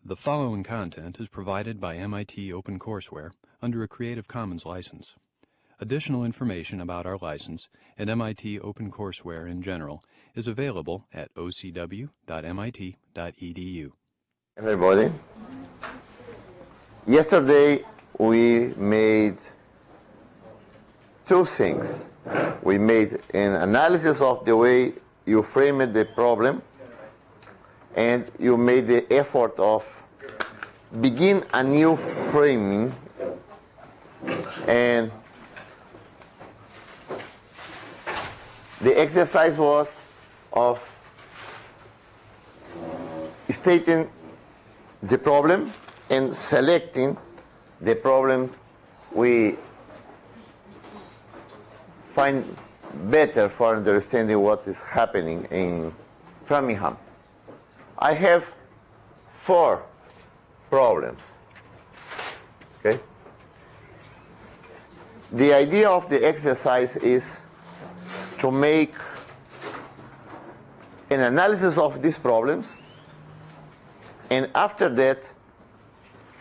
The following content is provided by MIT OpenCourseware under a Creative Commons license. Additional information about our license and MIT OpenCourseware in general is available at ocw.mit.edu. Everybody, yesterday we made two things. We made an analysis of the way you framed the problem, and you made the effort of begin a new framing, and the exercise was of stating the problem and selecting the problem we find better for understanding what is happening in Framingham. I have 4 problems. Okay? The idea of the exercise is to make an analysis of these problems, and after that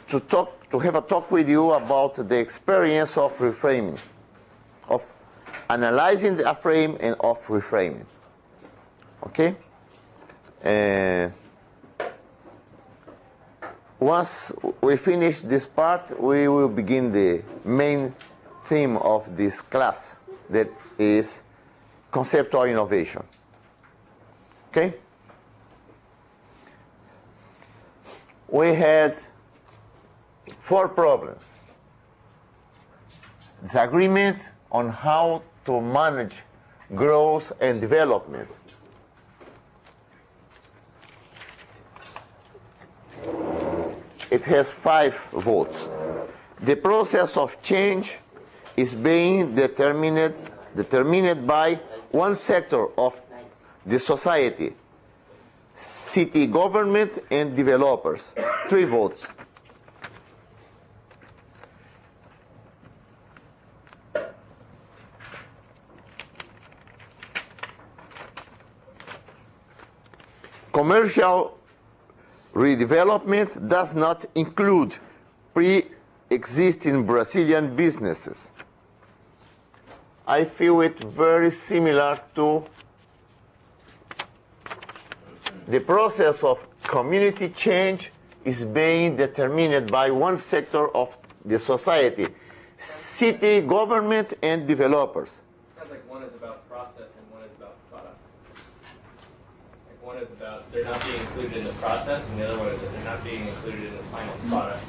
to have a talk with you about the experience of reframing, of analyzing a frame and of reframing. Okay? Once we finish this part, we will begin the main theme of this class, that is conceptual innovation. Okay? We had 4 problems. Disagreement on how to manage growth and development. It has 5 votes. The process of change is being determined by one sector of the society, city government and developers. 3 votes. Commercial redevelopment does not include pre-existing Brazilian businesses. I feel it very similar to the process of community change is being determined by one sector of the society, city government and developers. Sounds like one is about process and one is about product. Like one is about they're not being included in the process, and the other one is that they're not being included in the final product.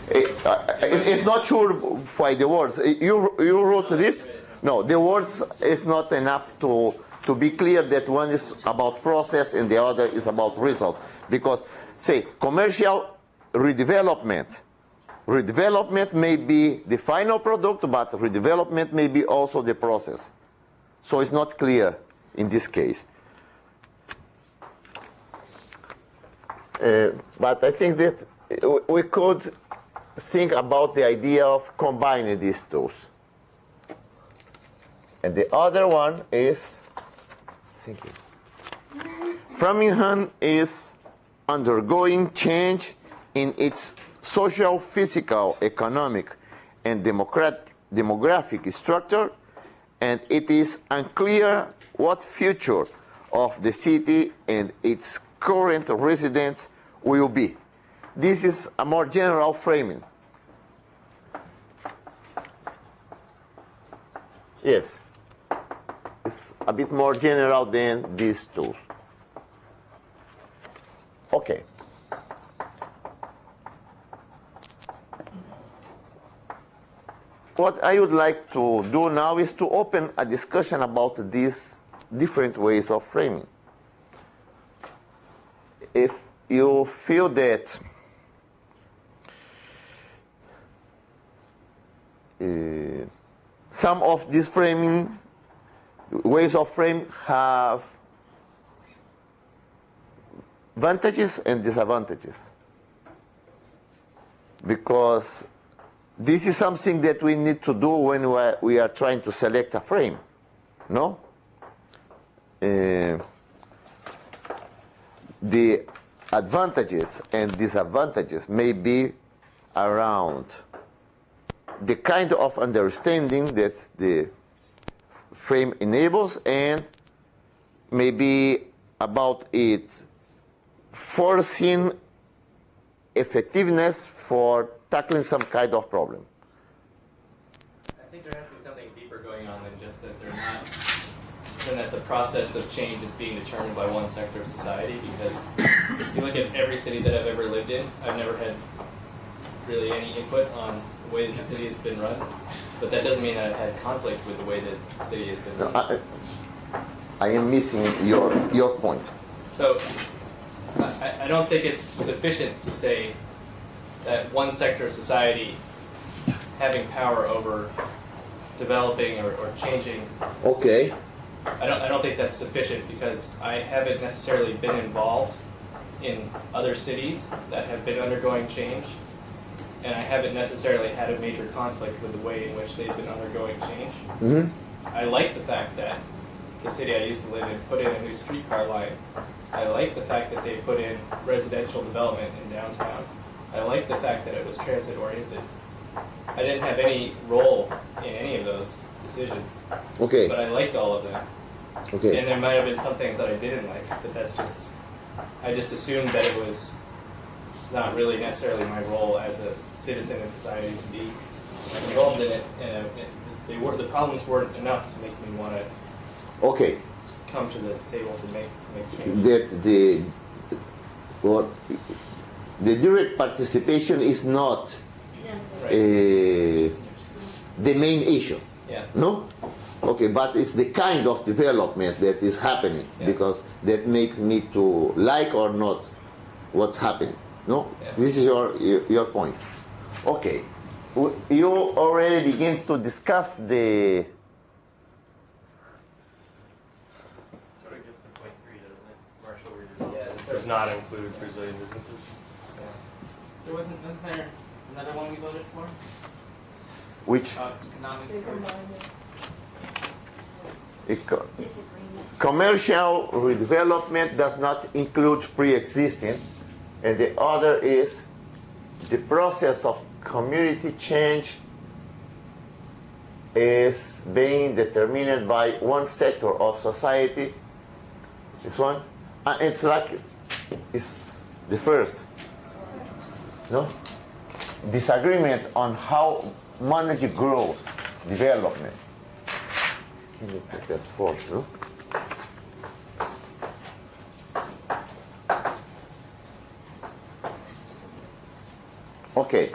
It's not sure by the words. You wrote this? No, the words is not enough to be clear that one is about process and the other is about result. Because, say, commercial redevelopment. Redevelopment may be the final product, but redevelopment may be also the process. So it's not clear in this case. But I think that we could think about the idea of combining these two. And the other one is, Framingham is undergoing change in its social, physical, economic, and demographic structure, and it is unclear what future of the city and its current residents will be. This is a more general framing. Yes. It's a bit more general than these two. Okay. What I would like to do now is to open a discussion about these different ways of framing. If you feel that some of these ways of frame have advantages and disadvantages, because this is something that we need to do when we are trying to select a frame, no? The advantages and disadvantages may be around the kind of understanding that the frame enables, and maybe about its forcing effectiveness for tackling some kind of problem. I think there has to be something deeper going on than just that the process of change is being determined by one sector of society, because if you look at every city that I've ever lived in, I've never had really any input on the way that the city has been run, but that doesn't mean that I've had conflict with the way that the city has been run. No, I am missing your point. So I don't think it's sufficient to say that one sector of society having power over developing or changing. Okay. I don't think that's sufficient, because I haven't necessarily been involved in other cities that have been undergoing change, and I haven't necessarily had a major conflict with the way in which they've been undergoing change. Mm-hmm. I like the fact that the city I used to live in put in a new streetcar line. I like the fact that they put in residential development in downtown. I like the fact that it was transit oriented. I didn't have any role in any of those decisions. Okay. But I liked all of them. Okay. And there might have been some things that I didn't like, but I just assumed that it was not really necessarily my role as a citizen in society to be involved in it. And the problems weren't enough to make me want to Okay. come to the table to make change. That the direct participation is not Right. the main issue. Yeah. No? Okay, but it's the kind of development that is happening, Yeah. because that makes me to like or not what's happening. No? Yeah. This is your point. Okay. You already begin to discuss the... Sort of gets to point 3, doesn't it? Marshall redevelopment Yeah, does not include Brazilian businesses. Wasn't there another one we voted for? Which Economic. commercial redevelopment does not include pre-existing, and the other is the process of community change is being determined by one sector of society. This one, it's like it's the first. No disagreement on how manage growth, development. Can you put that forth? No? Okay.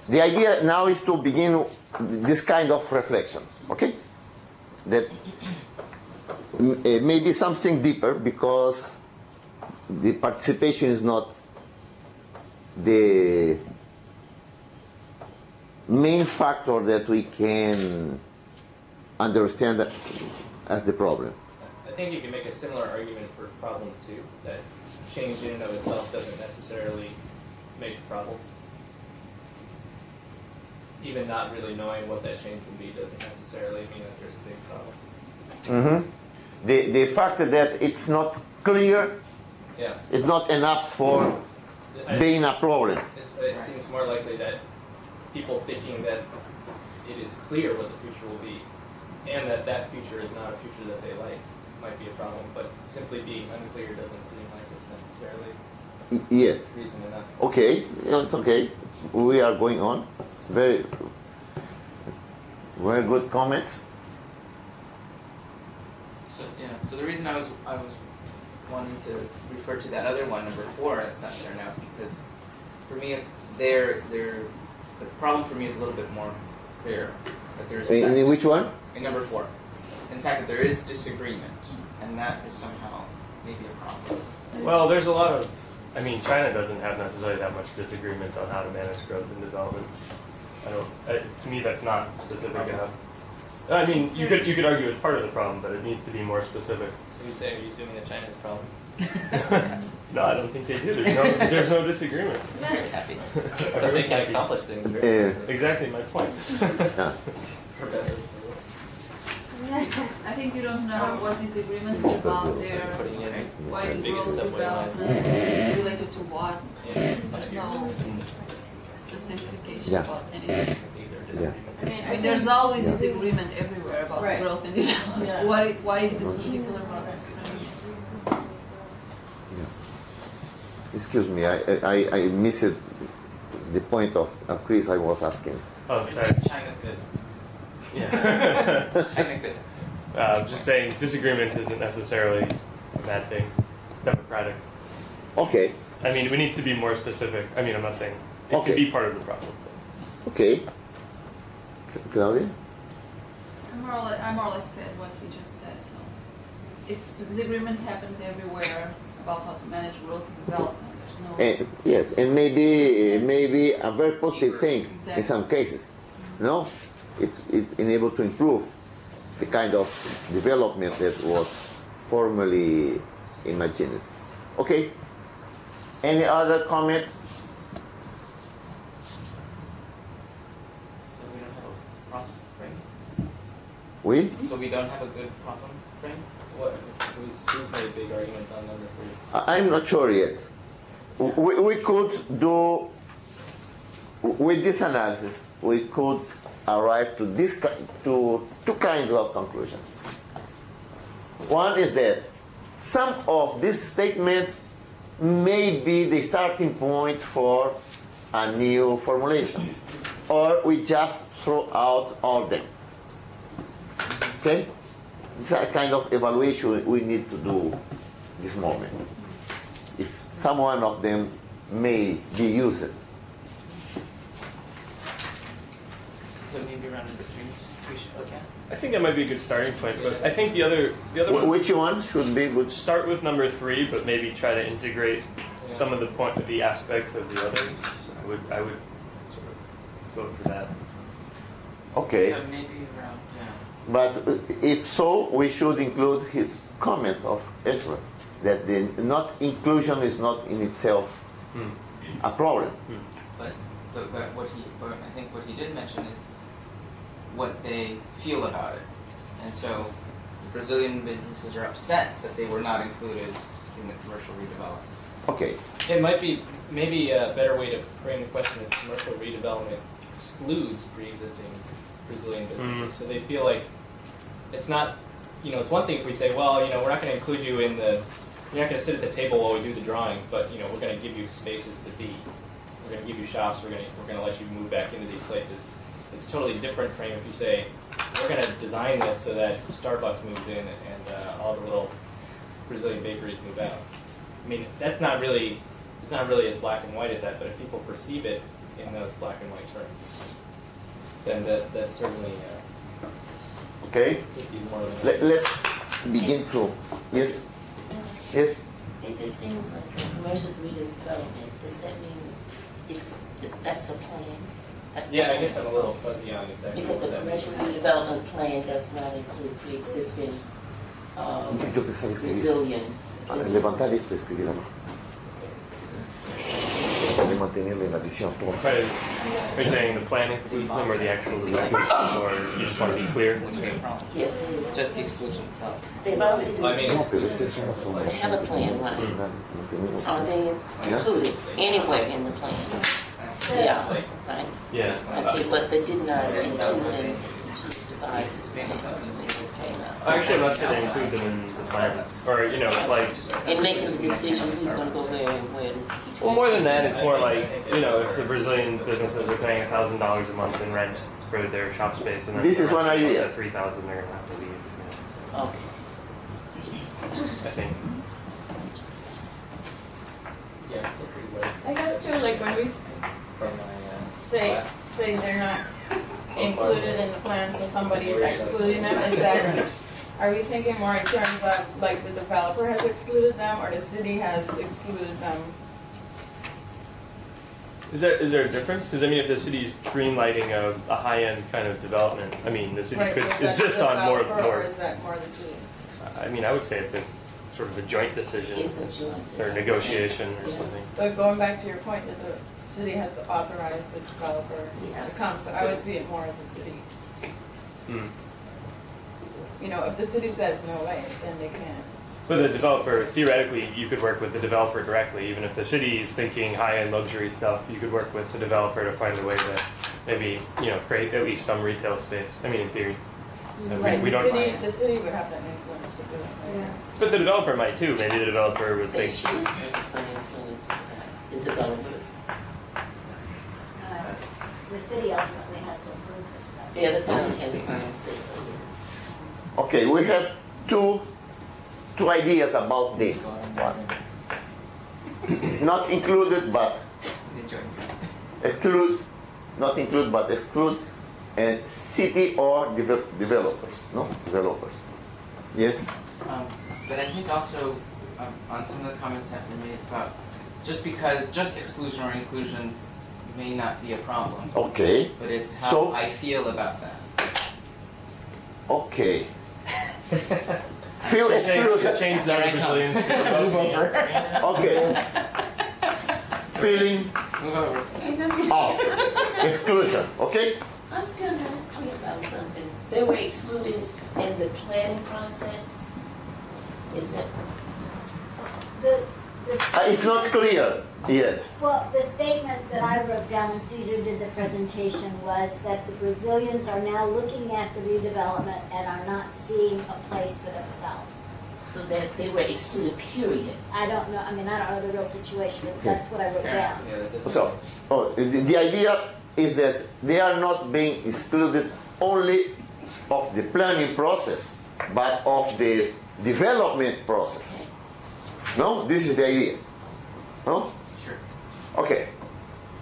The idea now is to begin this kind of reflection. Okay. That may be something deeper, because the participation is not the main factor that we can understand as the problem. I think you can make a similar argument for problem 2, that change in and of itself doesn't necessarily make a problem. Even not really knowing what that change will be doesn't necessarily mean that there's a big problem. Mm-hmm. The fact that it's not clear is not enough for being a problem. It seems more likely that people thinking that it is clear what the future will be, and that future is not a future that they like, might be a problem. But simply being unclear doesn't seem like it's necessarily Yes. reason enough. Okay, it's okay. We are going on. It's very good comments. So the reason I was wanting to refer to that other one, number 4, that's not there now, is because for me, the problem for me is a little bit more clear. That there's In which one? In number 4. In fact, that there is disagreement, and that is somehow maybe a problem. Well, there's a lot of, China doesn't have necessarily that much disagreement on how to manage growth and development. To me, that's not specific enough. You could argue it's part of the problem, but it needs to be more specific. Are you assuming that China has problems? No, I don't think they do. There's no disagreement. Very happy. But they can accomplish things. Very Exactly my point. Yeah. for better or for worse. I think you don't know what this agreement is about there, Putting in why it's biggest growth subway lines. development, related to what. Yeah. There's no specification Yeah. about anything. Yeah. I mean, there's always this agreement everywhere about Right. growth and development. Yeah. Why is this particular about it? Excuse me, I missed the point of Chris I was asking. Oh, It sorry. says China's good. Yeah. China's good. Just saying, disagreement isn't necessarily a bad thing. It's democratic. Okay, I mean, it needs to be more specific. I mean, I'm not saying it Okay. could be part of the problem. okay. Claudia? I more or less said what he just said. So, it's disagreement happens everywhere about how to manage growth and development. There's no. Yes, and maybe a very positive thing in some cases. No, it's enabled to improve the kind of development that was formerly imagined. Okay. Any other comment? So we don't have a problem frame. We? So we don't have a good problem frame. Who's made big arguments on number 3? I'm not sure yet. We could do, with this analysis, we could arrive to to two kinds of conclusions. One is that some of these statements may be the starting point for a new formulation, or we just throw out all of them. Okay? It's a kind of evaluation we need to do this moment. If some one of them may be used. So maybe around number 3 we should look at. I think that might be a good starting point, but I think the other ones Which one should be good? start with number 3, but maybe try to integrate some of the aspects of the others. I would sort of go for that. Okay. So maybe around But if so, we should include his comment of Ezra, that the not inclusion is not in itself a problem. but I think what he did mention is what they feel about it, and so the Brazilian businesses are upset that they were not included in the commercial redevelopment. Okay. It might be, maybe a better way to frame the question is commercial redevelopment excludes pre-existing Brazilian businesses. So they feel like it's not, it's one thing if we say, well, we're not going to include you in you're not going to sit at the table while we do the drawings, but, we're going to give you spaces to be. We're going to give you shops, we're going to let you move back into these places. It's a totally different frame if you say, we're going to design this so that Starbucks moves in and all the little Brazilian bakeries move out. I mean, it's not really as black and white as that, but if people perceive it in those black and white terms, then that's certainly Okay. could be more of Let's begin to. Yes. Yes. It just seems like a commercial redevelopment. Does that mean that's a plan? That's Yeah, the I guess plan? I'm a little fuzzy on exactly Because what the that means. commercial redevelopment plan does not include pre-existing Yo pensaba escribir. Brazilian Levantar businesses. esto y escribirlo. Para mantenerlo en la visión. Are you saying the plan excludes them or the actual design? Or you just want to be clear? Wouldn't be a problem. Yes, it is. Just the exclusion itself. They've already I mean, No, it's, pero esa es una they have a plan, right? formación. Are they included anywhere in the plan? Yeah, right. Yeah. Okay, but they did not include them to devise It's this expanding plan. something to see this paying out. Actually, I'm not sure they include them in the plan. Or, it's like, In making the decision who's gonna go where and where to each. well, more than that, it's more like, if the Brazilian businesses are paying $1,000 a month in rent for their shop space, and then This is one idea. $3,000, they're gonna have to leave. Okay. I think. yeah, so pretty good I guess too, like when we from my say they're not included in the plan, so somebody's excluding them, are we thinking more in terms of like the developer has excluded them or the city has excluded them? Is there a difference? Because if the city's greenlighting a high-end kind of development, the city Right, could so is that insist the on more. developer or is that more the city? I would say it's a sort of a joint decision It's a joint. or negotiation or Yeah. something. But going back to your point that the city has to authorize the developer Yeah. to come, so I would see it more as a city. Hmm. You know, if the city says no way, then they can't. But the developer, theoretically, you could work with the developer directly. Even if the city is thinking high-end luxury stuff, you could work with the developer to find a way to maybe, create at least some retail space. I mean, in theory. Right, We don't. the city would have that influence to do it. Right? But the developer might too. Maybe the developer would They think. should have some influence with that, the developers. The city ultimately has to approve it. Yeah, the town had the final say so, yes. Okay, we have two ideas about this. Not included, but exclude, not include, but exclude, and city or developers, no? Developers. Yes? But I think also on some of the comments that were made about just exclusion or inclusion may not be a problem. Okay. But it's how So- I feel about that. Okay. Feel exclusion. Change that Here I Brazilians. Move over. Okay. Feeling Move over. of exclusion. Okay? I'm still not clear about something. They were excluded in the planning process. Is that, It's not clear yet. Well, the statement that I wrote down when Caesar did the presentation was that the Brazilians are now looking at the redevelopment and are not seeing a place for themselves. so that they were excluded, period? I don't know, I mean, I don't know the real situation, but that's what I wrote Fair down. enough. Yeah, that- So, the idea is that they are not being excluded only of the planning process, but of the development process. No? This is the idea. No? Sure. Okay.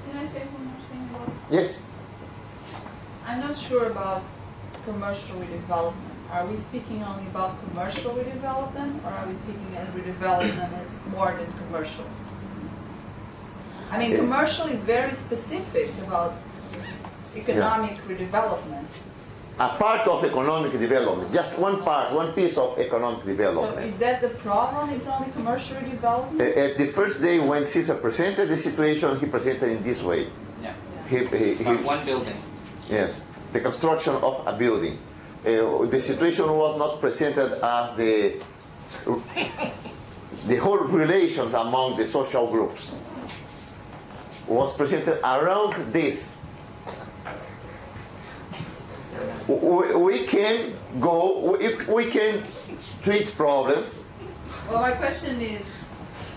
Can I say one more thing about? Yes. I'm not sure about commercial redevelopment. Are we speaking only about commercial redevelopment, or are we speaking as redevelopment as more than commercial? I mean, commercial is very specific about economic redevelopment. A part of economic development, just one part, one piece of economic So development. is that the problem? It's only commercial redevelopment? At the first day when Caesar presented the situation, he presented in this way. Yeah. He, About one building. yes, the construction of a building. The situation was not presented as the whole relations among the social groups. Was presented around this. We can go, we can treat problems. Well, my question is,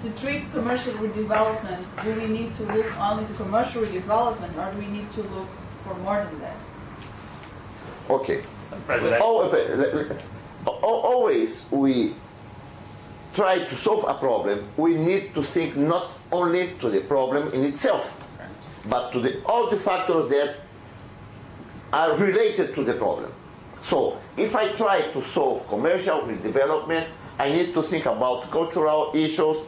to treat commercial redevelopment, do we need to look only to commercial redevelopment, or do we need to look for more than that? Okay. President. Always we try to solve a problem, we need to think not only to the problem in itself, but to all the factors that are related to the problem. So if I try to solve commercial redevelopment, I need to think about cultural issues,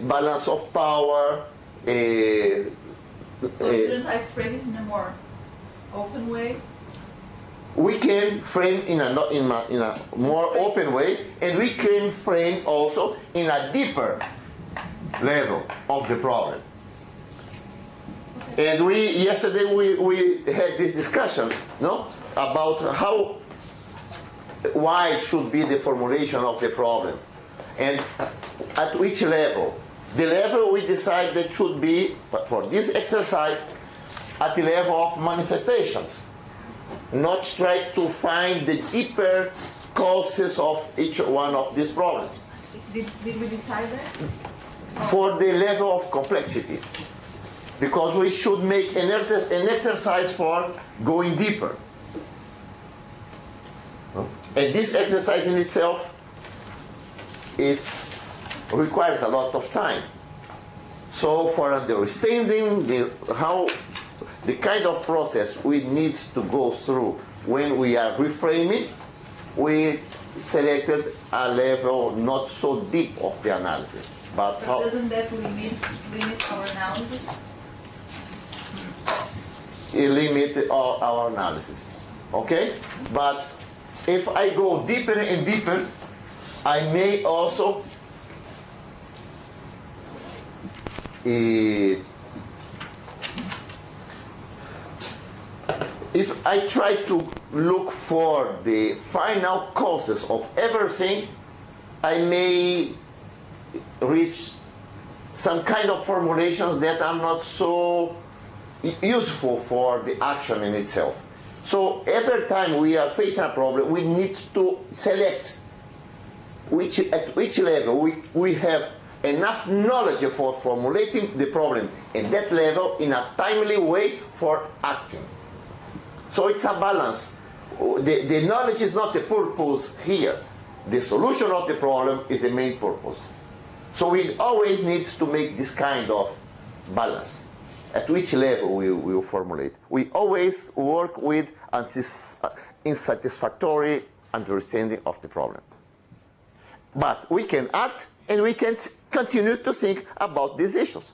balance of power. So shouldn't I phrase it in a more open way? We can frame in a more open way, and we can frame also in a deeper level of the problem. And yesterday we had this discussion, no, about how wide should be the formulation of the problem, and at which level. The level we decide that should be, but for this exercise, at the level of manifestations. Not try to find the deeper causes of each one of these problems. Did we decide that? For the level of complexity. Because we should make an exercise for going deeper. And this exercise in itself requires a lot of time. So for understanding the kind of process we need to go through when we are reframing, we selected a level not so deep of the analysis. But Doesn't that limit our analysis? it limits our analysis. Okay? But if I go deeper and deeper, I may also if I try to look for the final causes of everything, I may reach some kind of formulations that are not so useful for the action in itself. So every time we are facing a problem, we need to select at which level we have enough knowledge for formulating the problem at that level in a timely way for acting. So it's a balance. The knowledge is not the purpose here. The solution of the problem is the main purpose. So we always need to make this kind of balance. At which level we will formulate. We always work with unsatisfactory understanding of the problem. But we can act and we can continue to think about these issues.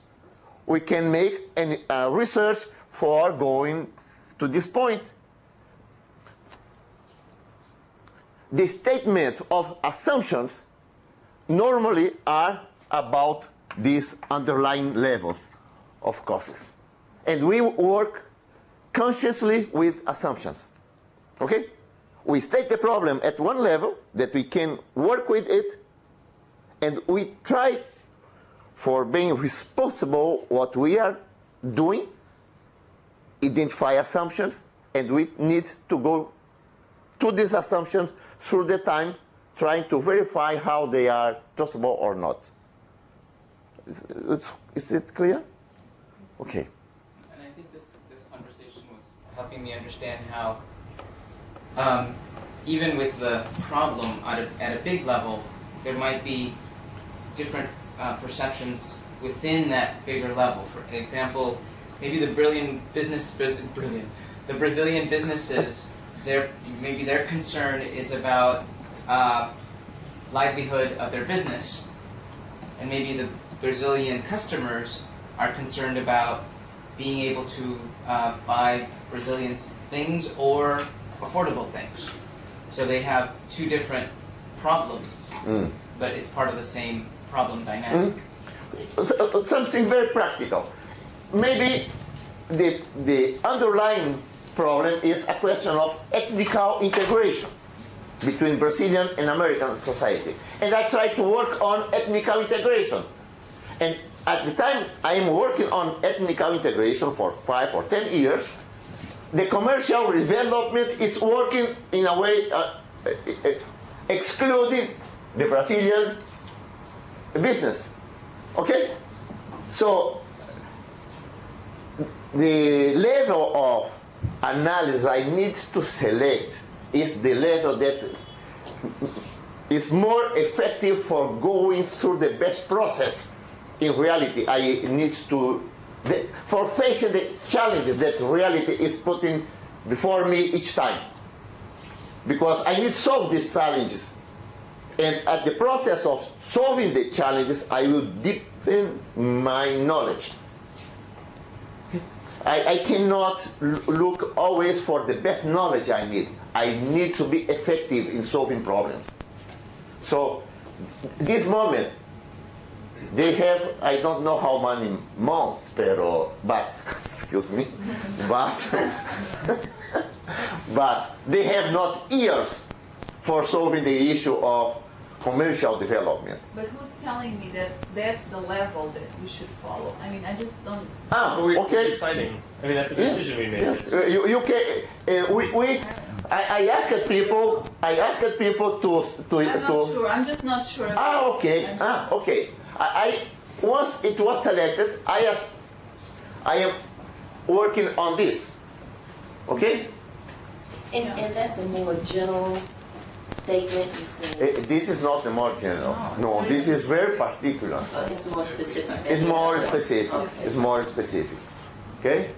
We can make research for going to this point. The statement of assumptions normally are about these underlying levels of causes. And we work consciously with assumptions. Okay? We state the problem at one level that we can work with it, and we try for being responsible what we are doing, identify assumptions, and we need to go to these assumptions through the time, trying to verify how they are trustable or not. Is it clear? Okay. And I think this conversation was helping me understand how even with the problem at a big level, there might be different perceptions within that bigger level. For example, maybe the Brazilian businesses, maybe their concern is about livelihood of their business, and maybe the Brazilian customers are concerned about being able to buy Brazilian things or affordable things. So they have two different problems, but it's part of the same problem dynamic. Something very practical. Maybe the underlying problem is a question of ethnical integration between Brazilian and American society. And I try to work on ethnical integration. And at the time I am working on ethnical integration for 5 or 10 years, the commercial development is working in a way excluding the Brazilian business. Okay? So the level of analysis I need to select is the level that is more effective for going through the best process. In reality, I need to, for facing the challenges that reality is putting before me each time. Because I need to solve these challenges. And at the process of solving the challenges, I will deepen my knowledge. I cannot look always for the best knowledge I need. I need to be effective in solving problems. So, this moment, they have, I don't know how many months, but excuse me, but they have not years for solving the issue of commercial development. But who's telling me that that's the level that we should follow? I mean, I just don't. We're Okay. deciding. I mean, that's a decision we made. Yes. You can. I asked people. To. I'm not sure. I'm just not sure. Okay. Okay. Once it was selected, I am working on this. Okay. And that's a more general statement you said. This is not the more general. No, this is very particular. It's more specific. It's more specific. Okay. It's more specific. Okay?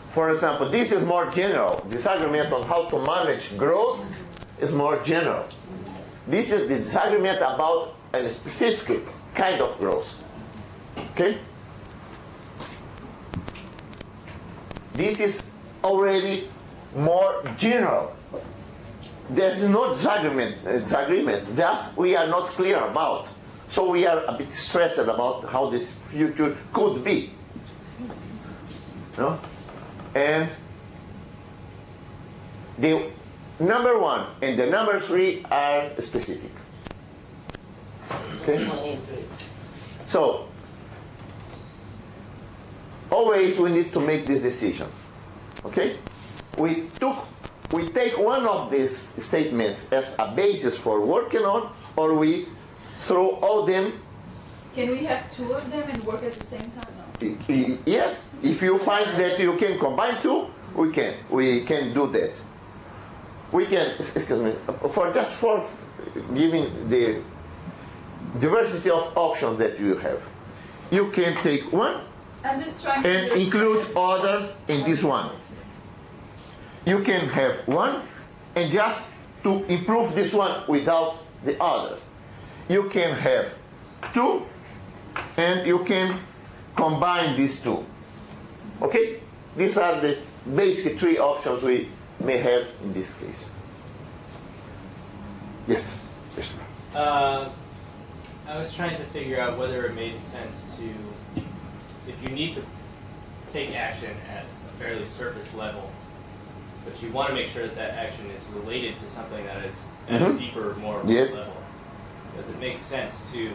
For example, this is more general. Disagreement on how to manage growth is more general. This is the disagreement about a specific kind of growth. Okay? This is already more general. There's no disagreement, just we are not clear about. So we are a bit stressed about how this future could be. No? And The number 1 and the number 3 are specific. Okay? 1 and 3. So, always we need to make this decision. Okay? We take one of these statements as a basis for working on, or we throw all them. Can we have 2 of them and work at the same time? No. Yes, if you find that you can combine 2, we can do that. We can, excuse me, for giving the diversity of options that you have. You can take one I'm just trying to and include others in this one. You can have one and just to improve this one without the others. You can have 2 and you can combine these 2. Okay? These are the basic 3 options we may have in this case. Yes? Yes. I was trying to figure out whether it made sense to, if you need to take action at a fairly surface level, but you want to make sure that that action is related to something that is at a deeper, more root level. Does it make sense to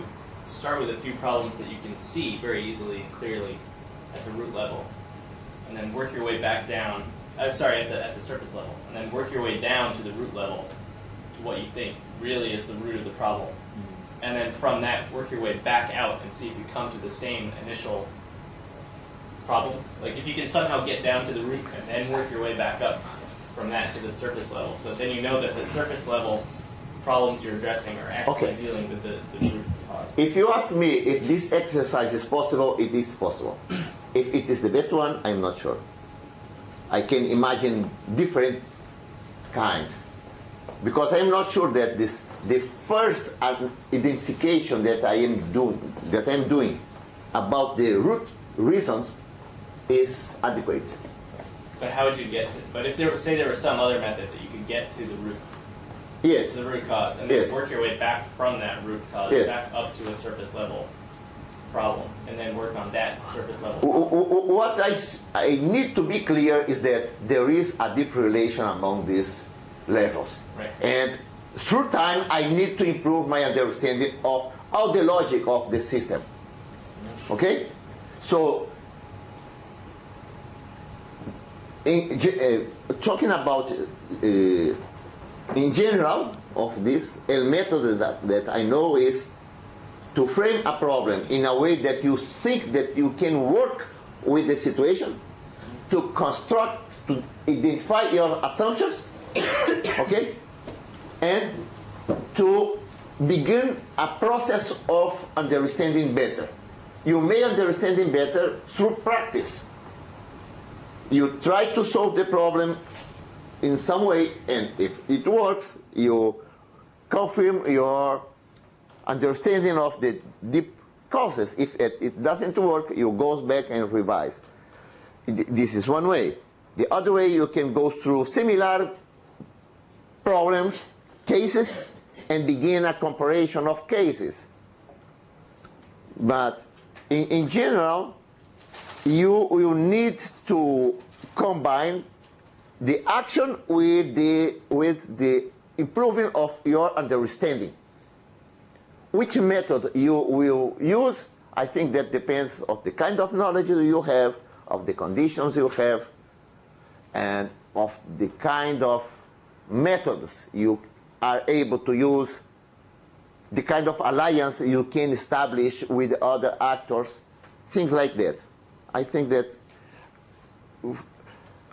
start with a few problems that you can see very easily and clearly at the root level, and then work your way back down, at the surface level, and then work your way down to the root level to what you think really is the root of the problem. And then from that, work your way back out and see if you come to the same initial problems. Like if you can somehow get down to the root and then work your way back up from that to the surface level. So then you know that the surface level problems you're addressing are actually dealing with the root cause. If you ask me if this exercise is possible, it is possible. If it is the best one, I'm not sure. I can imagine different kinds. Because I'm not sure that the first identification that I'm doing about the root reasons is adequate. But how would you get to, but if there was some other method that you could get to the root, Yes. to the root cause, and then work your way back from that root cause back up to a surface level problem, and then work on that surface level problem. What I need to be clear is that there is a deep relation among these levels. Right. And through time, I need to improve my understanding of all the logic of the system. Okay? So, talking about in general of this, a method that I know is to frame a problem in a way that you think that you can work with the situation, to construct, to identify your assumptions, okay, and to begin a process of understanding better. You may understand it better through practice. You try to solve the problem in some way, and if it works, you confirm your understanding of the deep causes. If it doesn't work, you go back and revise. This is one way. The other way, you can go through similar problems, cases, and begin a comparison of cases. But in general, you need to combine the action with the improving of your understanding. Which method you will use, I think that depends on the kind of knowledge you have, of the conditions you have, and of the kind of methods you are able to use, the kind of alliance you can establish with other actors, things like that. I think that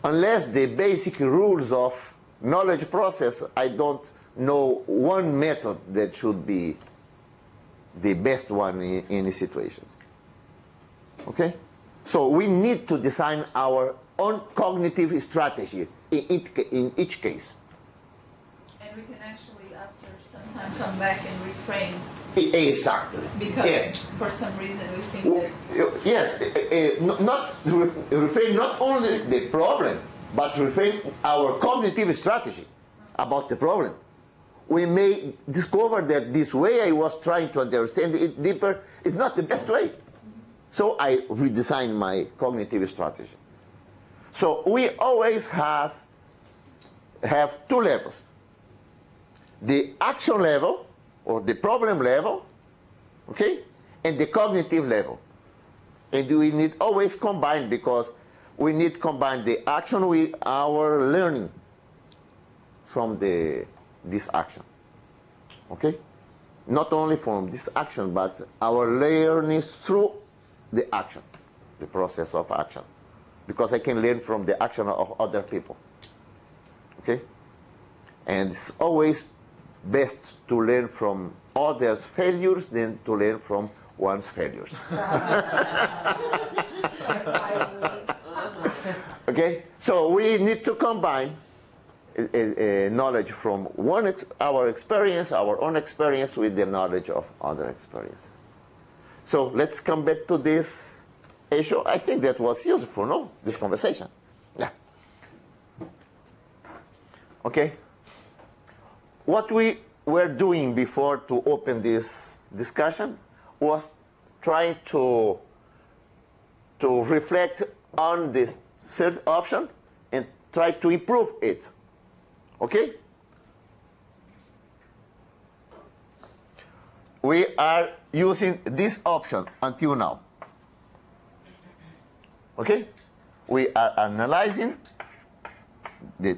unless the basic rules of knowledge process, I don't know one method that should be the best one in any situations. Okay? So we need to design our own cognitive strategy in each case. And we can actually, after some time, come back and reframe. Exactly. Because for some reason we think that... Yes, not reframe not only the problem, but reframe our cognitive strategy about the problem. We may discover that this way I was trying to understand it deeper is not the best way. So I redesign my cognitive strategy. So we always have have two levels. The action level, or the problem level, okay, and the cognitive level. And we need always combine, because we need combine the action with our learning from this action, okay? Not only from this action, but our learning through the action, the process of action. Because I can learn from the action of other people, okay? And it's always best to learn from others' failures than to learn from one's failures. Okay? So we need to combine knowledge from our experience, our own experience, with the knowledge of other experience. So let's come back to this issue. I think that was useful, no? This conversation. Yeah. Okay? What we were doing before to open this discussion was trying to reflect on this third option and try to improve it. Okay? We are using this option until now. Okay? We are analyzing the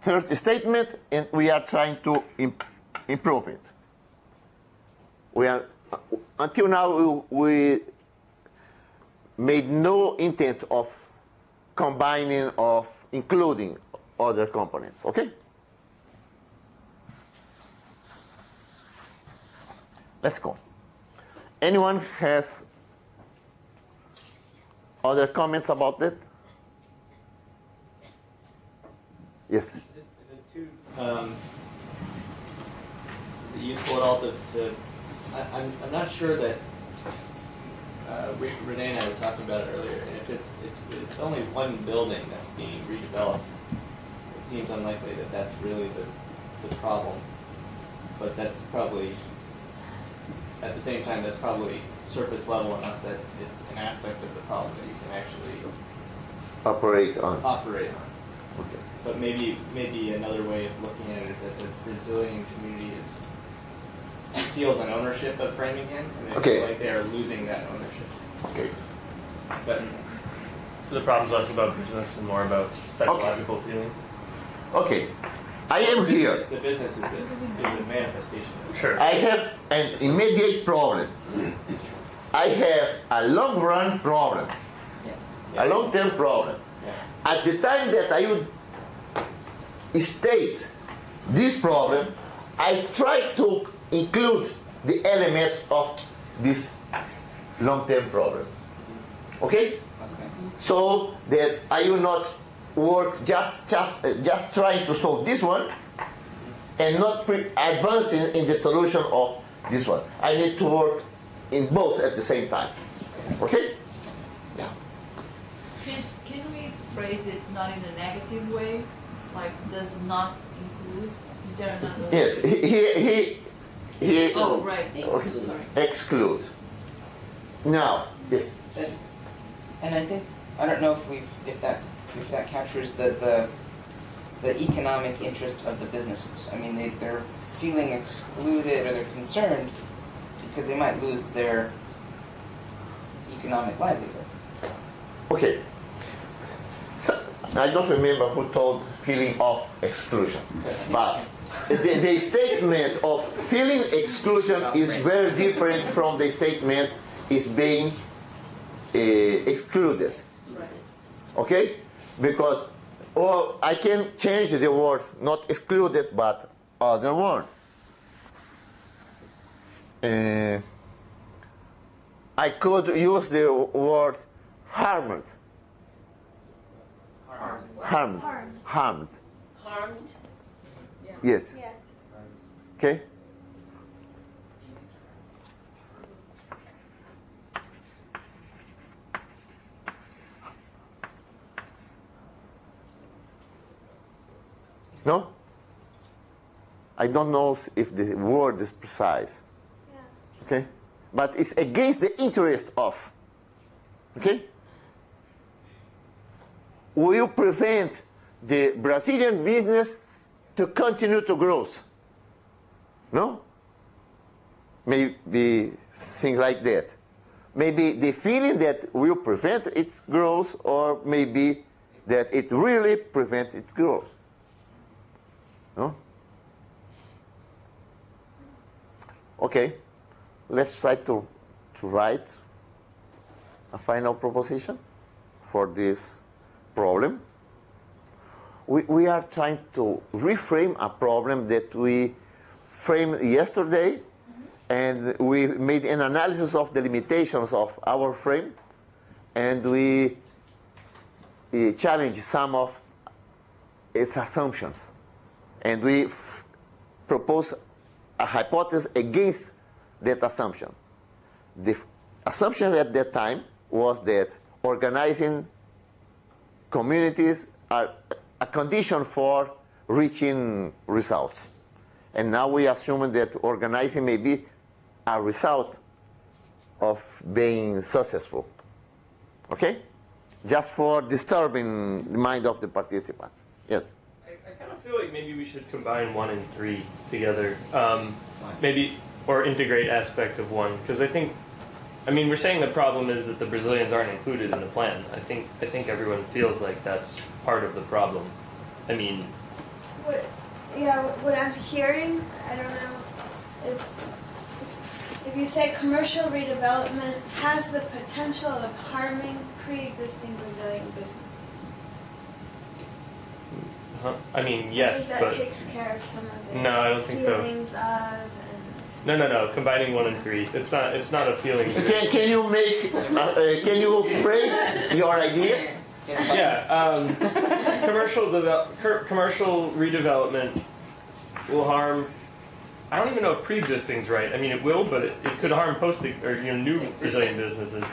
third statement, and we are trying to improve it. Until now, we made no intent of combining, of including other components. Okay? Let's go. Anyone has other comments about that? Yes. Is it useful at all to I'm not sure that Renee and I were talking about it earlier, and if it's only one building that's being redeveloped, it seems unlikely that that's really the problem. But that's probably, at the same time, that's probably surface level enough that it's an aspect of the problem that you can actually operate on. Okay. But maybe another way of looking at it is that the Brazilian community feels an ownership of Framingham, and they feel like they are losing that ownership. Okay. But, so the problem's less about business and more about psychological feeling? Okay. I am here. The business is a manifestation. Sure. I have an immediate problem. I have a long-run problem. Yes. A long-term problem. Yeah. At the time that I would state this problem, I try to include the elements of this long-term problem. Okay? So that I will not work just trying to solve this one and not advancing in the solution of this one. I need to work in both at the same time. Okay? Yeah. Can we phrase it not in a negative way? Like does not include? Is there another? Yes. He Oh right. Okay. Sorry. Exclude. Now, yes. And I think I don't know if that captures the economic interest of the businesses. I mean, they're feeling excluded or they're concerned because they might lose their economic livelihood. Okay. So, I don't remember who told feeling of exclusion, but the statement of feeling exclusion is very different from the statement is being excluded. Okay? Because I can change the word not excluded but other word. I could use the word harmed. Harmed. Harmed? Yes. Okay? No? I don't know if the word is precise. Okay? But it's against the interest of. Okay? Will you prevent the Brazilian business to continue to grow. No? Maybe things like that. Maybe the feeling that will prevent its growth, or maybe that it really prevents its growth. No? Okay, let's try to write a final proposition for this problem. We are trying to reframe a problem that we framed yesterday, and we made an analysis of the limitations of our frame, and we challenged some of its assumptions. And we propose a hypothesis against that assumption. The assumption at that time was that organizing communities are a condition for reaching results. And now we assume that organizing may be a result of being successful. Okay? Just for disturbing the mind of the participants. Yes? I kind of feel like maybe we should combine 1 and 3 together. Maybe, or integrate aspect of 1. Because I think, I mean, we're saying the problem is that the Brazilians aren't included in the plan. I think everyone feels like that's part of the problem. I mean... What I'm hearing, I don't know, is if you say commercial redevelopment has the potential of harming pre-existing Brazilian businesses. I mean, yes, I think that but... takes care of some of the No, I don't think so. feelings of and... No. Combining 1 and 3. It's not a feeling. Can you make? Can you phrase your idea? Yeah. Commercial redevelopment will harm. I don't even know if pre-existing is right. I mean, it will, but it could harm new Brazilian businesses.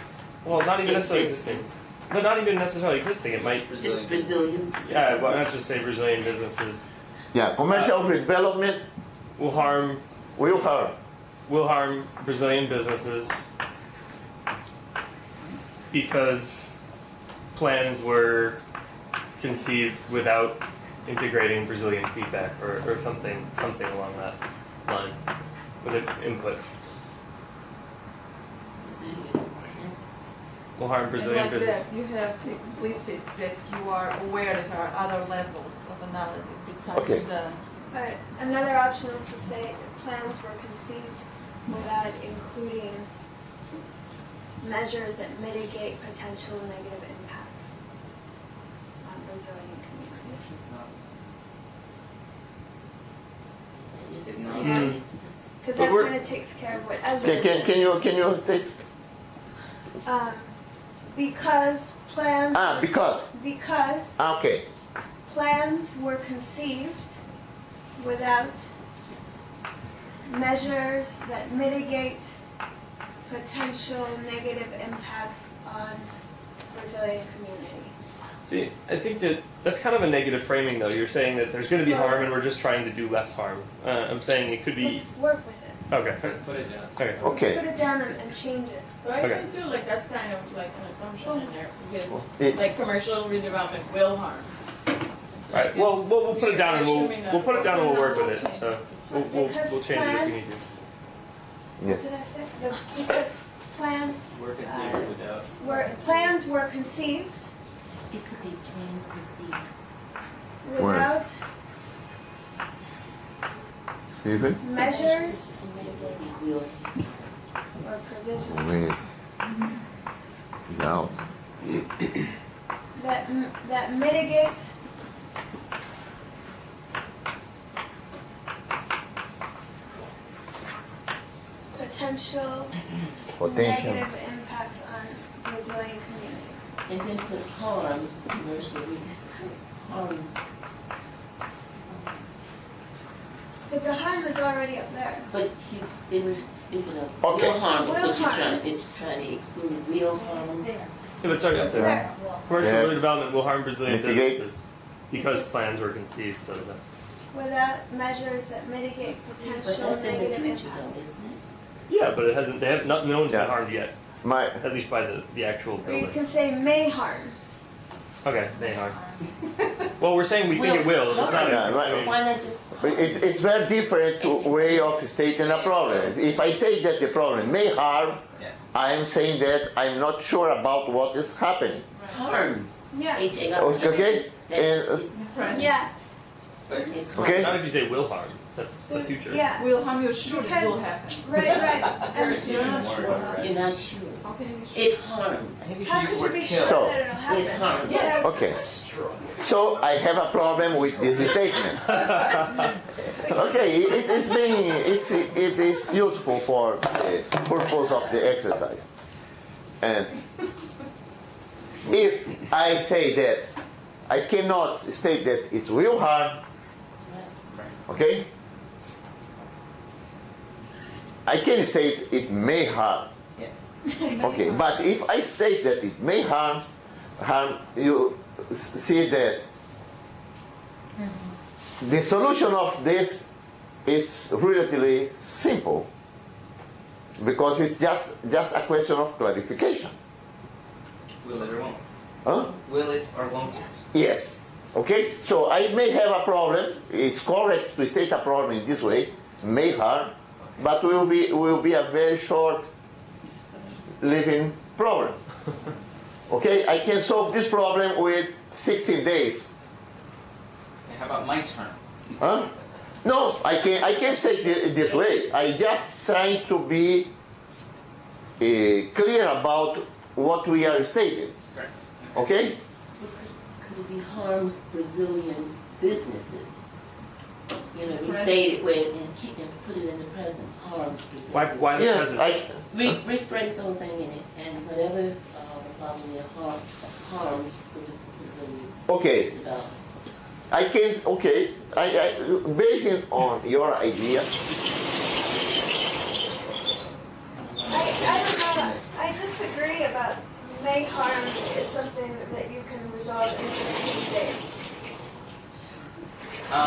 Well, not even necessarily existing. No, not even necessarily existing. It might. Just Brazilian. Yeah, well, not just say Brazilian businesses. Yeah, commercial redevelopment will harm. Will harm Brazilian businesses because plans were conceived without integrating Brazilian feedback or something along that line with an input. Will harm Brazilian business. You have explicit that you are aware that there are other levels of analysis besides the... But another option is to say plans were conceived without including measures that mitigate potential negative impacts on Brazilian communities. Because that kind of takes care of what Ezra said. Can you state? Because plans. Because. Okay. Plans were conceived without measures that mitigate potential negative impacts on Brazilian community. See, I think that's kind of a negative framing, though. You're saying that there's going to be harm, and we're just trying to do less harm. I'm saying it could be. Let's work with it. Okay. Put it down. Okay. Put it down and change it. But I think too, like that's kind of like an assumption in there because like commercial redevelopment will harm. All right. Well, we'll put it down and we'll put it down and we'll work with it. So we'll change it if we need to. Yes. What did I say? Because plans Were conceived without. Plans were conceived It could be plans conceived. without measures Will. or provisions Without. that mitigate potential negative impacts on Brazilian community. And then put harms, commercial harms. Because the harm is already up there. But they were speaking of Okay. real harm is Real what you're harm. trying to exclude real harm. It's there. Yeah, but it's already up It's there. there. Commercial redevelopment will harm Brazilian Mitigate. businesses because plans were conceived. Without measures that mitigate But potential that's in the negative future impacts. though, isn't it? Yeah, but it hasn't. They have no one's been Yeah. harmed yet. At least by the actual Or you building. can say may harm. Okay, may harm. Well, we're saying we think it will. It's not. Yeah, right. Why not just? It's very different way of stating a problem. If I say that the problem may harm, Yes. I am saying that I'm not sure about what is happening. Harms. Yeah. H-A-R-M-S. Okay? That And- is- Yeah, it's Okay? Not if you say will harm. That's the future. yeah, Will harm you, sure it will Because- happen. right, right. And You're not sure. You're not sure. How can you be sure? It harms. how could you be sure So- that it'll happen? It harms. Yeah. Okay. So I have a problem with this statement. Okay, it is useful for the purpose of the exercise. And if I say that I cannot state that it will harm, That's right. okay? I can state it may harm. Yes. Okay, but if I state that it may harm, you see that the solution of this is relatively simple because it's just a question of clarification. Will it or won't? Huh? Will it or won't it? Yes. Okay, so I may have a problem. It's correct to state a problem in this way, may harm, but will be a very short living problem. Okay, I can solve this problem with 16 days. And how about my term? Huh? No, I can say it this way. I just trying to be clear about what we are stating. Right. Okay? Could it be harms Brazilian businesses? You know, restate it where and keep and put it in the present. Harms Brazilian. Why the Yes, present? Rephrase the whole thing in it, and whatever the problem there harms Brazilian Okay. development. I can, okay, basing on your idea, I don't know, I disagree about may harm is something that you can resolve in 15 days.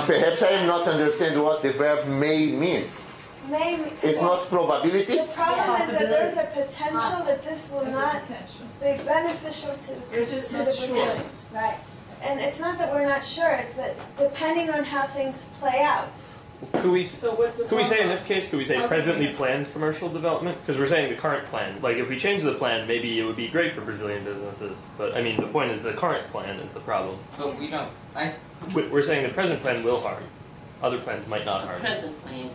perhaps I am not understand what the verb may means. May, It's not probability? the problem is that there's a potential that this will There's a not potential. be beneficial to We're just the not sure. Brazilians. Right. And it's not that we're not sure, it's that depending on how things play out. Could we? So what's the Could we say in problem? this case? Could we say Okay. presently planned commercial development? Because we're saying the current plan. Like if we change the plan, maybe it would be great for Brazilian businesses. But I mean, the point is the current plan is the problem. But we don't. We're saying the present plan will harm. Other plans might not The harm. present plan,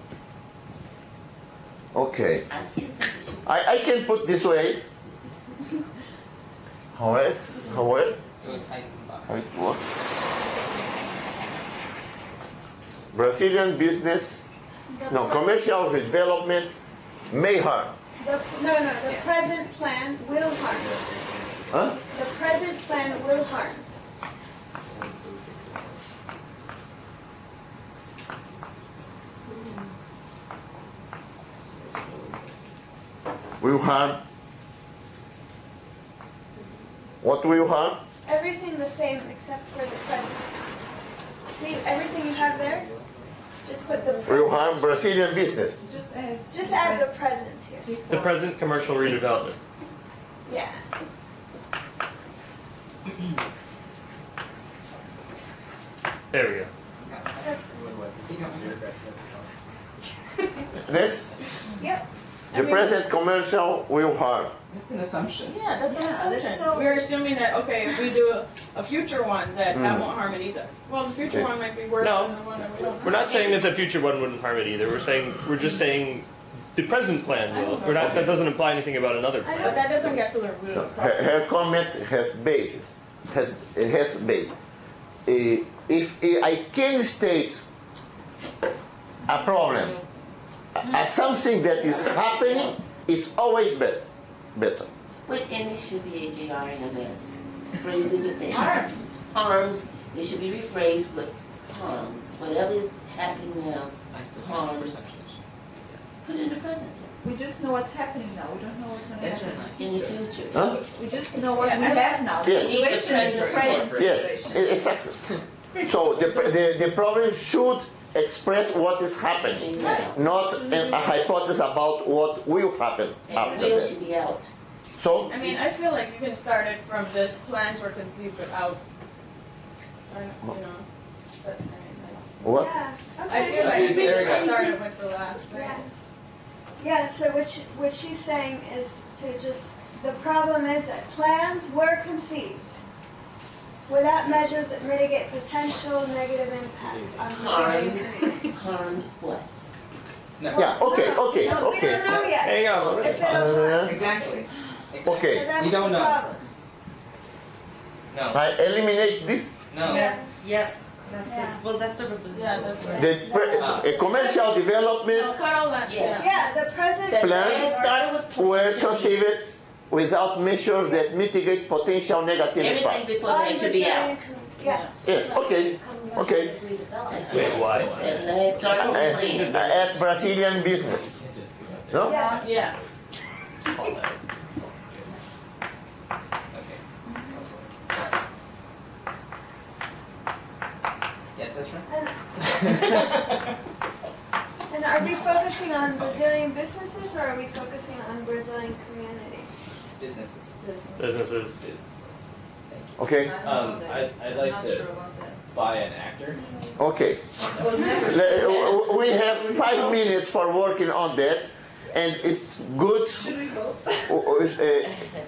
Okay, I still think it should. I can put this way. How else? How else? So it's hiding about. How it works? Brazilian business, no, commercial development may harm. The present plan will harm. Huh? The present plan will harm. Will harm. What will harm? Everything the same except for the present. See, everything you have there? Just put the Will present. harm Brazilian business. Just add the present here. The present commercial redevelopment. Yeah. There we go. This? Yep. The present commercial will harm. That's an assumption. Yeah, that's an assumption. so- We're assuming that, okay, if we do a future one, that won't harm it either. Well, the future Okay. one might be worse No. than the one that we don't. We're not saying that the future one wouldn't harm it either. We're just saying the present plan will. We're not. That doesn't imply anything about another But plan. that doesn't get to the root of the problem. Her comment has basis. Has base. If I can state a problem, something that is happening is always better. But and it should be HARMS. Phrasing it there. Harms. Harms. It should be rephrased with harms. Whatever is happening now, I still think it's harms. perception. Put it in the present We tense. just know what's happening now, we don't know what's gonna That's happen. right. In the future. Huh? We just know what Yeah, we I have now. Yes. The situation is the present Yes, situation. exactly. So the problem should express what is happening, Right. not a hypothesis about what will happen And after will that. should be out. So, I mean, I feel like you can start it from this plans were conceived without, you know, but, I mean, what? Yeah, I okay. feel like we There we can go. start it with the last Yeah. phrase. Yeah, so what she's saying is to just, the problem is that plans were conceived without measures that mitigate potential negative impacts on Brazilian Harms what? No. Yeah, okay. No, we don't know yet. Hang on. If it'll work. Exactly. Okay. So that's We don't the know. problem. No. I eliminate this. No. Yep, that's Yeah. well, that's sort of Yeah, that's right. A commercial No, development cut all that, Yeah. Yeah, the present. Plan Started with were potential. conceived without measures that mitigate potential negative Everything impact. before that should be out. Yeah. Yes, okay, okay. That's Wait, it. why? And it started with plans. At Brazilian business. No? Yeah. Yeah. Yes, that's right. And are we focusing on Brazilian businesses or are we focusing on Brazilian community? Businesses. Businesses. Okay, I'd like Not to sure about that. buy an actor. okay. I was never sure. We have 5 minutes for working on that, and it's good. Should we vote?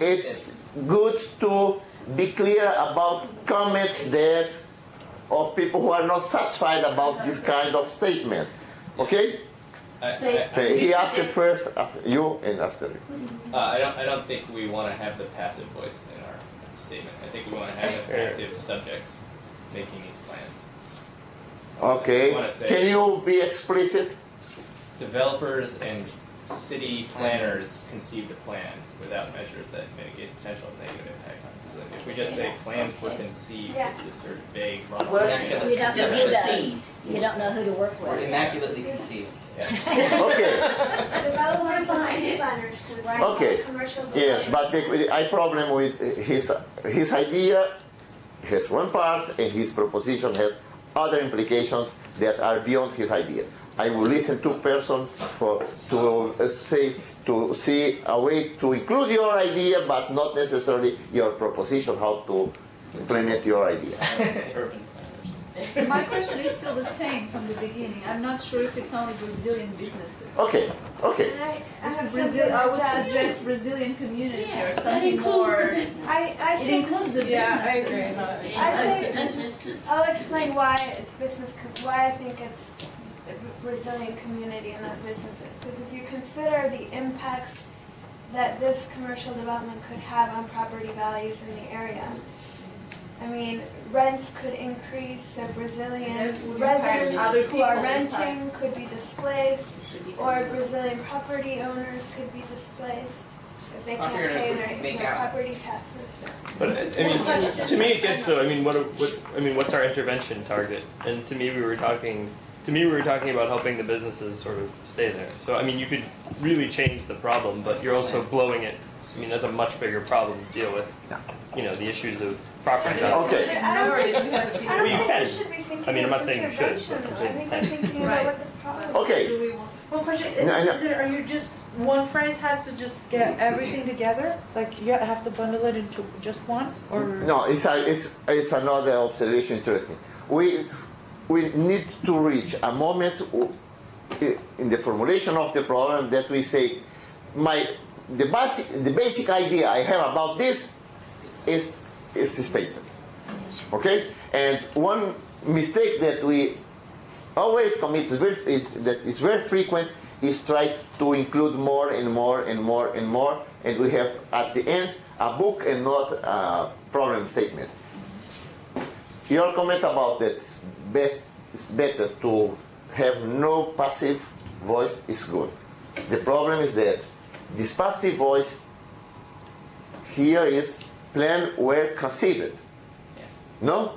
It's good to be clear about comments that of people who are not satisfied about this kind of statement. Okay? Okay, he asked it first, after you, and after you. I don't think we want to have the passive voice in our statement. I think we want to have an active subject making these plans. Okay, I wanna say- can you be explicit? Developers and city planners conceived a plan without measures that mitigate potential negative impact on Brazil. If we just say plans were conceived, Yeah. it's this sort of vague Word. runaround. You don't Just know who to, conceived. you don't know who to work Or with. immaculately conceived. Okay, Developers and city planners to write Okay. commercial. yes, but I problem with his idea has one part and his proposition has other implications that are beyond his idea. I will listen to persons to see a way to include your idea, but not necessarily your proposition how to implement your idea. Urban planners. My question is still the same from the beginning. I'm not sure if it's only Brazilian businesses. Okay, okay. And I It's have Brazil, something I like would that. suggest Brazilian community Yeah, or that something includes the more. business. I It think, includes the Yeah, I businesses. agree. I think, That's just I'll explain why it's why I think it's Brazilian community and not businesses. Because if you consider the impacts that this commercial development could have on property values in the area, I mean, rents could increase, so Brazilian That would impact residents other who are people renting besides. could be displaced, it should be. or Brazilian property owners could be displaced if they can't Property owners pay would their make their out. property taxes. But I mean, to me it gets so. I mean, what's our intervention target? And to me, we were talking about helping the businesses sort of stay there. So I mean, you could really change the problem, but you're also blowing it. I mean, that's a much bigger problem to deal with. You know, the issues of property value. Okay. I don't Or think, did you have a I few- don't Well, you think can. we should be thinking I mean, I'm of not saying you should, intervention, but I'm though. I think we're saying- thinking about Right. what the problem Okay. Do we want? One question, No, no. is it, are you just, one phrase has to just get everything together? Like you have to bundle it into just one, or? No, it's another observation interesting. We need to reach a moment in the formulation of the problem that we say, the basic idea I have about this is stated. Okay? And one mistake that we always commit that is very frequent is try to include more and more and more and more, and we have at the end a book and not a problem statement. Your comment about that it's better to have no passive voice is good. The problem is that this passive voice here is plan where conceived. No?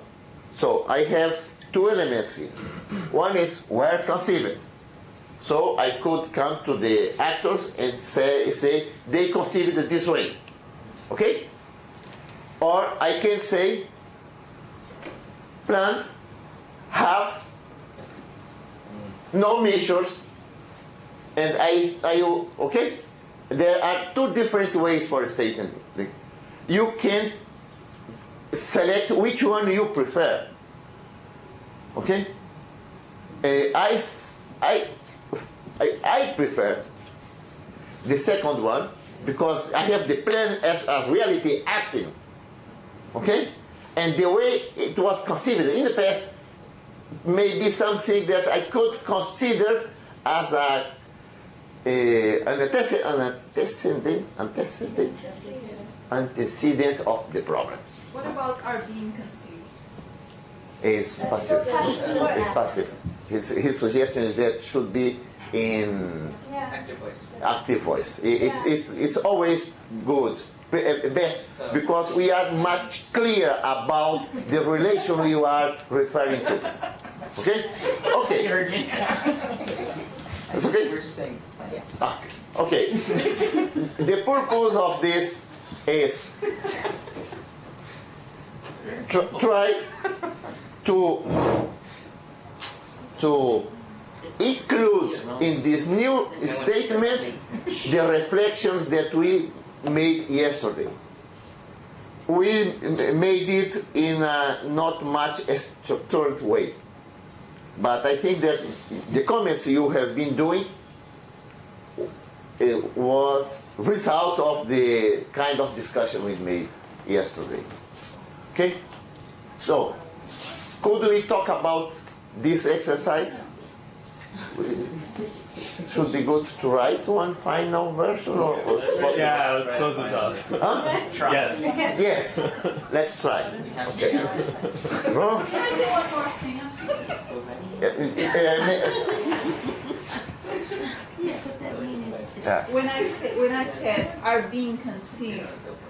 So I have two elements here. One is where conceived. So I could come to the actors and say they conceived it this way. Okay? Or I can say plans have no measures and I okay? there are two different ways for stating it. You can select which one you prefer. Okay? I prefer the second one because I have the plan as a reality acting. Okay? And the way it was considered in the past may be something that I could consider as an antecedent of the problem. What about our being conceived? Is passive. Is passive. His suggestion is that should be in Active voice. active voice. It's always good, best, because we are much clear about the relation you are referring to. Okay? Okay. You heard me. It's okay? We're just saying yes. Okay. The purpose of this is try to include in this new statement the reflections that we made yesterday. We made it in a not much structured way. But I think that the comments you have been doing was result of the kind of discussion we made yesterday. Okay? So, could we talk about this exercise? Should be good to write one final version or Yeah, let's close this off. Huh? Yes. Yes. Let's try. Okay. No? Can I say one more thing? I'm sorry. When I said are being conceived,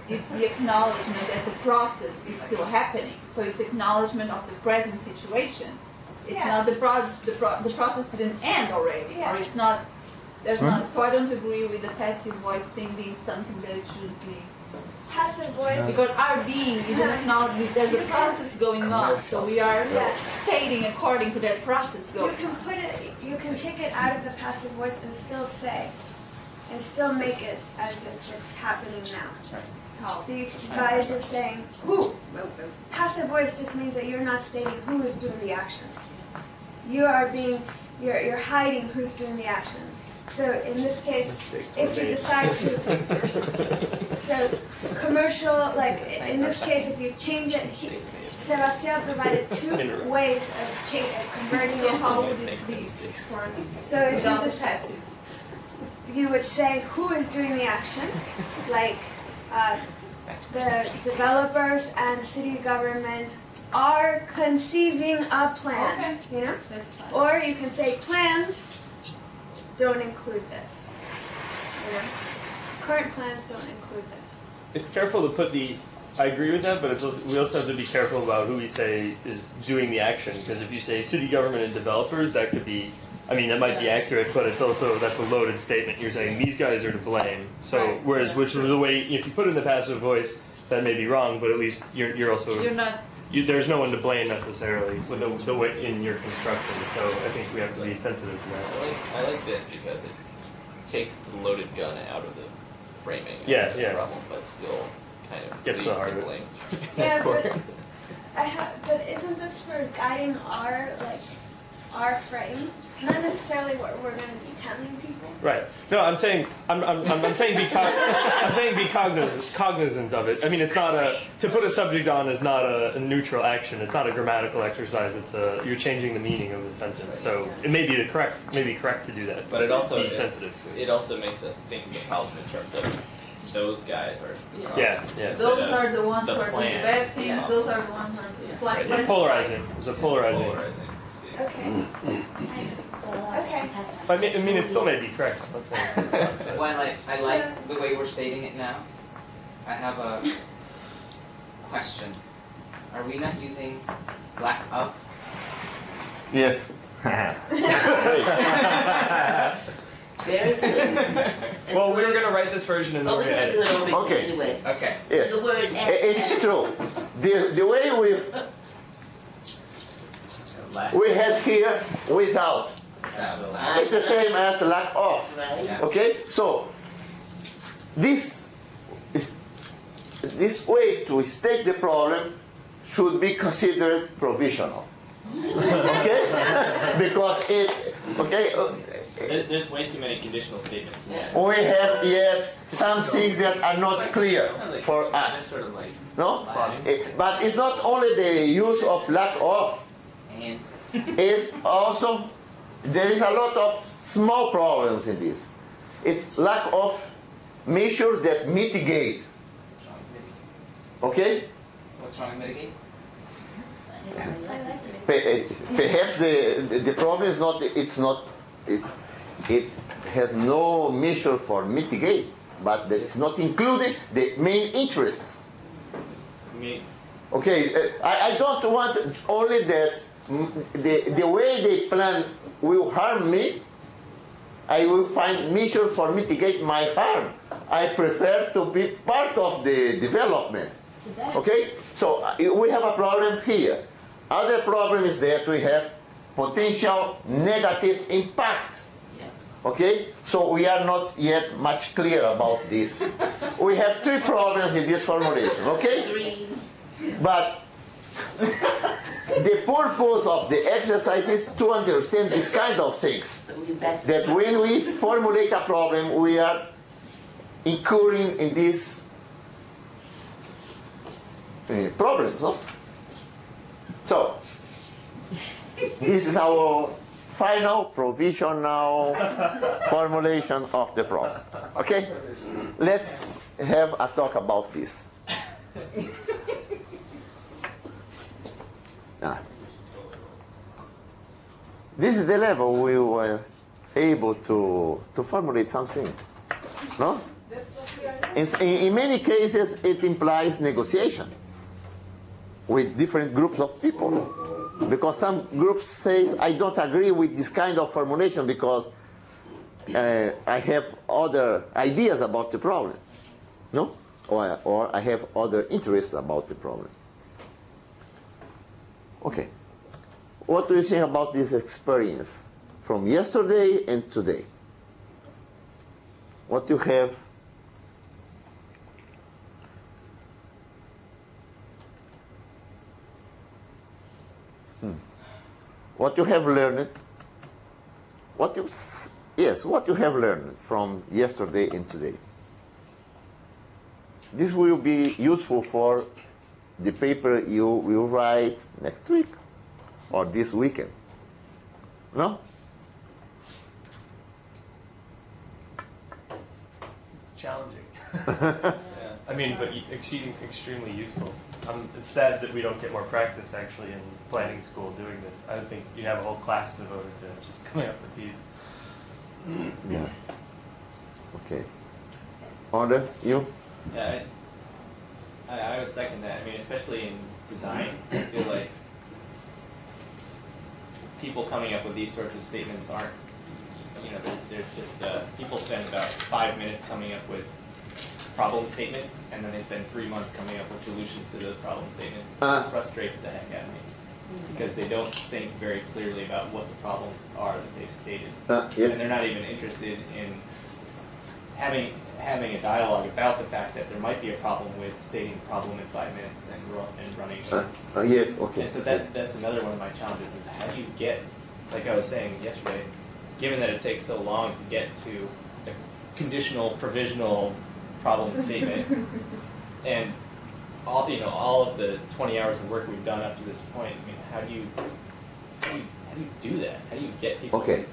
it's the acknowledgement that the process is still happening. So it's acknowledgement of the present situation. It's not the process didn't end already, or it's not. There's not. So I don't agree with the passive voice thing being something that it should be. Passive voice. Because our being is an acknowledgement. There's a process going on, so we are stating according to that process going. You can put it. You can take it out of the passive voice and still say, and still make it as if it's happening now. How? So you, by just saying who. Passive voice just means that you're not stating who is doing the action. You are being. You're hiding who's doing the action. So in this case, if you decide to, so commercial, like in this case, if you change it, Sebastiao provided two ways of converting it. How would it be? So if you just, you would say who is doing the action, like the developers and city government are conceiving a plan. You know, or you can say plans don't include this. You know? Current plans don't include this. It's careful to put the. I agree with that, but it's also, we also have to be careful about who we say is doing the action. Because if you say city government and developers, that could be. I mean, that might be accurate, but it's also that's a loaded statement. You're saying these guys are to blame. So whereas which was the way if you put it in the passive voice, that may be wrong, but at least you're also. You're not. There's no one to blame necessarily with the way in your construction, so I think we have to be sensitive to that. I like this because it takes the loaded gun out of the framing of the problem, but still kind of gets to the heart of it. blame. Yeah, but isn't this for guiding our frame? Not necessarily what we're going to be telling people. Right. No, I'm saying be cognizant of it. I mean, it's not to put a subject on is not a neutral action. It's not a grammatical exercise. It's you're changing the meaning of the sentence. So it may be correct to do that. But it also be sensitive to it. It also makes us think of the problem in terms of those guys are. Those are the ones who are doing plan. bad things. Yeah. Those are the ones who are. It's like Right. Polarizing. It's a polarizing. Okay. Okay. I mean, it still may be correct. I'm not saying it's not, but- Well, I like the way we're stating it now. I have a question. Are we not using lack of? Yes. Very good. Well, we were going to write this version and then Oh, we're we going can to do it edit. over Okay. anyway. Okay. Yes. The word It's true. The way we had here without. It's the same as lack of. Right. Okay? So, this way to state the problem should be considered provisional. Okay? Because There's way too many conditional statements. we have yet some things that are not clear for That's us. sort of like No? But it's not only the use of lack of, And it's also, there is a lot of small problems in this. It's lack of measures that mitigate. Okay? what's wrong with mitigate? Perhaps the problem is not, it has no measure for mitigate, but it's not including the main interests. Okay, I don't want only that the way they plan will harm me. I will find measure for mitigate my harm. I prefer to be part of the development. Okay, so we have a problem here. Other problem is that we have potential negative impact. Okay, so we are not yet much clear about this. We have three problems in this formulation. Okay, but the purpose of the exercise is to understand this kind of things. That when we formulate a problem, we are incurring in these problems. No? So, this is our final provisional formulation of the problem. Okay? Let's have a talk about this. This is the level we were able to formulate something. No? In many cases, it implies negotiation with different groups of people. Because some groups say, I don't agree with this kind of formulation because I have other ideas about the problem. No? Or I have other interests about the problem. Okay. What do you think about this experience from yesterday and today? What you have? What you have learned? What you have learned from yesterday and today. This will be useful for the paper you will write next week or this weekend. No? It's challenging. I mean, but extremely useful. It's sad that we don't get more practice actually in planning school doing this. I would think you'd have a whole class devoted to just coming up with these. Yeah. Okay. Order, you? Yeah, I would second that. I mean, especially in design, I feel like people coming up with these sorts of statements aren't, there's just, people spend about 5 minutes coming up with problem statements, and then they spend 3 months coming up with solutions to those problem statements. It frustrates the heck out of me, because they don't think very clearly about what the problems are that they've stated. Yes. And they're not even interested in having a dialogue about the fact that there might be a problem with stating the problem in 5 minutes and running. Yes, okay. And so that's another one of my challenges is how do you get, like I was saying yesterday, given that it takes so long to get to a conditional, provisional problem statement, and all of the 20 hours of work we've done up to this point. I mean, how do you do that? How do you get people to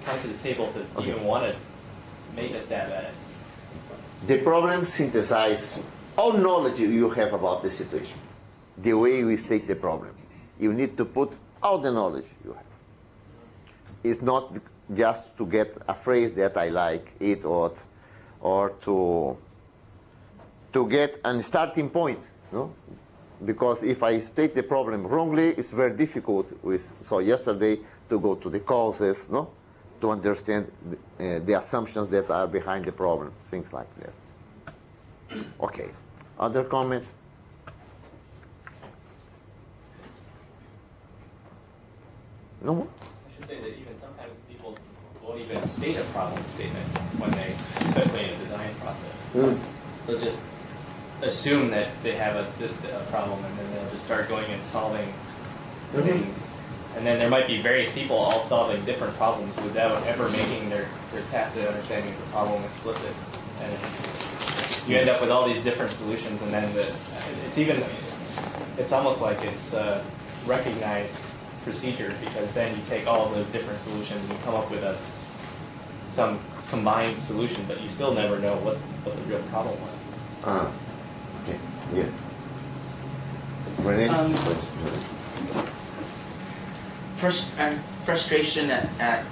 come to the table to even want to make a stab at it? The problem synthesizes all knowledge you have about the situation. The way we state the problem. You need to put all the knowledge you have. It's not just to get a phrase that I like it or to get a starting point. No? Because if I state the problem wrongly, it's very difficult. So yesterday to go to the causes, no? To understand the assumptions that are behind the problem, things like that. Okay, other comment? No more? I should say that even sometimes people will won't even state a problem statement when they, especially in a design process. They'll just assume that they have a problem, and then they'll just start going and solving things. And then there might be various people all solving different problems without ever making their tacit understanding of the problem explicit. And you end up with all these different solutions, and then it's almost like it's recognized procedure, because then you take all of those different solutions and you come up with some combined solution, but you still never know what the real problem was. Okay. Yes. Brilliant. Frustration at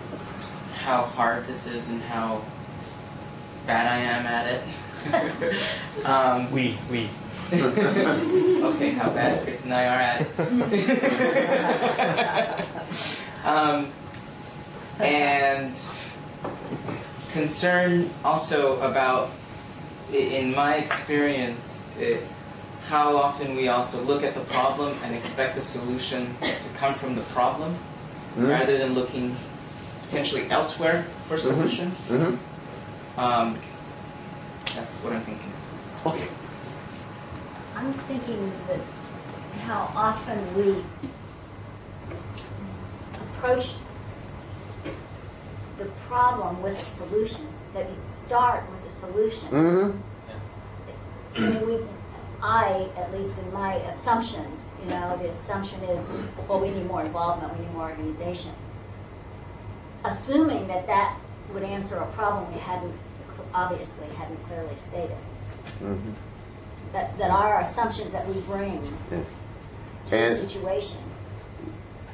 how hard this is and how bad I am at it. We. Okay, how bad Chris and I are at it. And concern also about, in my experience, how often we also look at the problem and expect the solution to come from the problem, rather than looking potentially elsewhere for solutions. That's what I'm thinking. Okay. I'm thinking that how often we approach the problem with a solution, that you start with a solution. I mean, at least in my assumptions, the assumption is, well, we need more involvement, we need more organization. Assuming that would answer a problem we obviously hadn't clearly stated. That our assumptions that we bring to the situation.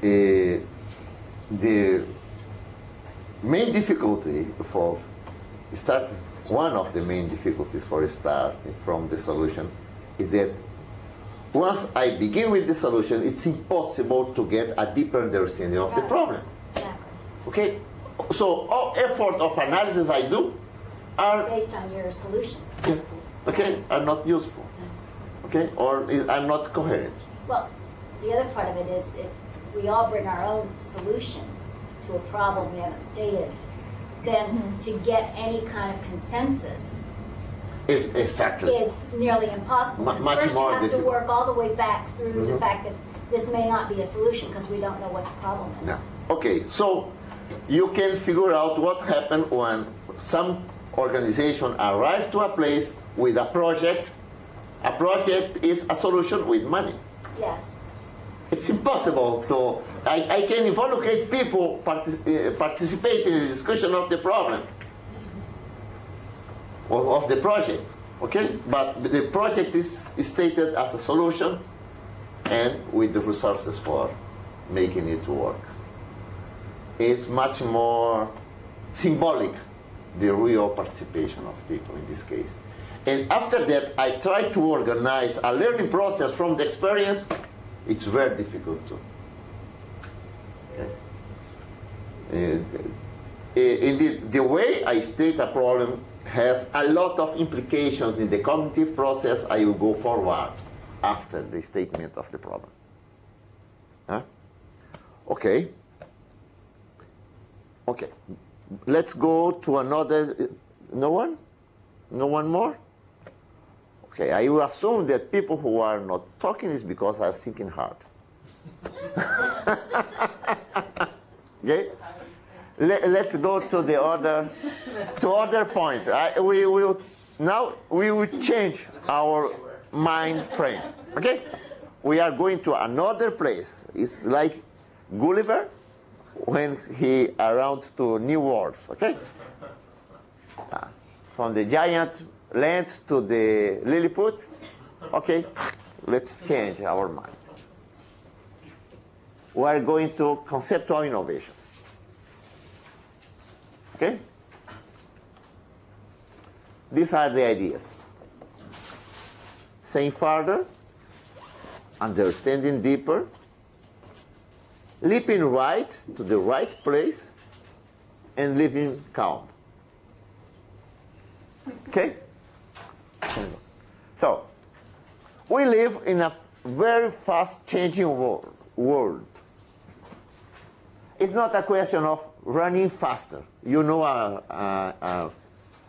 The main difficulty for one of the main difficulties for starting from the solution is that once I begin with the solution, it's impossible to get a deeper understanding of the problem. Exactly. Okay? So all effort of analysis I do are based on your solution. Yes. Okay, are not useful. Okay, or are not coherent. Well, the other part of it is if we all bring our own solution to a problem we haven't stated, then to get any kind of consensus is nearly impossible. Because much first more you have difficult. to work all the way back through the fact that this may not be a solution because we don't know what the problem is. No. Okay, so you can figure out what happened when some organization arrived to a place with a project. A project is a solution with money. Yes. It's impossible to. I can involve people participate in the discussion of the problem of the project. Okay, but the project is stated as a solution, and with the resources for making it work. It's much more symbolic, the real participation of people in this case. And after that, I try to organize a learning process from the experience. It's very difficult to. Okay. Indeed, the way I state a problem has a lot of implications in the cognitive process I will go forward after the statement of the problem. Huh? Okay. Okay. Let's go to another. No one? No one more? Okay, I will assume that people who are not talking is because are thinking hard. Okay? Let's go to the other point. We will change our mind frame. Okay? We are going to another place. It's like Gulliver when he around to new worlds. Okay? From the giant land to the Lilliput. Okay, let's change our mind. We are going to conceptual innovation. Okay? These are the ideas. Saying further, understanding deeper, leaping right to the right place, and living calm. Okay? So, we live in a very fast-changing world. It's not a question of running faster. you know a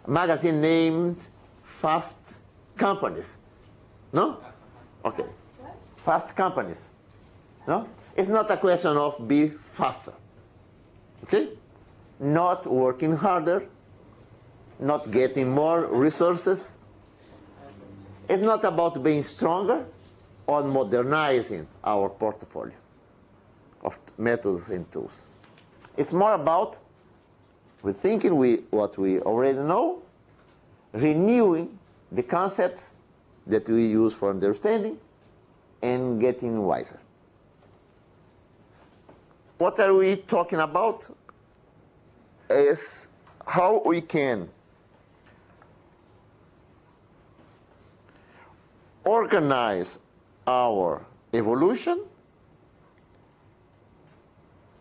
magazine named Fast Companies? No? Okay. Fast Companies. No? It's not a question of be faster. Okay? Not working harder, not getting more resources. It's not about being stronger or modernizing our portfolio of methods and tools. It's more about rethinking what we already know, renewing the concepts that we use for understanding, and getting wiser. What are we talking about is how we can organize our evolution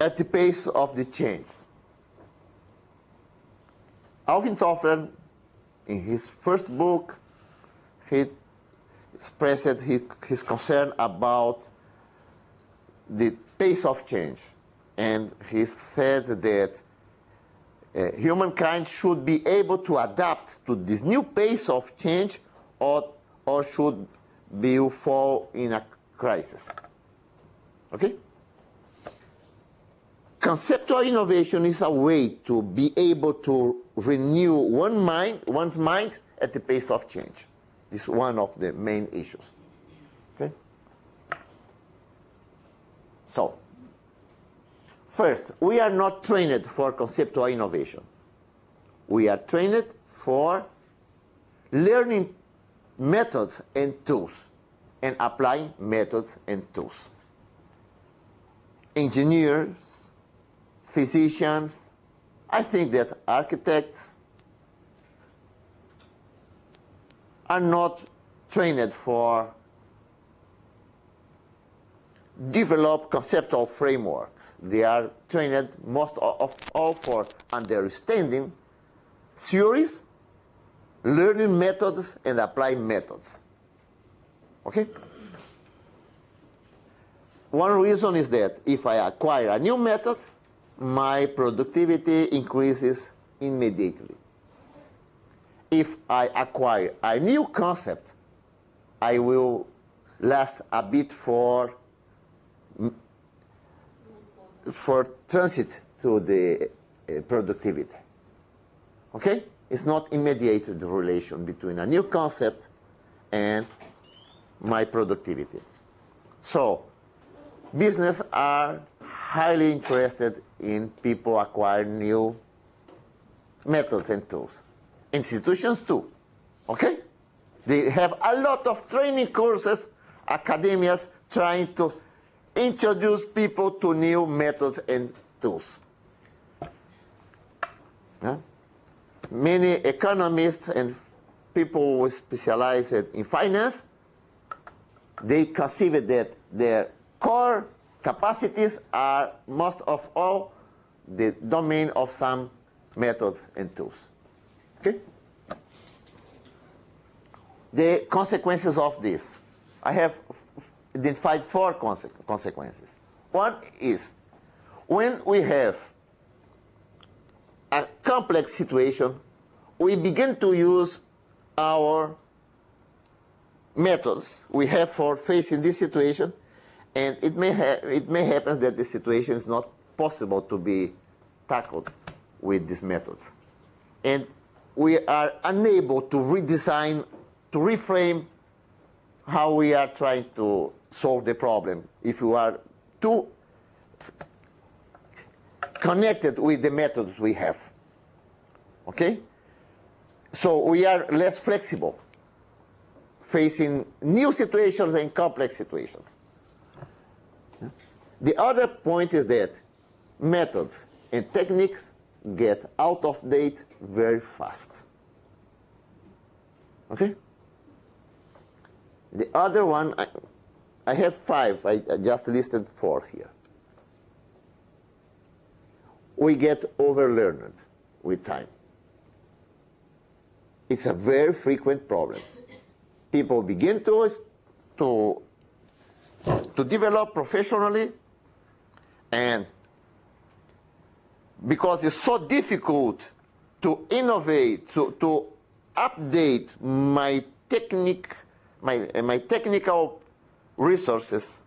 at the pace of the change. Alvin Toffler, in his first book, he expressed his concern about the pace of change. And he said that humankind should be able to adapt to this new pace of change, or should be fall in a crisis. Okay? Conceptual innovation is a way to be able to renew one's mind at the pace of change. This is one of the main issues. Okay? So, first, we are not trained for conceptual innovation. We are trained for learning methods and tools and applying methods and tools. Engineers, physicians, I think that architects are not trained for develop conceptual frameworks. They are trained most of all for understanding theories, learning methods, and applying methods. Okay? One reason is that if I acquire a new method, my productivity increases immediately. If I acquire a new concept, I will last a bit for transit to the productivity. Okay? It's not immediate, the relation between a new concept and my productivity. So, business are highly interested in people acquiring new methods and tools. Institutions too. Okay? They have a lot of training courses, academias trying to introduce people to new methods and tools. Yeah? Many economists and people who specialize in finance, they conceive that their core capacities are most of all the domain of some methods and tools. Okay? The consequences of this. I have identified 4 consequences. One is when we have a complex situation, we begin to use our methods we have for facing this situation, and it may happen that the situation is not possible to be tackled with these methods. And we are unable to redesign, to reframe how we are trying to solve the problem if we are too connected with the methods we have. Okay? So we are less flexible facing new situations and complex situations. The other point is that methods and techniques get out of date very fast. Okay? The other one, I have 5. I just listed 4 here. We get overlearned with time. It's a very frequent problem. People begin to develop professionally, and because it's so difficult to innovate, to update my technical resources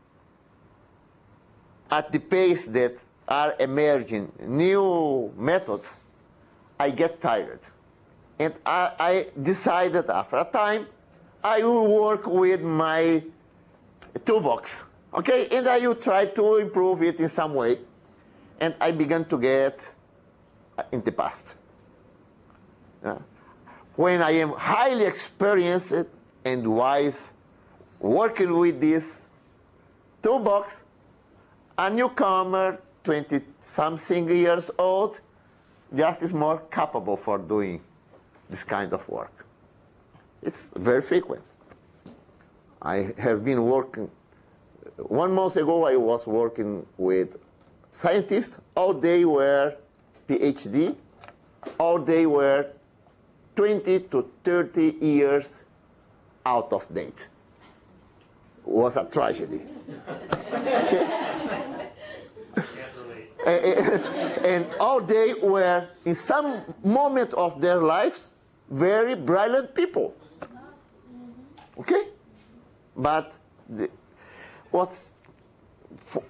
at the pace that are emerging new methods, I get tired. And I decided after a time, I will work with my toolbox, okay? And I will try to improve it in some way. And I began to get in the past. When I am highly experienced and wise working with this toolbox, a newcomer, 20-something years old, just is more capable for doing this kind of work. It's very frequent. I have been working, 1 month ago I was working with scientists. All they were PhD, all they were 20 to 30 years out of date. It was a tragedy. And all they were, in some moment of their lives, very brilliant people. Okay? But what's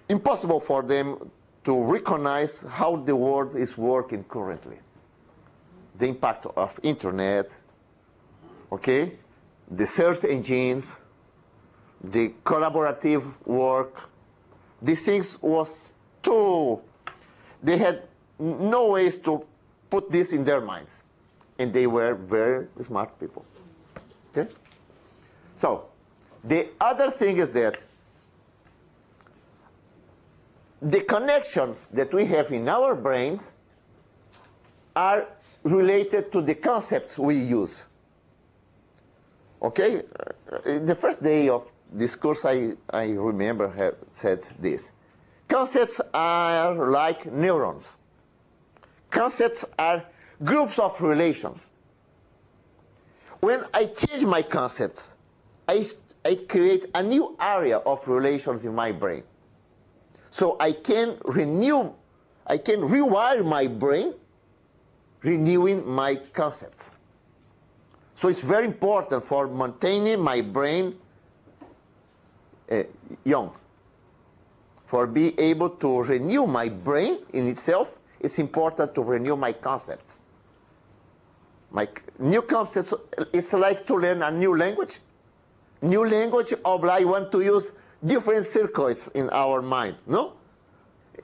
impossible for them to recognize how the world is working currently. The impact of internet, okay? The search engines, the collaborative work. These things was too, they had no ways to put this in their minds. And they were very smart people. Okay? So, the other thing is that the connections that we have in our brains are related to the concepts we use. Okay? The first day of this course, I remember have said this. Concepts are like neurons. Concepts are groups of relations. When I change my concepts, I create a new area of relations in my brain. So I can rewire my brain, renewing my concepts. So it's very important for maintaining my brain young. For being able to renew my brain in itself, it's important to renew my concepts. My new concepts, it's like to learn a new language. New language oblige one to use different circuits in our mind, no?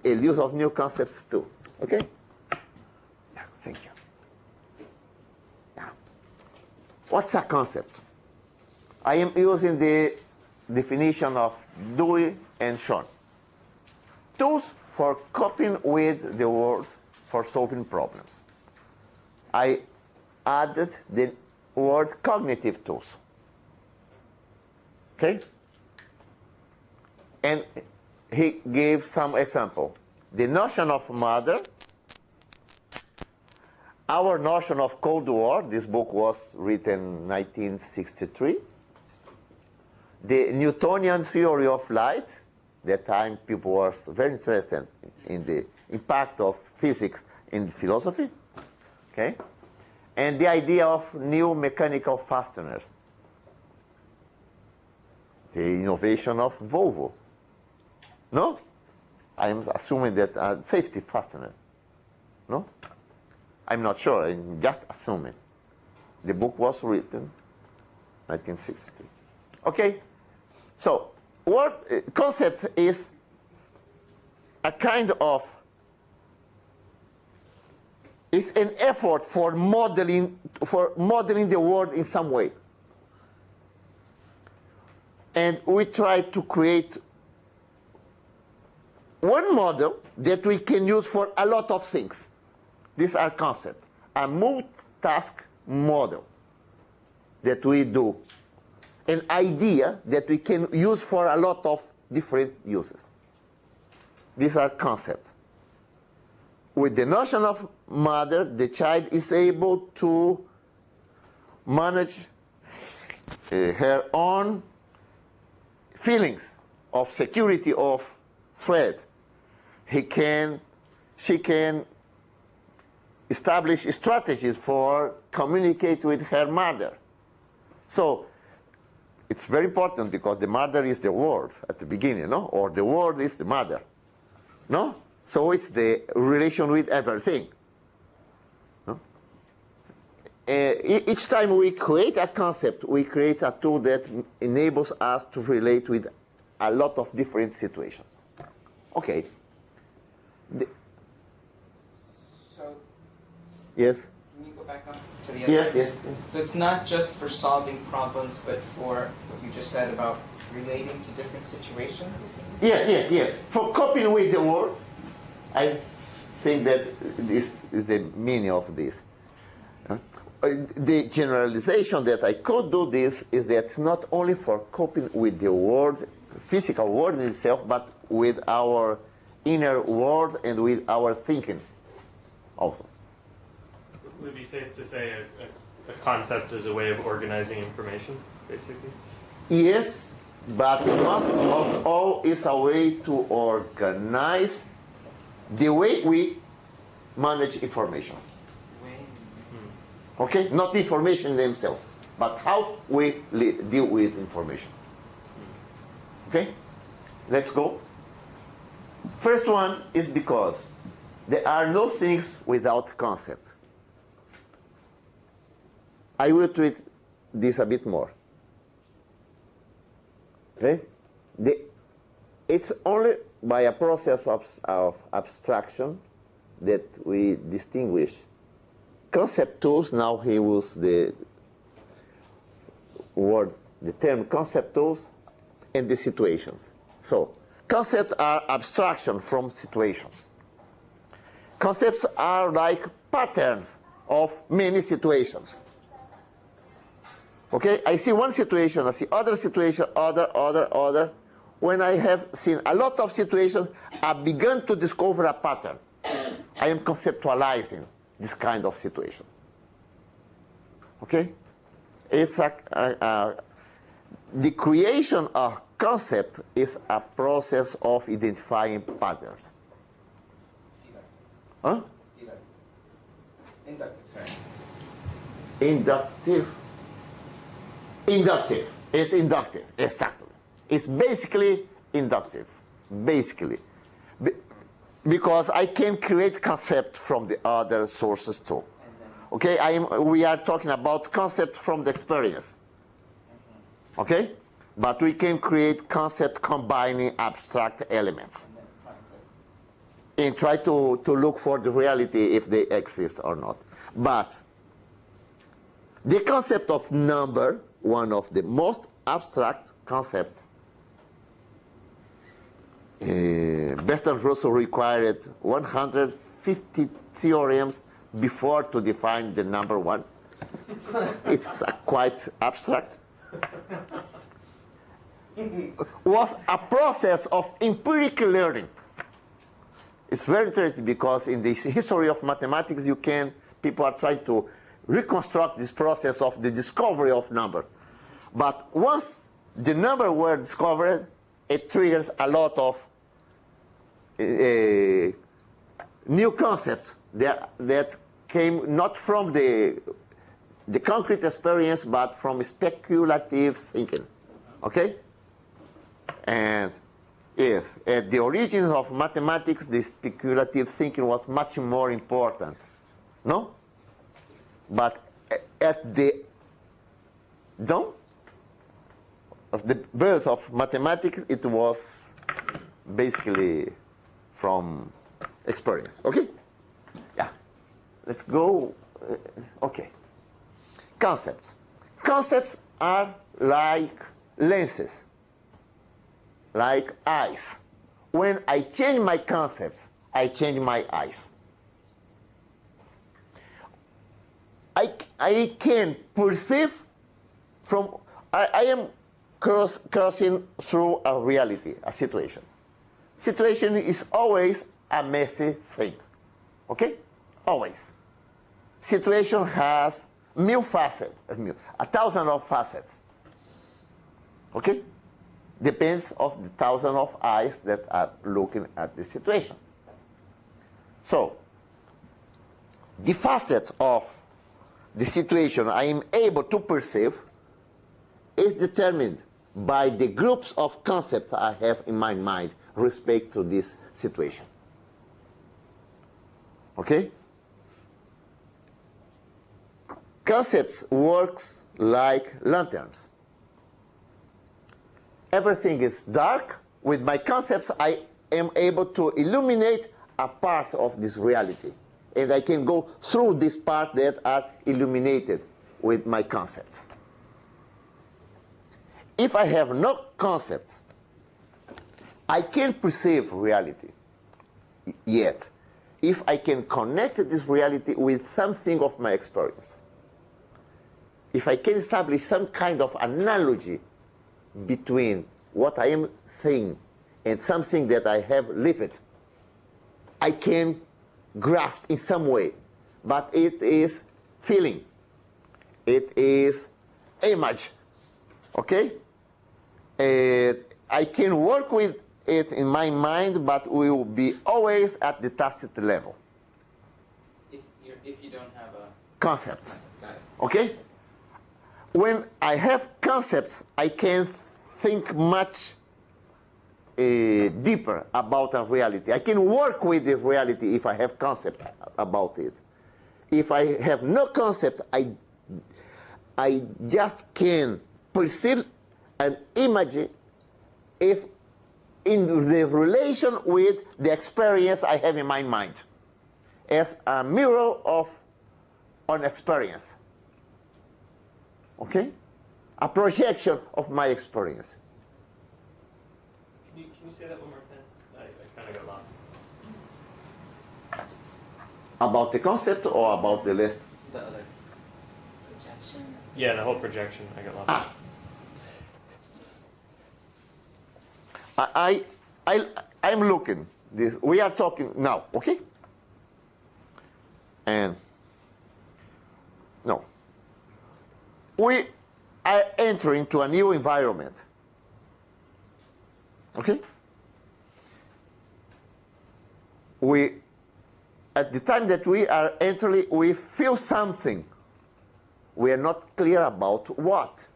A use of new concepts too, okay? Yeah, thank you. Now, what's a concept? I am using the definition of Dewey and Sean. Tools for coping with the world, for solving problems. I added the word cognitive tools. Okay? And he gave some example. The notion of mother, our notion of Cold War, this book was written in 1963. The Newtonian theory of light, that time people were very interested in the impact of physics in philosophy. Okay? And the idea of new mechanical fasteners. The innovation of Volvo. No? I'm assuming that safety fastener. No? I'm not sure. I'm just assuming. The book was written 1963. Okay? So, concept is a kind of, it's an effort for modeling the world in some way. And we try to create one model that we can use for a lot of things. These are concepts. A multitask model that we do. An idea that we can use for a lot of different uses. These are concepts. With the notion of mother, the child is able to manage her own feelings of security, of threat. She can establish strategies for communicate with her mother. So it's very important because the mother is the word at the beginning, no? Or the word is the mother, no? So it's the relation with everything. No? Each time we create a concept, we create a tool that enables us to relate with a lot of different situations. Okay. So, Yes? can you go back up to the other? Yes, yes. So it's not just for solving problems, but for what you just said about relating to different situations? Yes, yes, yes. For coping with the world, I think that this is the meaning of this. The generalization that I could do this is that it's not only for coping with the world, physical world itself, but with our inner world and with our thinking also. Would it be safe to say a concept is a way of organizing information, basically? Yes, but most of all is a way to organize the way we manage information. Okay? Not information themselves, but how we deal with information. Okay? Let's go. First one is because there are no things without concept. I will treat this a bit more. Okay? It's only by a process of abstraction that we distinguish concept tools. Now he uses the term concept tools and the situations. So, concepts are abstraction from situations. Concepts are like patterns of many situations. Okay, I see one situation, I see other situation, other. When I have seen a lot of situations, I began to discover a pattern. I am conceptualizing this kind of situations. Okay? It's the creation of concept is a process of identifying patterns. Huh? Inductive. Inductive. It's inductive, exactly. It's basically inductive, basically. Because I can create concept from the other sources too. Okay, we are talking about concept from the experience. Okay? But we can create concept combining abstract elements. And try to look for the reality if they exist or not. But the concept of number, one of the most abstract concepts, Bertrand Russell required 150 theorems before to define the number one. It's quite abstract. Was a process of empirical learning. It's very interesting because in the history of mathematics, people are trying to reconstruct this process of the discovery of number. But once the number were discovered, it triggers a lot of new concepts that came not from the concrete experience, but from speculative thinking. Okay? And yes, at the origins of mathematics, the speculative thinking was much more important. No? But at the dawn of the birth of mathematics, it was basically from experience. Okay? Yeah. Let's go. Okay. Concepts. Concepts are like lenses, like eyes. When I change my concepts, I change my eyes. I can perceive from, I am crossing through a reality, a situation. Situation is always a messy thing. Okay? Always. Situation has many facets, 1,000 of facets. Okay? Depends of the 1,000 of eyes that are looking at the situation. So, the facet of the situation I am able to perceive is determined by the groups of concepts I have in my mind respect to this situation. Okay? Concepts works like lanterns. Everything is dark. With my concepts, I am able to illuminate a part of this reality. And I can go through this part that are illuminated with my concepts. If I have no concepts, I can't perceive reality yet. If I can connect this reality with something of my experience. If I can establish some kind of analogy between what I am saying and something that I have lived, I can grasp in some way. But it is feeling. It is image. Okay? I can work with it in my mind, but we will be always at the tacit level. If you don't have a Concept. got it. Okay? When I have concepts, I can think much deeper about a reality. I can work with the reality if I have concept about it. If I have no concept, I just can perceive an image if in the relation with the experience I have in my mind as a mirror of an experience. Okay? A projection of my experience. Can you say that one more time? I kind of got lost. About the concept or about the list? The other. Projection? Yeah, the whole projection. I got lost. I'm looking this. We are talking now, okay? And no. We are entering into a new environment. Okay? At the time that we are entering, we feel something. We are not clear about what.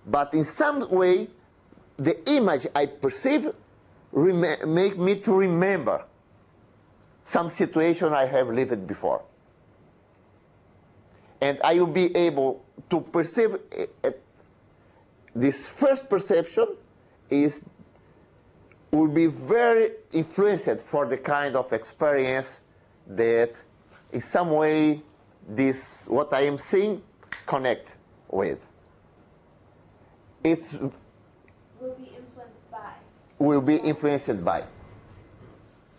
But in some way, the image I perceive make me to remember some situation I have lived before. And I will be able to perceive it. This first perception will be very influenced for the kind of experience that in some way this what I am seeing connect with. It's Will be influenced by. will be influenced by.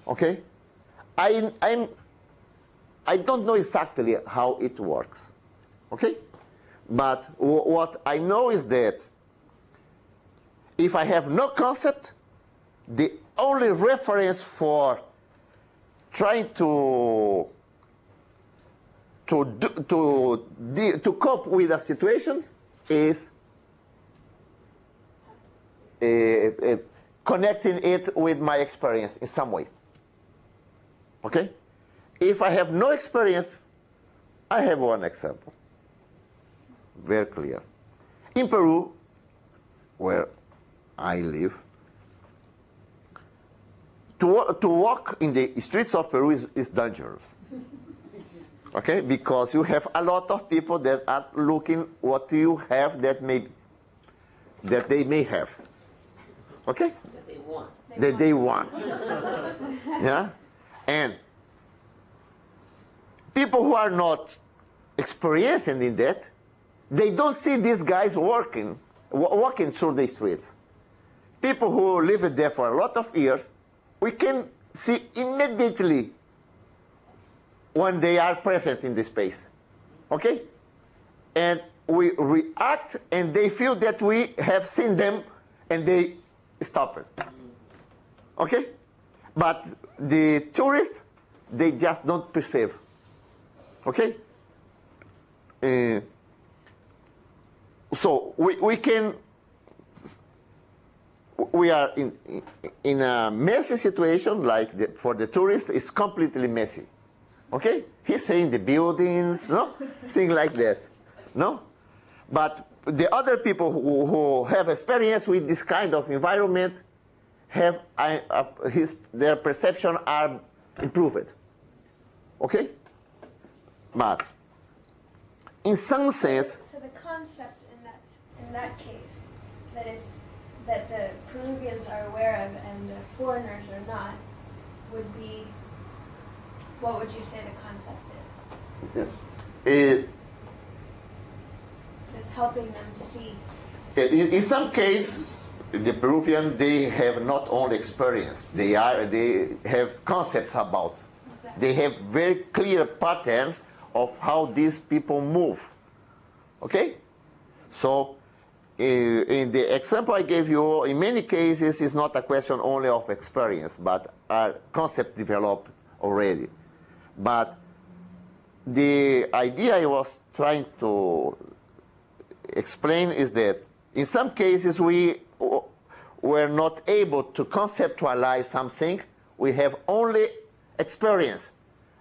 Okay? I don't know exactly how it works. Okay? But what I know is that if I have no concept, the only reference for trying to cope with the situations is connecting it with my experience in some way. Okay? If I have no experience, I have one example. Very clear. In Peru, where I live, to walk in the streets of Peru is dangerous. Okay? Because you have a lot of people that are looking what you have that they may have. Okay? That they want. That they want. Yeah? And people who are not experienced in that, they don't see these guys walking through the streets. People who lived there for a lot of years, we can see immediately when they are present in the space. Okay? And we react and they feel that we have seen them and they stop it. Okay? But the tourists, they just don't perceive. Okay? So we are in a messy situation, like for the tourist, it's completely messy. Okay? He's saying the buildings, no? Things like that. No? But the other people who have experience with this kind of environment have their perception are improved. Okay? But in some sense, So the concept in that case that the Peruvians are aware of and the foreigners are not would be, what would you say the concept is? It's helping them see. In some cases, the Peruvian, they have not only experience, they have concepts about. They have very clear patterns of how these people move. Okay? So, in the example I gave you, in many cases, it's not a question only of experience, but a concept developed already. But the idea I was trying to explain is that in some cases we were not able to conceptualize something. We have only experience.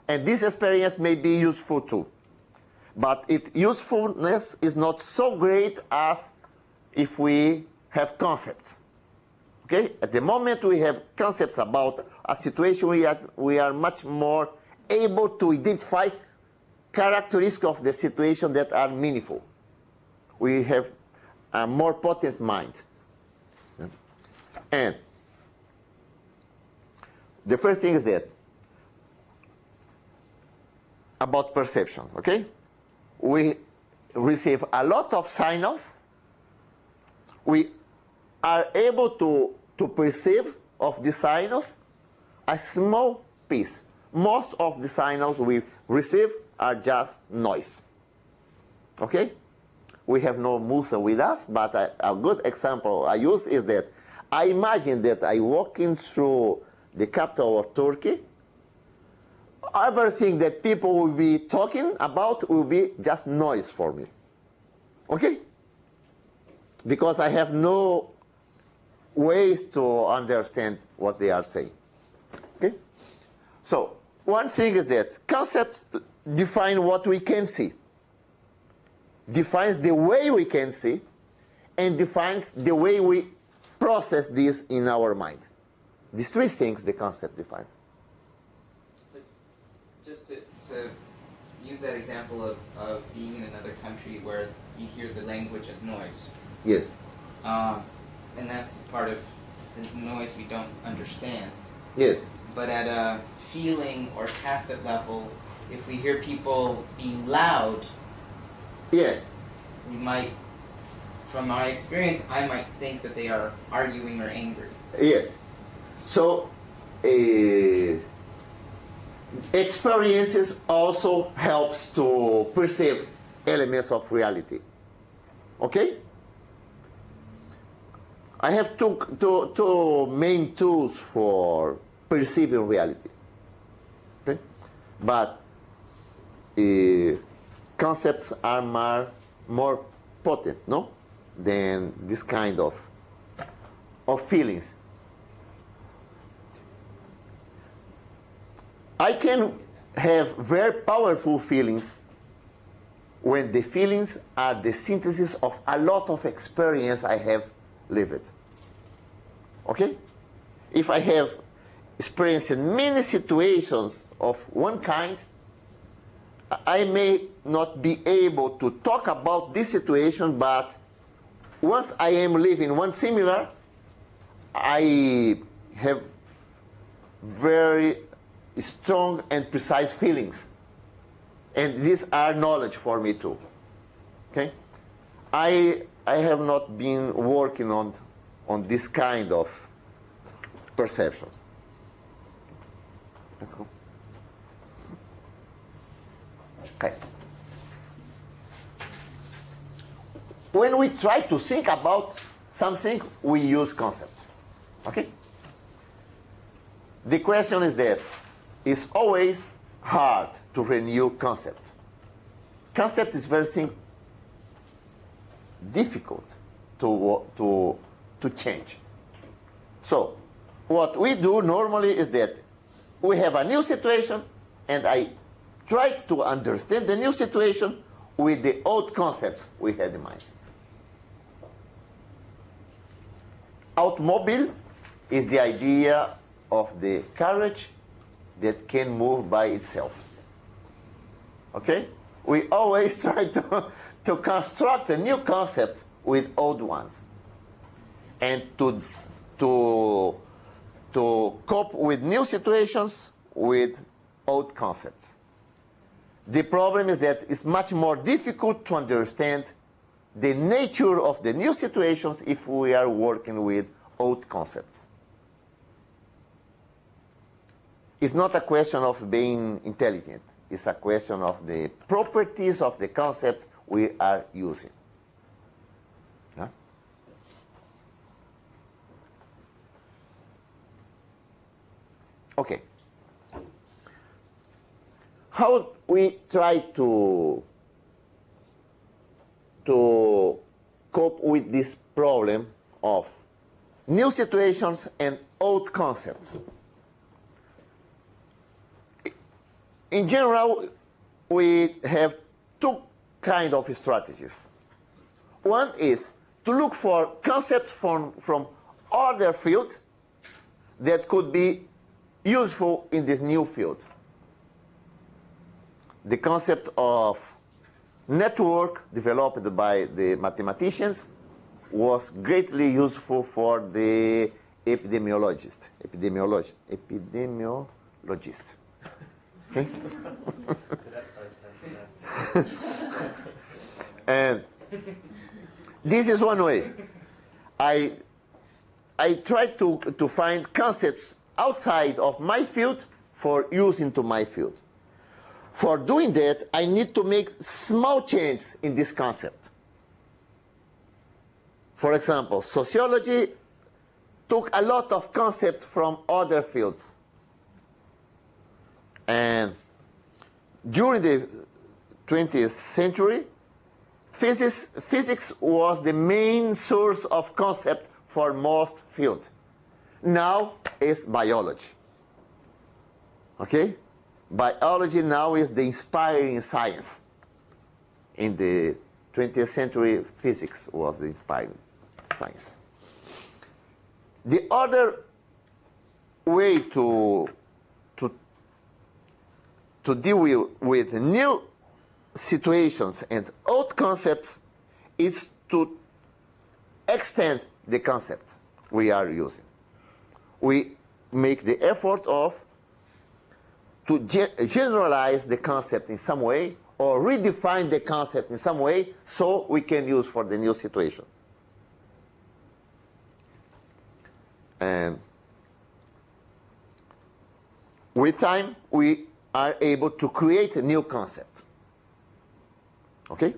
And this experience may be useful too. But its usefulness is not so great as if we have concepts. Okay? At the moment we have concepts about a situation, we are much more able to identify characteristics of the situation that are meaningful. We have a more potent mind. And the first thing is that about perception, okay? We receive a lot of signals. We are able to perceive of the signals a small piece. Most of the signals we receive are just noise. Okay? We have no Musa with us, but a good example I use is that I imagine that I walking through the capital of Turkey. Everything that people will be talking about will be just noise for me. Okay? Because I have no ways to understand what they are saying. Okay? So, one thing is that concepts define what we can see, defines the way we can see, and defines the way we process this in our mind. These three things the concept defines. So just to use that example of being in another country where you hear the language as noise. Yes. And that's the part of the noise we don't understand. Yes. But at a feeling or tacit level, if we hear people being loud, yes, we might, from my experience, I might think that they are arguing or angry. Yes. So, experiences also helps to perceive elements of reality. Okay? I have two main tools for perceiving reality. Okay? But concepts are more potent, no? Than this kind of feelings. I can have very powerful feelings when the feelings are the synthesis of a lot of experience I have lived. Okay? If I have experienced many situations of one kind, I may not be able to talk about this situation, but once I am living one similar, I have very strong and precise feelings. And these are knowledge for me too. Okay? I have not been working on this kind of perceptions. Let's go. Okay. When we try to think about something, we use concept. Okay? The question is that it's always hard to renew concept. Concept is very difficult to change. So, what we do normally is that we have a new situation, and I try to understand the new situation with the old concepts we had in mind. Automobile is the idea of the carriage that can move by itself. Okay? We always try to construct a new concept with old ones, and to cope with new situations with old concepts. The problem is that it's much more difficult to understand the nature of the new situations if we are working with old concepts. It's not a question of being intelligent. It's a question of the properties of the concepts we are using. Yeah? Okay. How we try to cope with this problem of new situations and old concepts? In general, we have two kinds of strategies. One is to look for concepts from other fields that could be useful in this new field. The concept of network developed by the mathematicians was greatly useful for the epidemiologist. Okay? And this is one way. I try to find concepts outside of my field for use into my field. For doing that, I need to make small changes in this concept. For example, sociology took a lot of concepts from other fields. And during the 20th century, physics was the main source of concept for most fields. Now is biology. Okay? Biology now is the inspiring science. In the 20th century, physics was the inspiring science. The other way to deal with new situations and old concepts is to extend the concepts we are using. We make the effort to generalize the concept in some way or redefine the concept in some way so we can use for the new situation. And with time, we are able to create a new concept. Okay?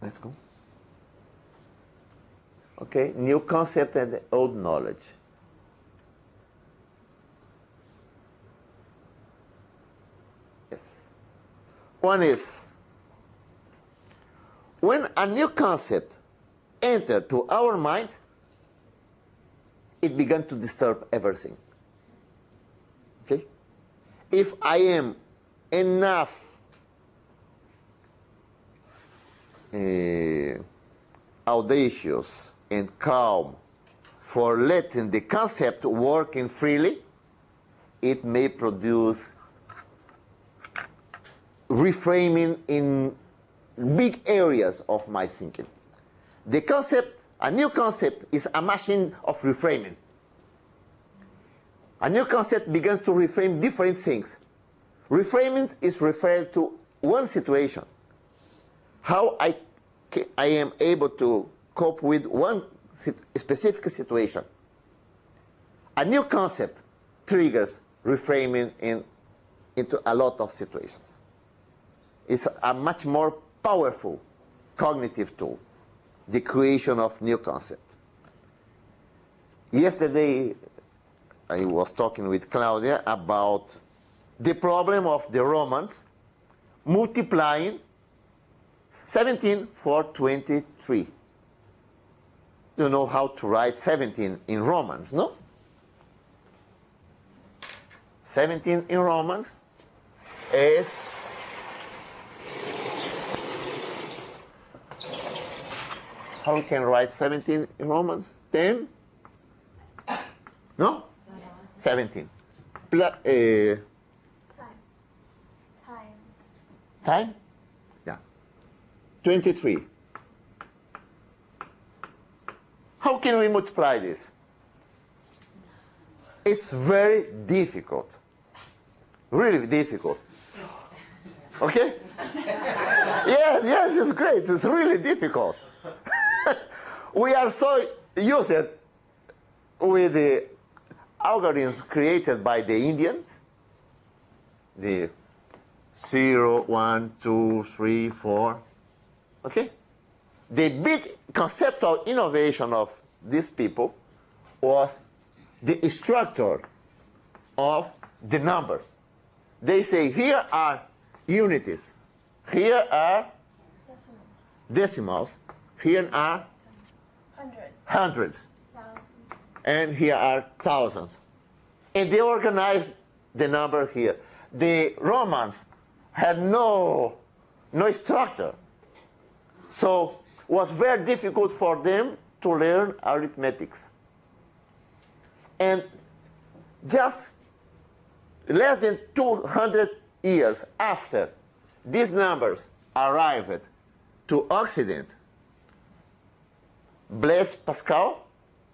Let's go. Okay, new concept and old knowledge. Yes. One is, when a new concept enters to our mind, it began to disturb everything. Okay? If I am enough audacious and calm for letting the concept working freely, it may produce reframing in big areas of my thinking. The concept, a new concept, is a machine of reframing. A new concept begins to reframe different things. Reframing is referred to one situation. How I am able to cope with one specific situation. A new concept triggers reframing into a lot of situations. It's a much more powerful cognitive tool, the creation of new concept. Yesterday, I was talking with Claudia about the problem of the Romans multiplying 17 for 23. You know how to write 17 in Romans, no? 17 in Romans is how we can write 17 in Romans? 10? No? 17. Time. Time? Yeah. 23. How can we multiply this? It's very difficult. Really difficult. Okay? Yes, it's great. It's really difficult. We are so used with the algorithms created by the Indians. The 0, 1, 2, 3, 4. Okay? The big conceptual innovation of these people was the instructor of the numbers. They say here are unities, here are decimals, here are hundreds, and here are thousands. And they organized the number here. The Romans had no structure. So it was very difficult for them to learn arithmetics. And just less than 200 years after these numbers arrived to Occident, Blaise Pascal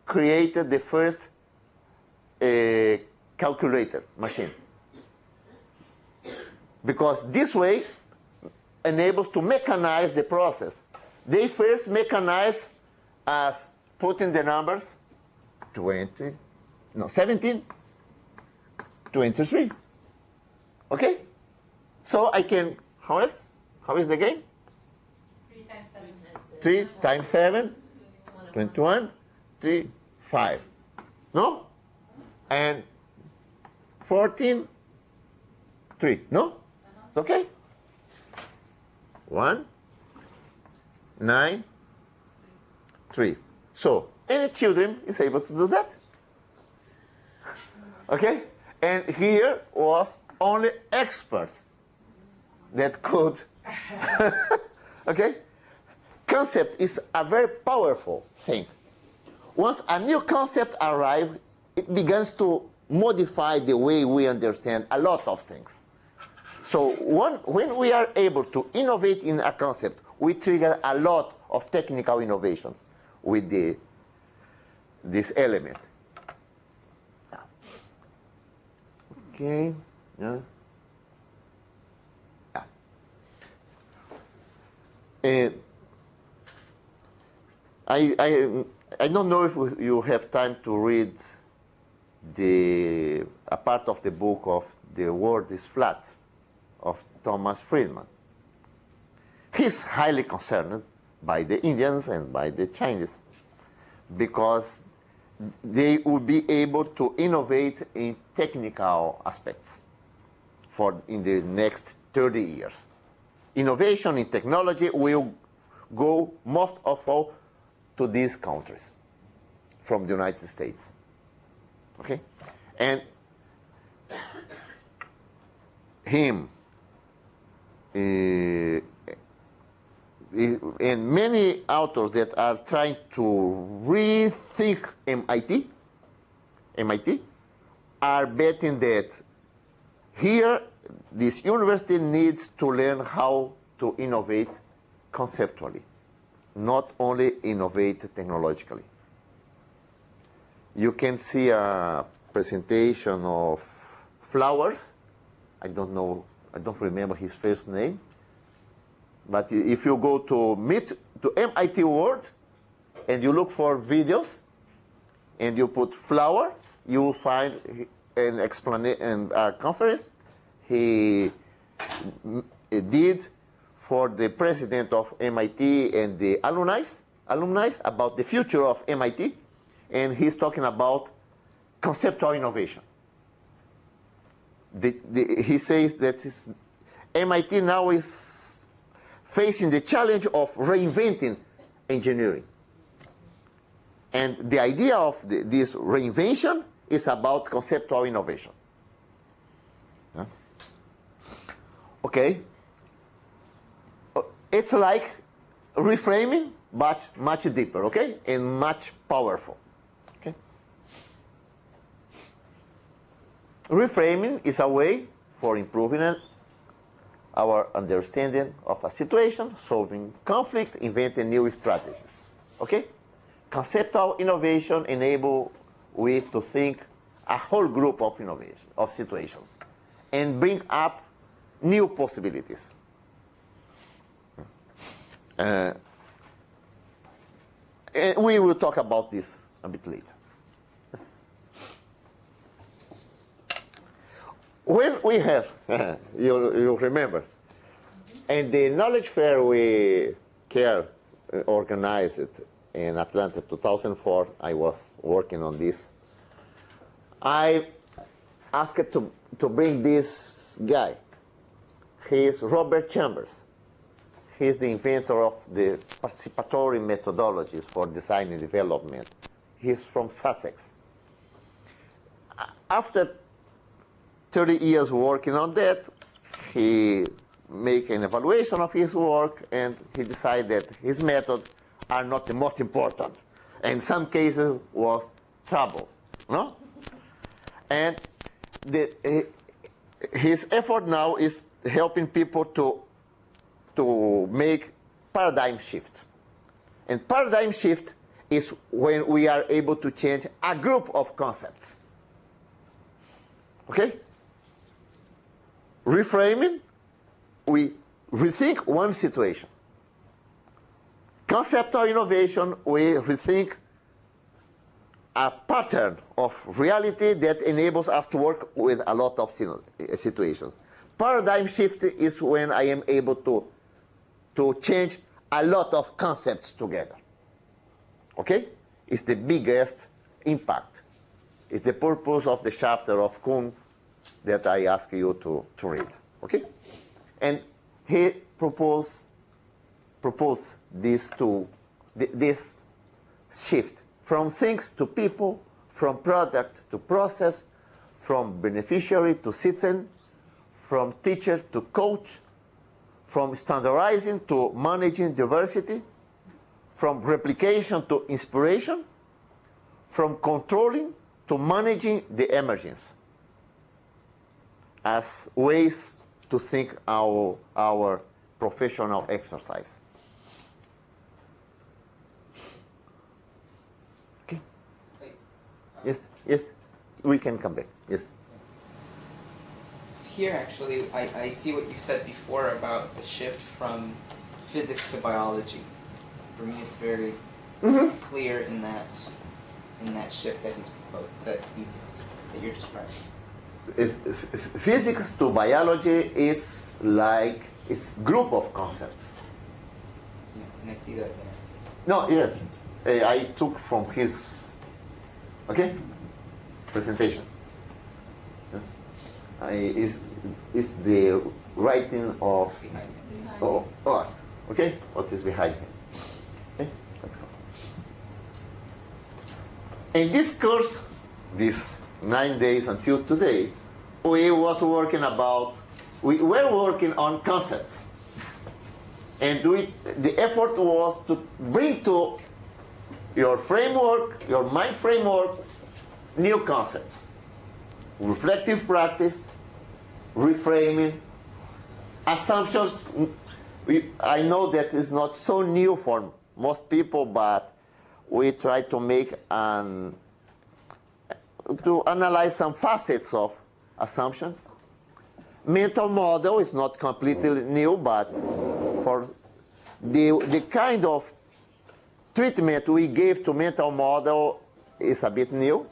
created the first calculator machine. Because this way enables to mechanize the process. They first mechanize as putting the numbers 17, 23. Okay? So I can, how is the game? 3 times 7 is 3 times 7, 21, 3, 5. No? And 14, 3. No? It's okay? 1, 9, 3. So any children is able to do that. Okay? And here was only expert that could. Okay? Concept is a very powerful thing. Once a new concept arrives, it begins to modify the way we understand a lot of things. So when we are able to innovate in a concept, we trigger a lot of technical innovations with this element. Okay. Yeah. I don't know if you have time to read a part of the book of The World is Flat of Thomas Friedman. He's highly concerned by the Indians and by the Chinese because they will be able to innovate in technical aspects in the next 30 years. Innovation in technology will go most of all to these countries from the United States. Okay? And him and many authors that are trying to rethink MIT are betting that here this university needs to learn how to innovate conceptually, not only innovate technologically. You can see a presentation of Flowers. I don't remember his first name. But if you go to MIT World and you look for videos and you put flower, you will find an explanation, a conference he did for the president of MIT and the alumni about the future of MIT. And he's talking about conceptual innovation. He says that MIT now is facing the challenge of reinventing engineering. And the idea of this reinvention is about conceptual innovation. Yeah. Okay. It's like reframing, but much deeper, okay, and much powerful. Okay. Reframing is a way for improving our understanding of a situation, solving conflict, inventing new strategies. Okay? Conceptual innovation enables we to think a whole group of innovation, of situations, and bring up new possibilities. And we will talk about this a bit later. When we have, you remember, and the knowledge fair we organized in Atlanta 2004, I was working on this. I asked to bring this guy. He is Robert Chambers. He's the inventor of the participatory methodologies for design and development. He's from Sussex. After 30 years working on that, he made an evaluation of his work, and he decided that his methods are not the most important. In some cases was trouble, no? And his effort now is helping people to make paradigm shift. And paradigm shift is when we are able to change a group of concepts. Okay? Reframing, we rethink one situation. Conceptual innovation, we rethink a pattern of reality that enables us to work with a lot of situations. Paradigm shift is when I am able to change a lot of concepts together. Okay? It's the biggest impact. It's the purpose of the chapter of Kuhn that I ask you to read. Okay? And he proposed this shift from things to people, from product to process, from beneficiary to citizen, from teacher to coach, from standardizing to managing diversity, from replication to inspiration, from controlling to managing the emergence, as ways to think our professional exercise. Okay. Yes, we can come back. Yes. Here, actually, I see what you said before about the shift from physics to biology. For me, it's very clear in that shift that he's proposed, that you're describing. Physics to biology is like it's group of concepts. Yeah, and I see that there. No, yes, I took from his presentation. Is the writing of Earth, okay? What is behind him? Okay, let's go. In this course, these 9 days until today, we were working on concepts. And the effort was to bring to your framework, your mind framework, new concepts. Reflective practice, reframing, assumptions. I know that is not so new for most people, but we try to to analyze some facets of assumptions. Mental model is not completely new, but for the kind of treatment we gave to mental model is a bit new.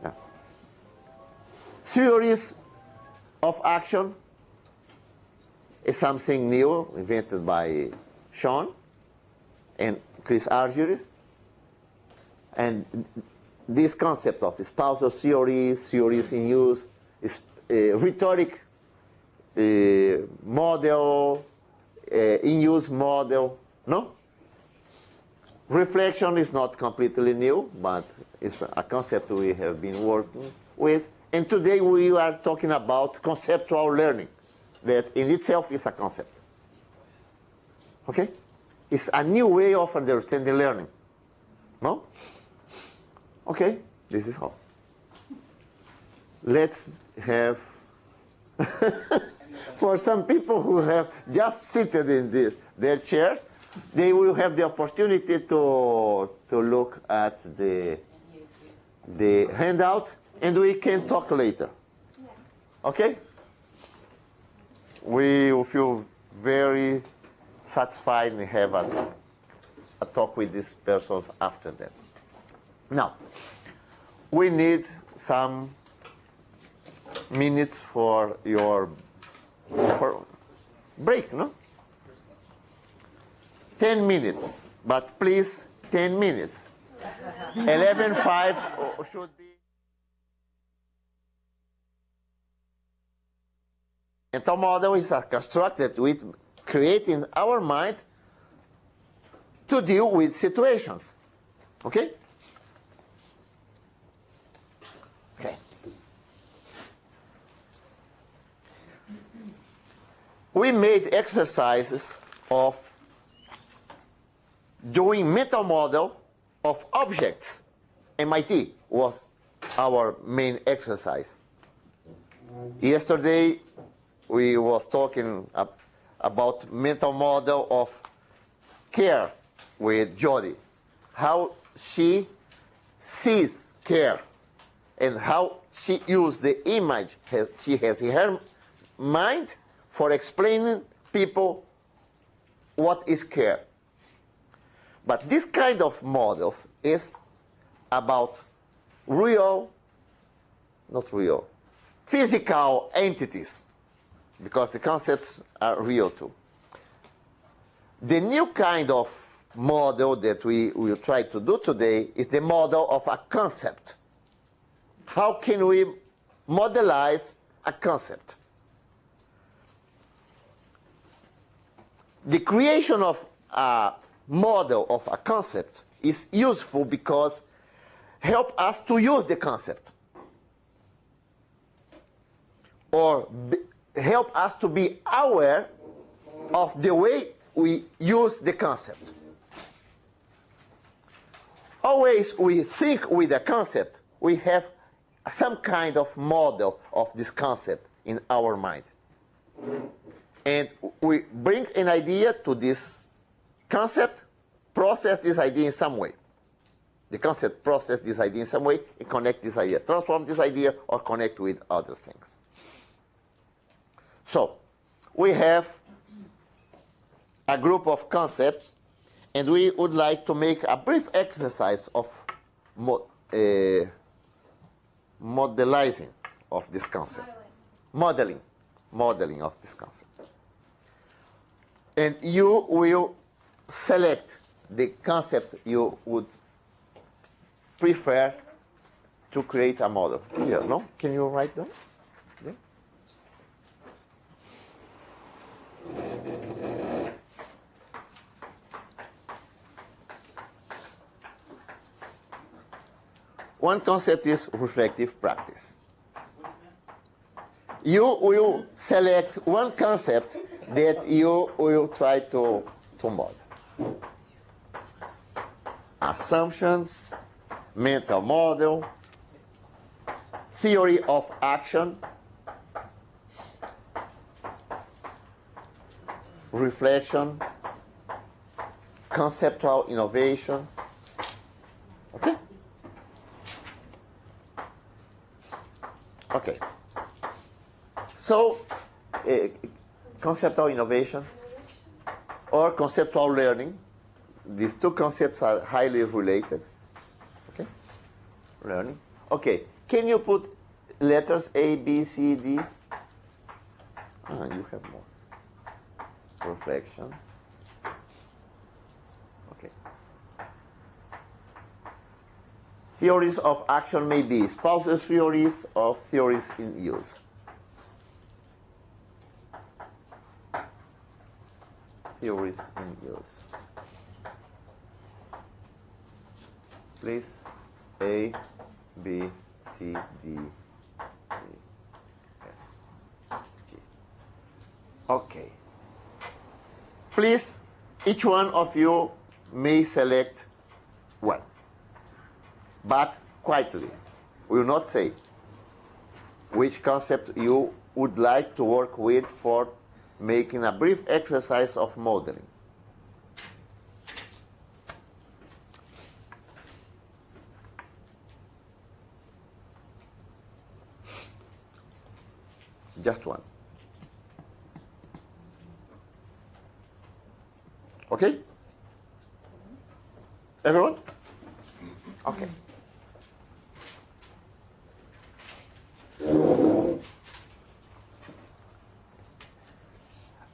Yeah. Theories of action is something new, invented by Sean and Chris Argyris. And this concept of spousal theories, theories in use, is rhetoric model, in-use model, no? Reflection is not completely new, but it's a concept we have been working with. And today we are talking about conceptual learning, that in itself is a concept. Okay? It's a new way of understanding learning. No? Okay, this is all. Let's have, for some people who have just seated in their chairs, they will have the opportunity to look at the handouts, and we can talk later. Okay? We will feel very satisfied and have a talk with these persons after that. Now, we need some minutes for your break, no? 10 minutes, but please, 10 minutes. 11:05 should be. Mental model is constructed with creating our mind to deal with situations. Okay? Okay. We made exercises of doing mental model of objects. MIT was our main exercise. Yesterday we was talking about mental model of care with Jody, how she sees care and how she uses the image she has in her mind for explaining people what is care. But this kind of models is about physical entities, because the concepts are real too. The new kind of model that we will try to do today is the model of a concept. How can we modelize a concept? The creation of a model of a concept is useful because help us to use the concept, or help us to be aware of the way we use the concept. Always we think with a concept, we have some kind of model of this concept in our mind. And we bring an idea to this concept, process this idea in some way. The concept process this idea in some way and connect this idea, transform this idea or connect with other things. So, we have a group of concepts, and we would like to make a brief exercise of modelizing of this concept. Modeling of this concept. And you will select the concept you would prefer to create a model. Here, no? Can you write down? Yeah. One concept is reflective practice. You will select one concept that you will try to model. Assumptions, mental model, theory of action, reflection, conceptual innovation. Okay? Okay. So, conceptual innovation or conceptual learning, these two concepts are highly related. Okay? Learning. Okay. Can you put letters A, B, C, D? You have more. Reflection. Okay. Theories of action may be spousal theories or theories in use. Theories in use. Please, A, B, C, D, Okay. Please, each one of you may select one, but quietly. We will not say which concept you would like to work with for making a brief exercise of modeling. Just one. Okay? Everyone? Okay.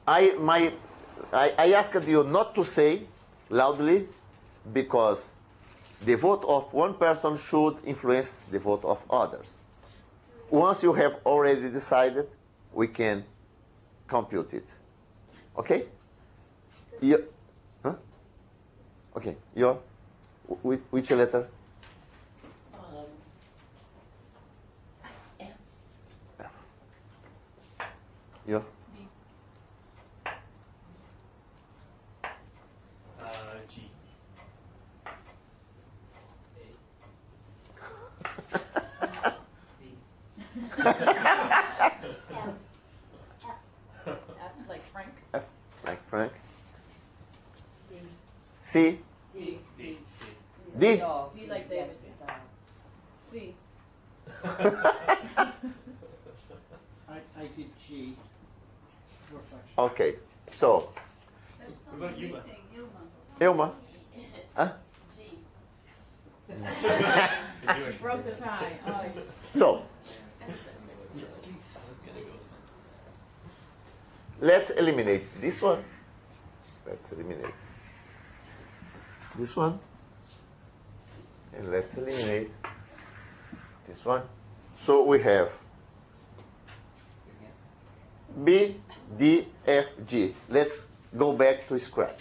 I asked you not to say loudly because the vote of one person should influence the vote of others. Once you have already decided, we can compute it. Okay? You, huh? Okay. Your, which letter? F. Your? G. Like Frank. F, like Frank. C. D. D. D like David. C. I did G. Reflection. Okay. So, There's What about something Yuma? missing. Ilma. Huh? You broke the tie. Oh, So, let's eliminate this one. Let's eliminate this one. And let's eliminate this one. So we have B, D, F, G. Let's go back to scratch.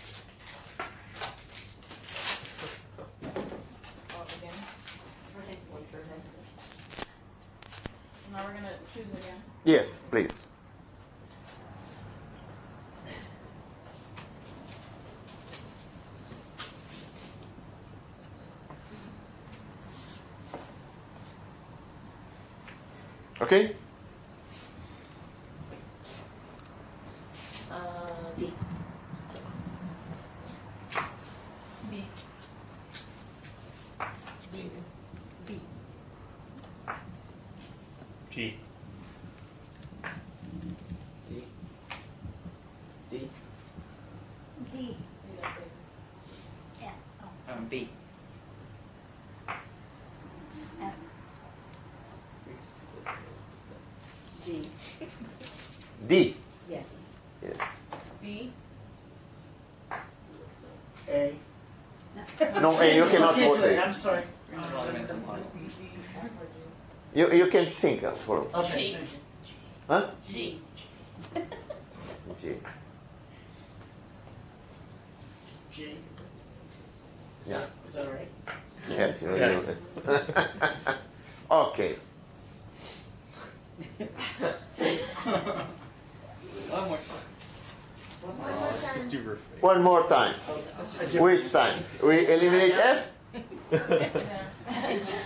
oh, again. Now we're gonna choose again. Yes, please. Okay? D. B. B. B. G. D. D. D. That's it. Yeah. Oh, B. F. D. D. Yes. Yes. B. A. No, A, you cannot vote A. I'm sorry. You can think for Okay. G. thank you. huh? G. G. G. Yeah. Is that all right? Yes, you Yeah. Okay. One more time. Just do refrain. One more time. Which time? We eliminate F? Yeah.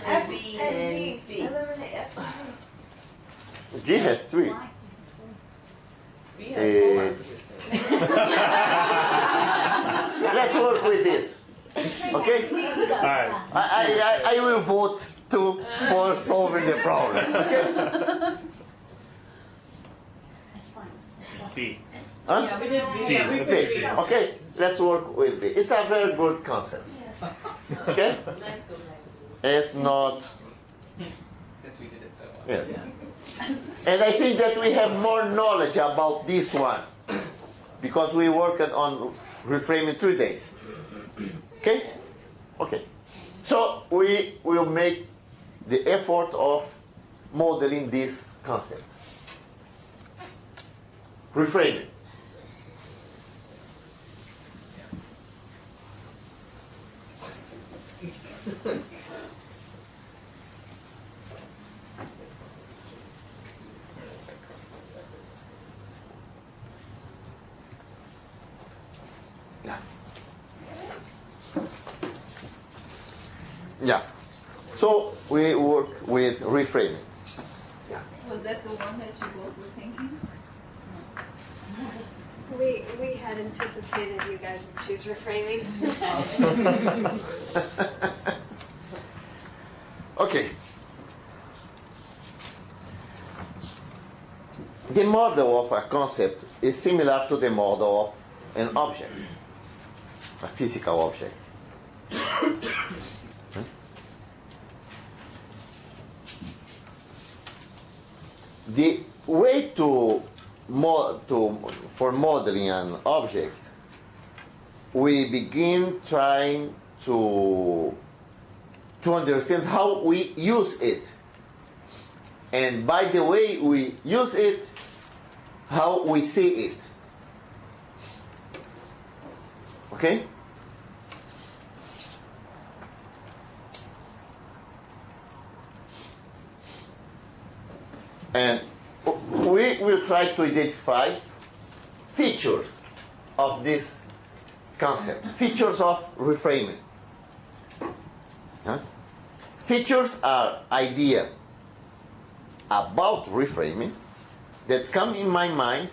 F B and and G. D. Eliminate F and G. G has 3. Y. B has Let's work with this. Okay? Alright. I will vote for solving the problem. Okay? That's fine. B. Huh? Yeah, we did B. Yeah, we Okay. did B. Okay, let's work with it. It's a very good concept. Okay? Let's go back. It's not, Since we did it so well. yes. And I think that we have more knowledge about this one because we worked on reframing 3 days. Okay? Okay. So we will make the effort of modeling this concept. Reframing. Yeah. So we work with reframing. Was that the one that you both were thinking? We had anticipated you guys would choose reframing. Okay. The model of a concept is similar to the model of an object, a physical object. The way for modeling an object, we begin trying to understand how we use it. And by the way we use it, how we see it. Okay? And we will try to identify features of this concept, features of reframing. Huh? Features are ideas about reframing that come in my mind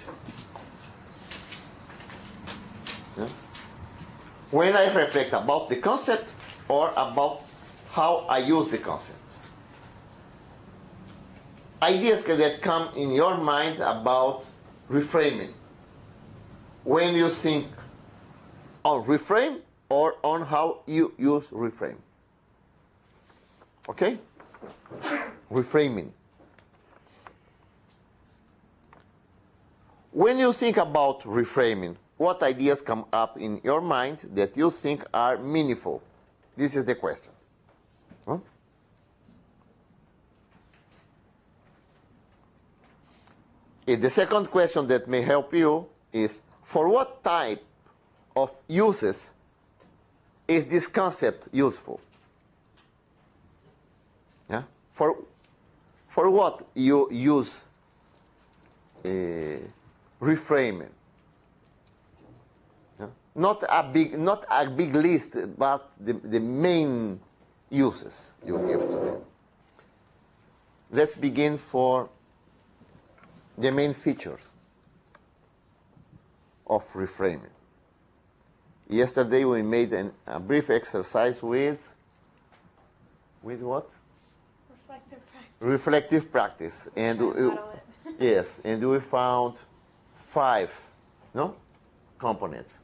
when I reflect about the concept or about how I use the concept. Ideas that come in your mind about reframing when you think on reframe or on how you use reframe. Okay? Reframing. When you think about reframing, what ideas come up in your mind that you think are meaningful? This is the question. Huh? The second question that may help you is, for what type of uses is this concept useful? Yeah? For what you use reframing? Yeah? Not a big list, but the main uses you give to them. Let's begin for the main features of reframing. Yesterday we made a brief exercise with what? Reflective practice. Reflective practice. And yes, and we found 5 components.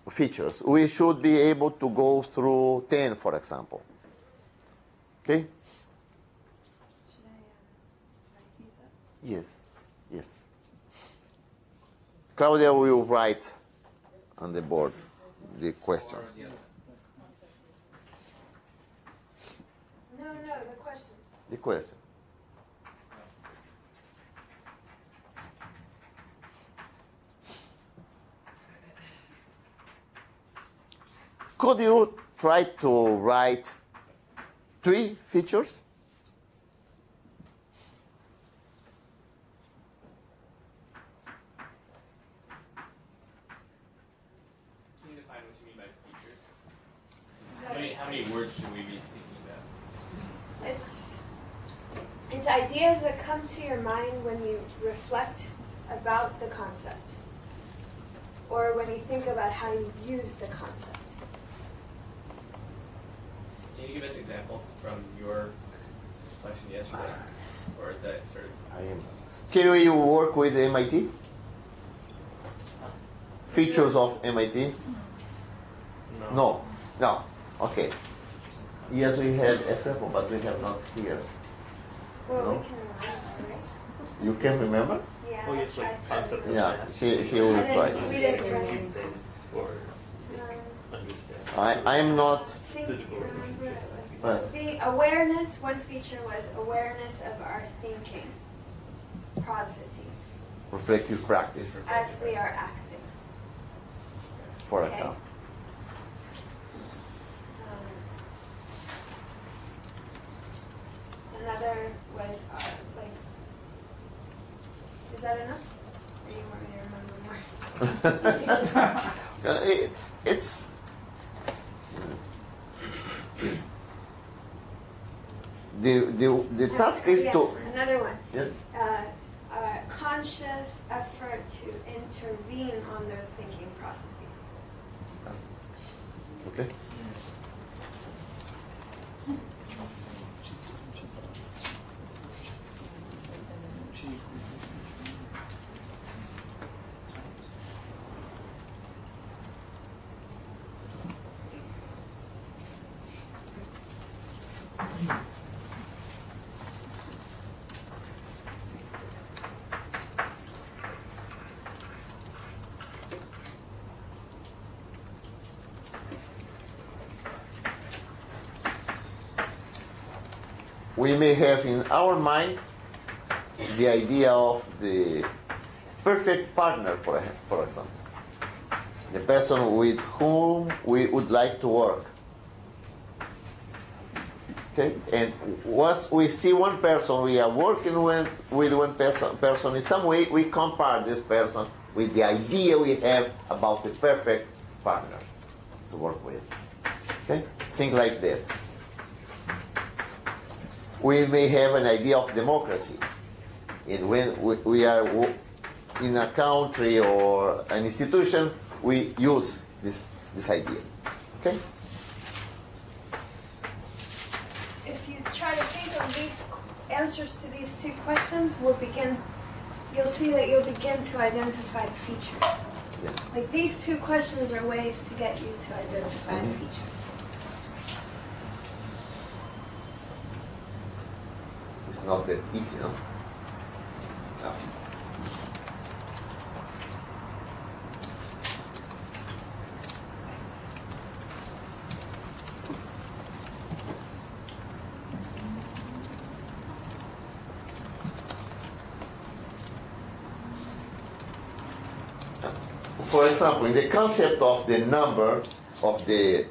Features. We should be able to go through 10, for example. Okay? Yes, yes. Claudia will write on the board the questions. No, the questions. The question. Could you try to write 3 features? How many words should we be thinking about? It's ideas that come to your mind when you reflect about the concept, or when you think about how you use the concept. Can you give us examples from your reflection yesterday? Or is that sort of... Can we work with MIT? Features of MIT? No. Okay. Yes, we had example, but we have not here. Well, No? we can remember, right? You can remember? Yeah. Oh, yes, like concept of Yeah, math. she will try. We didn't Keep things or understand. I am not. The awareness, one feature was awareness of our thinking processes Reflective practice, as we are acting. for Okay. example. Another was is that enough? Or you want me to remember more? It's the task is Yeah, to another one. yes. Conscious effort to intervene on those thinking processes. Okay. We may have in our mind the idea of the perfect partner, for example, the person with whom we would like to work. Okay, and once we see one person, we are working with one person. In some way, we compare this person with the idea we have about the perfect partner to work with. Okay, think like that. We may have an idea of democracy. And when we are in a country or an institution, we use this idea. Okay? If you try to think of these answers to these two questions, you'll see that you'll begin to identify the features. Yes. Like these two questions are ways to get you to identify the feature. It's not that easy, no? No. For example, in the concept of the number of the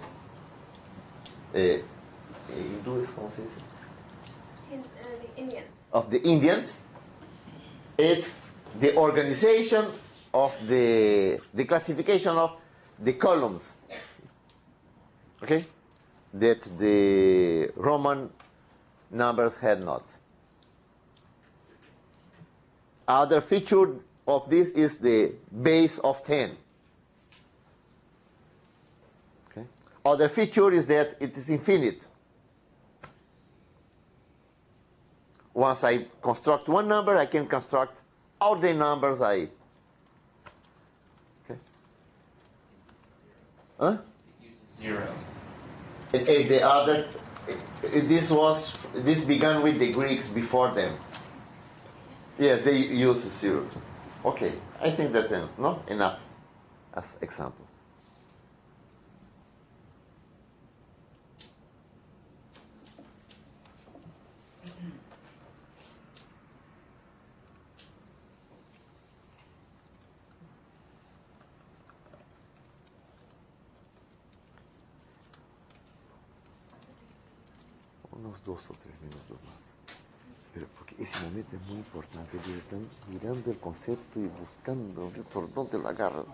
The Indians. of the Indians, it's the organization of the classification of the columns, okay, that the Roman numbers had not. Other feature of this is the base of 10. Okay. Other feature is that it is infinite. Once I construct one number, I can construct all the numbers I. Okay. Huh? Zero. And the other, this began with the Greeks before them. Yes, they use zero. Okay, I think that's enough as examples. Unos 2 o 3 minutos más. Pero porque ese momento es muy importante. Ellos están mirando el concepto y buscando por dónde lo agarran.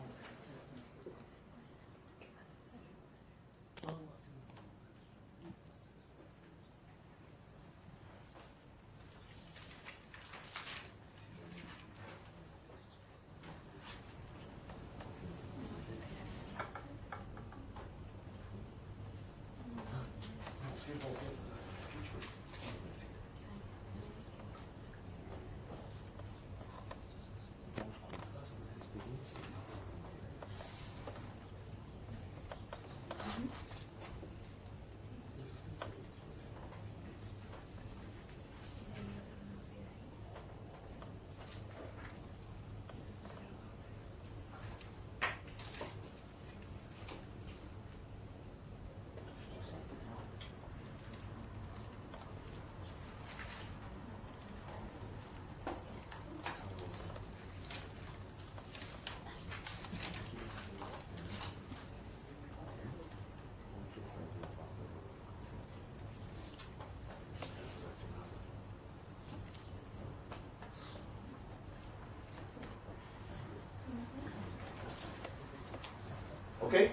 Okay,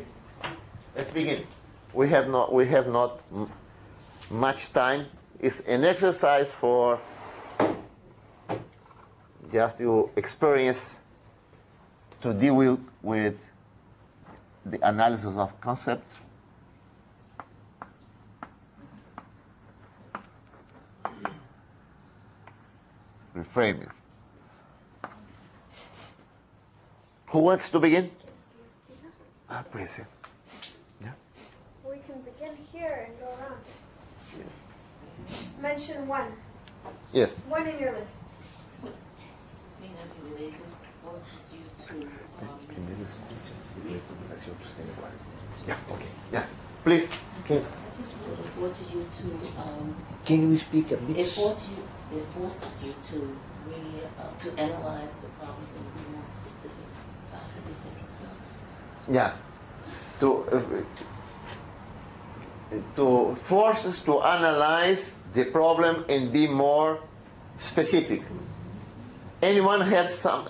let's begin. We have not much time is an exercise for just your experience to deal with the analysis of concept. Reframing. Who wants to begin? Please. Yeah. We can begin here and go around. Mention one. Yes. One in your list. This mean that religious forces you to Yeah. Okay. Yeah. Please. it just really forces you to Can you speak a bit? it forces you to really to analyze the problem and be more specific about everything specific. Yeah. To force us to analyze the problem and be more specific. Anyone have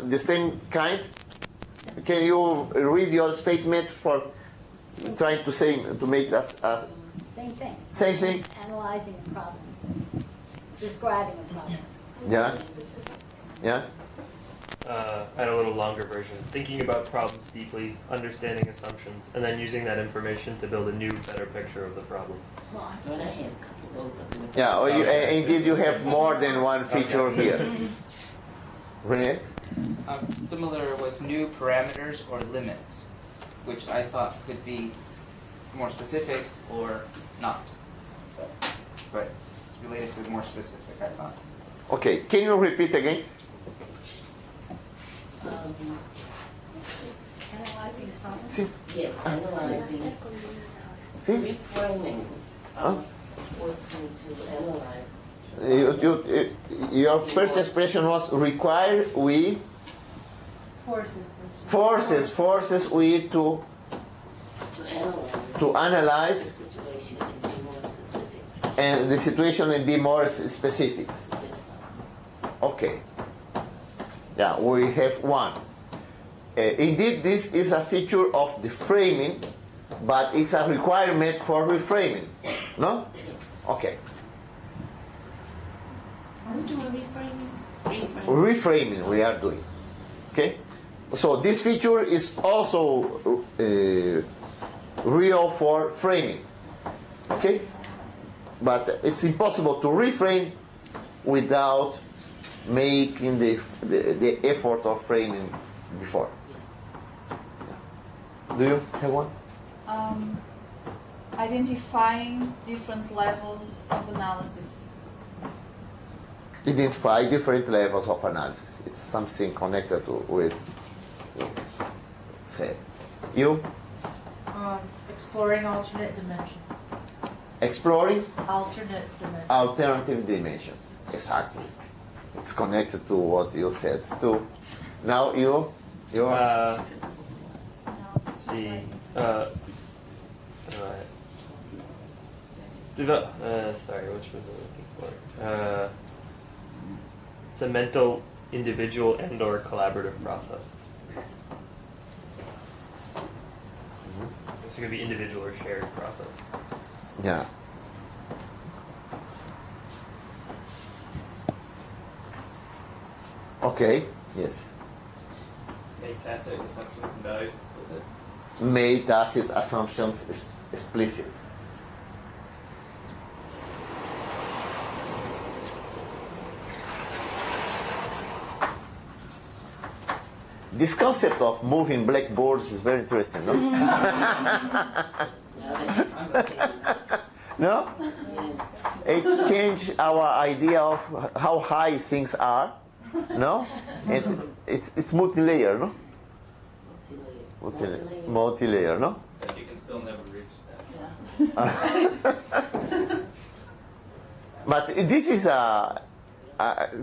the same kind? Can you read your statement for trying to make us Same thing. same thing? Analyzing a problem. Describing a problem. Yeah. Yeah. I had a little longer version. Thinking about problems deeply, understanding assumptions, and then using that information to build a new, better picture of the problem. Well, I thought I had a couple of those up in the Yeah. Indeed, you have more than one feature here. Rene? Similar was new parameters or limits, which I thought could be more specific or not. But it's related to more specific, I thought. Okay. Can you repeat again? Analyzing a problem. See? Yes, analyzing, See? reframing, forces you to analyze. Your first expression was require we forces we to analyze the situation and be more specific. and the situation and be more specific. Okay. Yeah, we have one. Indeed, this is a feature of the framing, but it's a requirement for reframing. No? Okay. Are we doing reframing? Reframing we are doing. Okay? So this feature is also real for framing. Okay? But it's impossible to reframe without making the effort of framing before. Do you have one? Identifying different levels of analysis. Identify different levels of analysis. It's something connected with said. You? Exploring alternate dimensions. Exploring Alternate dimensions. alternative dimensions. Exactly. It's connected to what you said too. Now you Let's see. Sorry, which was I looking for? It's a mental, individual, and/or collaborative process. It's going to be individual or shared process. yeah. Okay. Yes. Make tacit assumptions and values explicit. Made tacit assumptions explicit. This concept of moving blackboards is very interesting, no? No? It changed our idea of how high things are, no? And it's multi-layer, no? Multi-layer, no? But you can still never reach that. But this is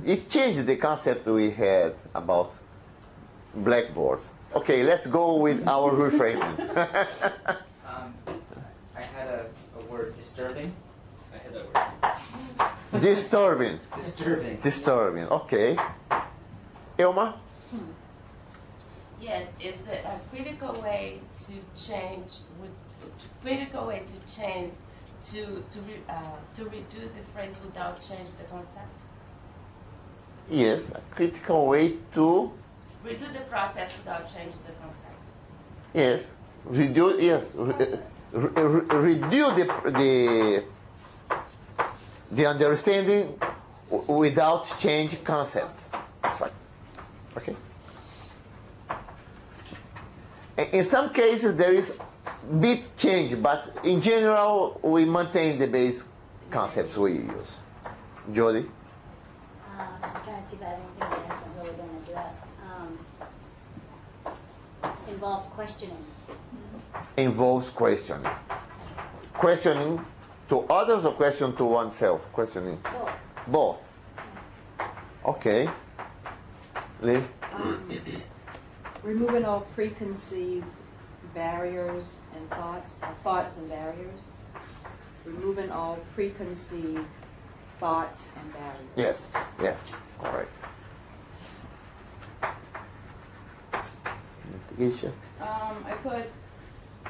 it changed the concept we had about blackboards. Okay, let's go with our reframing. I had a word, disturbing. I had that word. Disturbing. Disturbing. Disturbing. Okay. Elma? Yes, it's a critical way to change to redo the phrase without change the concept? Yes, a critical way to, Redo the process without changing the concept. yes, reduce, yes, reduce the understanding without change concepts. Exactly. Okay. In some cases there is bit change, but in general we maintain the base concepts we use. Jody? Just trying to see if I have anything that hasn't really been addressed. Involves questioning. Involves questioning. Questioning to others or question to oneself? Questioning. Both. Both. Okay. Lee? Removing all preconceived barriers and thoughts and barriers. Removing all preconceived thoughts and barriers. Yes, yes, correct. Mitigation. I put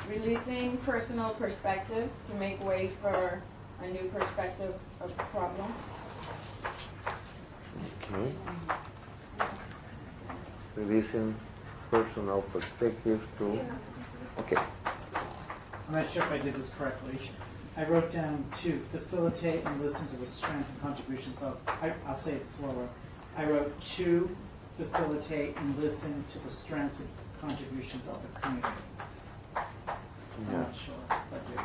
releasing personal perspective to make way for a new perspective of the problem. Okay. Releasing personal perspective to. Okay. I'm not sure if I did this correctly. I wrote down to facilitate and listen to the strength and contributions of, I'll say it slower. I wrote to facilitate and listen to the strengths and contributions of the community. I'm not sure what to do.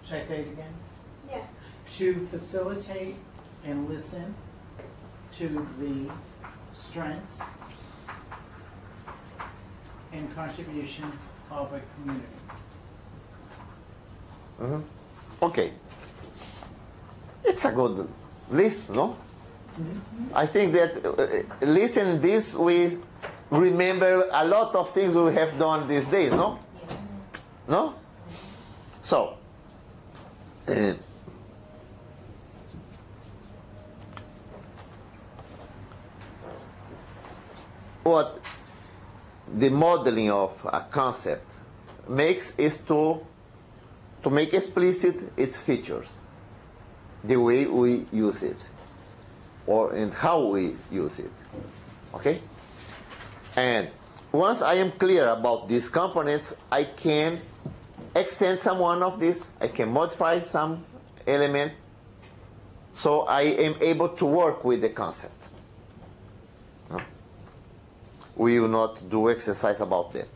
Should I say it again? Yeah. To facilitate and listen to the strengths and contributions of a community. Okay. It's a good list, no? I think that listening this, we remember a lot of things we have done these days, no? Yes. No? So, what the modeling of a concept makes is to make explicit its features, the way we use it, and how we use it. Okay? And once I am clear about these components, I can extend some one of these, I can modify some element, so I am able to work with the concept. No? We will not do exercise about that.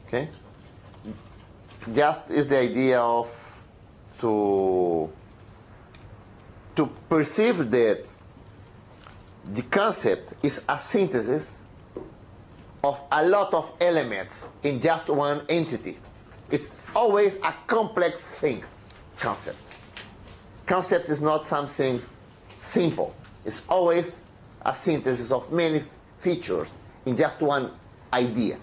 Okay? Just is the idea of to perceive that the concept is a synthesis of a lot of elements in just one entity. It's always a complex thing, concept. Concept is not something simple. It's always a synthesis of many features in just one idea.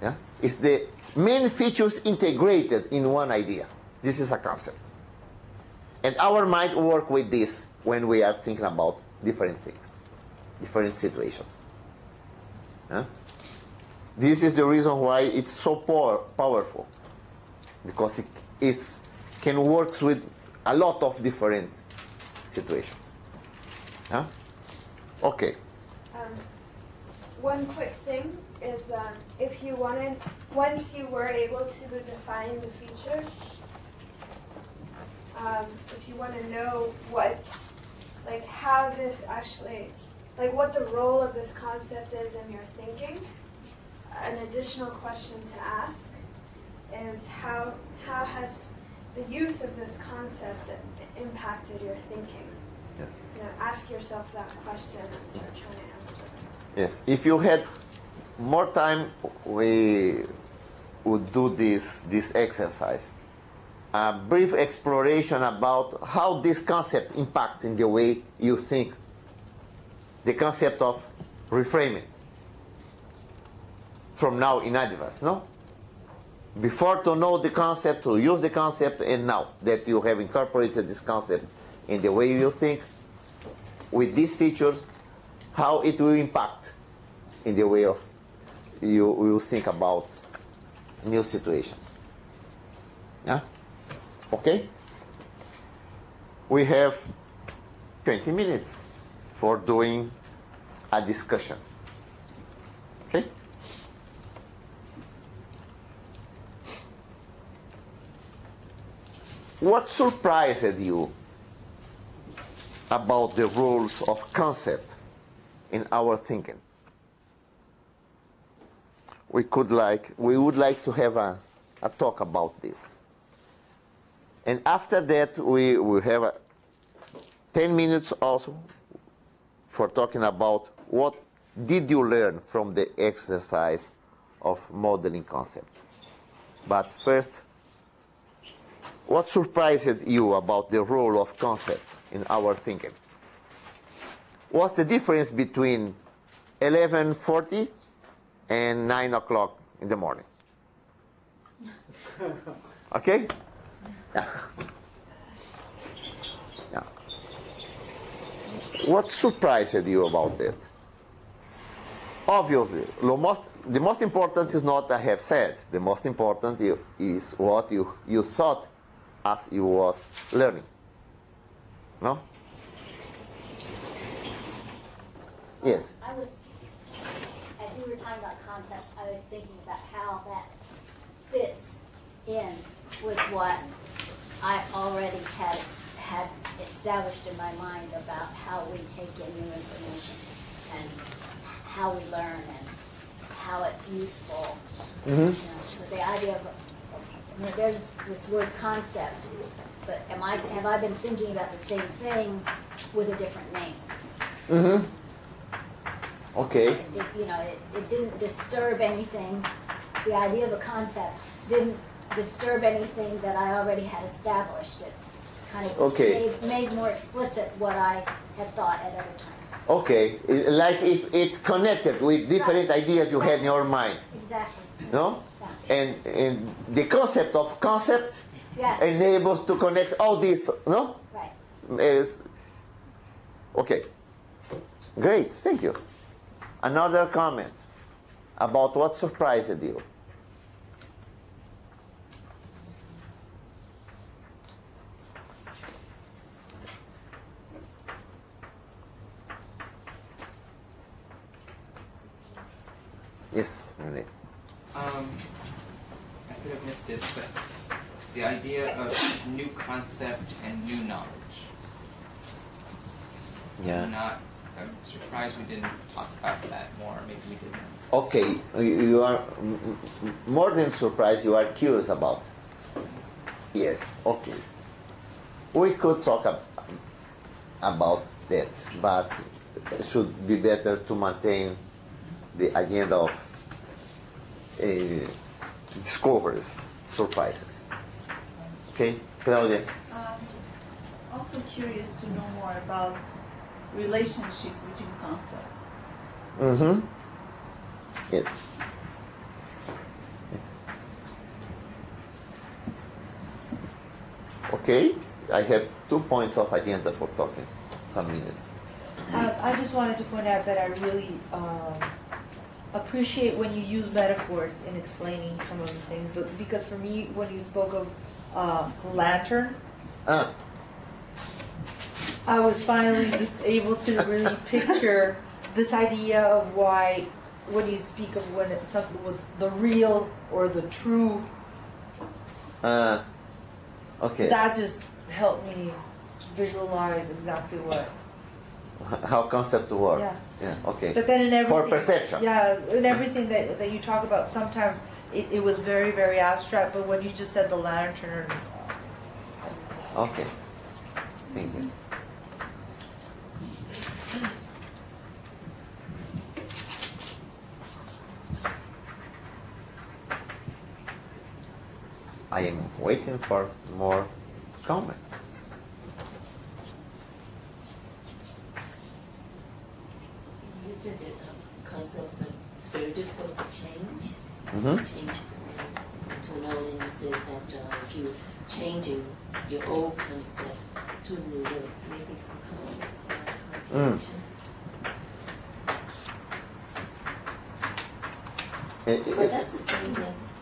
Yeah? It's the many features integrated in one idea. This is a concept. And our mind works with this when we are thinking about different things, different situations. Huh? This is the reason why it's so powerful, because it can work with a lot of different situations. Huh? Okay. One quick thing is if you wanted, once you were able to define the features, if you want to know what, like how this actually, like what the role of this concept is in your thinking, an additional question to ask is how has the use of this concept impacted your thinking? Yeah. You know, ask yourself that question and start trying to answer it. Yes, if you had more time, we would do this exercise. A brief exploration about how this concept impacts in the way you think. The concept of reframing. From now in advance, no? Before to know the concept, to use the concept, and now that you have incorporated this concept in the way you think, with these features, how it will impact in the way of you think about new situations. Yeah? Okay? We have 20 minutes for doing a discussion. Okay? What surprised you about the rules of concept in our thinking? We would like to have a talk about this. And after that, we will have 10 minutes also for talking about what did you learn from the exercise of modeling concept. But first, what surprised you about the role of concept in our thinking? What's the difference between 11:40 and 9 o'clock in the morning? Okay? Yeah. Yeah. What surprised you about that? Obviously, the most important is not I have said. The most important is what you thought as you was learning. No? Yes. As you were talking about concepts, I was thinking about how that fits in with what I already had established in my mind about how we take in new information and how we learn and how it's useful. Mm-hmm. So the idea of there's this word concept, but have I been thinking about the same thing with a different name? Mm-hmm. Okay. It didn't disturb anything. The idea of a concept didn't disturb anything that I already had established. It kind of made more explicit what I had thought at other times. Okay, like if it connected with different ideas you had in your mind. Exactly. No? Yeah. And the concept of concept enables to connect all these, no? Right. Okay. Great, thank you. Another comment about what surprised you. Yes, Renee. I could have missed it, but the idea of new concept and new knowledge. Yeah. I'm surprised we didn't talk about that more. Maybe we didn't. Okay, you are more than surprised. You are curious about. Yes. Okay. We could talk about that, but it should be better to maintain the agenda of discoveries, surprises. Okay, Claudia. Also curious to know more about relationships between concepts. Mm-hmm. Yes. Okay, I have 2 points of agenda for talking, some minutes. I just wanted to point out that I really appreciate when you use metaphors in explaining some of the things, but because for me, when you spoke of lantern, I was finally just able to really picture this idea of why, when you speak of when it's something was the real or the true, okay. That just helped me visualize exactly how concept work. Yeah. Yeah. Okay. But then in everything, for perception. Yeah, in everything that you talk about, sometimes it was very, very abstract. But when you just said the lantern. Okay. Thank you. I am waiting for more comments. You said that concepts are very difficult to change. Mm-hmm. Change to another, and you said that if you're changing your old concept to a new way, maybe some kind of contradiction. But that's the same as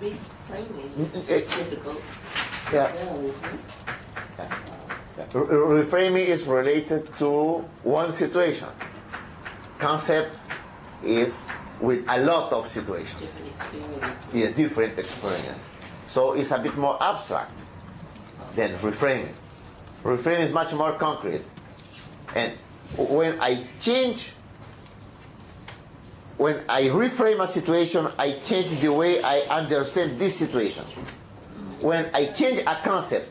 reframing. It's difficult Yeah. well, isn't it? Reframing is related to one situation. Concept is with a lot of situations. Different experience. Yes, different experience. So it's a bit more abstract than reframing. Reframing is much more concrete. And when I reframe a situation, I change the way I understand this situation. When I change a concept,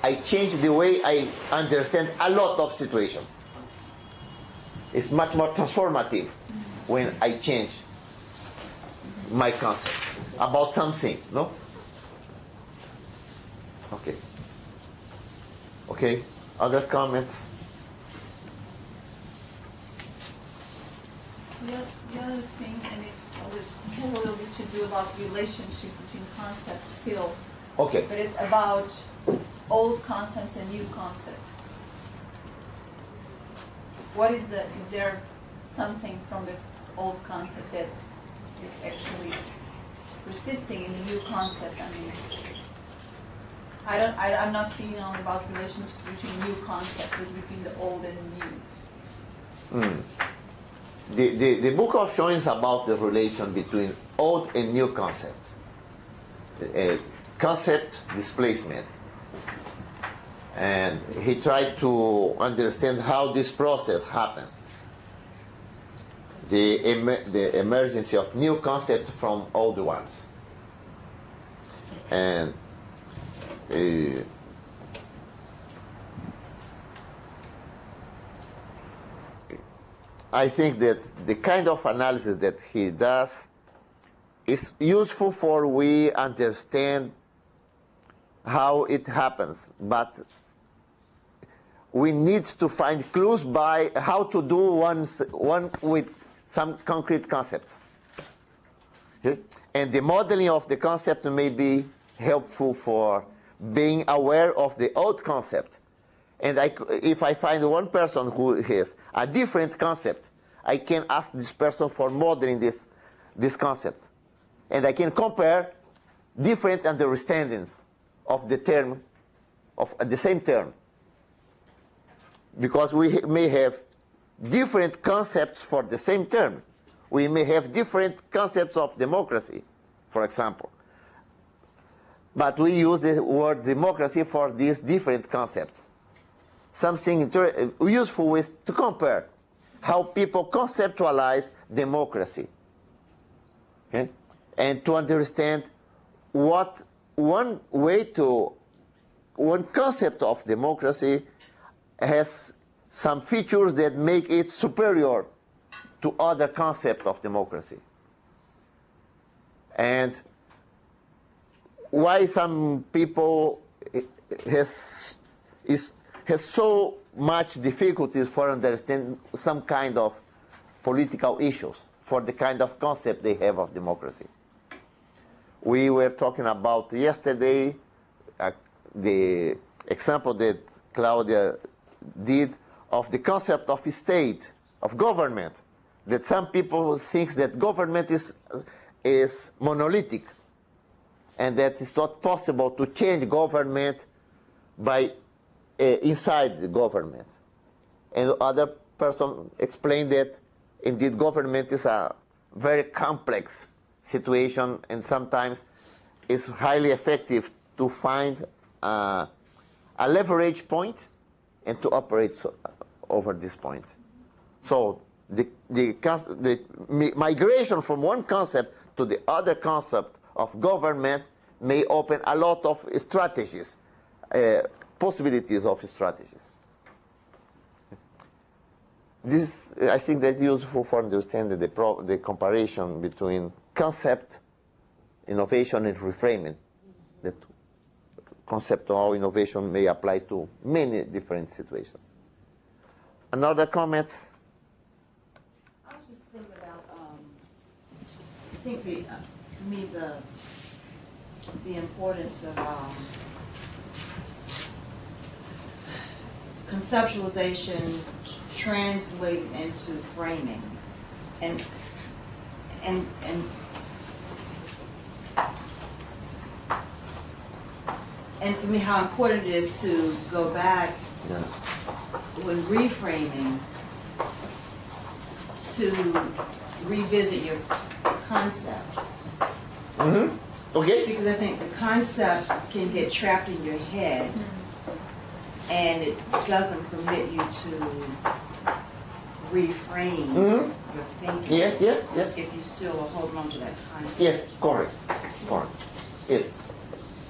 I change the way I understand a lot of situations. It's much more transformative when I change my concepts about something, no? Okay. Okay, other comments? The other thing, and it's a little bit to do about relationships between concepts still. Okay. But it's about old concepts and new concepts. Is there something from the old concept that is actually persisting in the new concept? I mean, I'm not speaking only about relationships between new concepts, but between the old and new. The book of showing is about the relation between old and new concepts. Concept displacement. And he tried to understand how this process happens. The emergence of new concepts from old ones. And I think that the kind of analysis that he does is useful for we understand how it happens, but we need to find clues by how to do one with some concrete concepts. Okay? And the modeling of the concept may be helpful for being aware of the old concept. And if I find one person who has a different concept, I can ask this person for modeling this concept. And I can compare different understandings of the term, of the same term. Because we may have different concepts for the same term. We may have different concepts of democracy, for example. But we use the word democracy for these different concepts. Something useful is to compare how people conceptualize democracy. Okay? And to understand what one concept of democracy has some features that make it superior to other concepts of democracy. And why some people has so much difficulties for understanding some kind of political issues for the kind of concept they have of democracy. We were talking about yesterday the example that Claudia did of the concept of state, of government, that some people think that government is monolithic and that it's not possible to change government by inside the government. And other person explained that indeed government is a very complex situation and sometimes it's highly effective to find a leverage point and to operate over this point. So the migration from one concept to the other concept of government may open a lot of strategies, possibilities of strategies. This, I think, that's useful for understanding the comparison between concept, innovation, and reframing. That conceptual innovation may apply to many different situations. Another comment? I was just thinking about, I think to me the importance of conceptualization translated into framing, and And for me, how important it is to go back when reframing to revisit your concept. Okay. Because I think the concept can get trapped in your head, and it doesn't permit you to reframe your thinking. Yes. If you still are holding on to that concept. Yes, correct. Yes.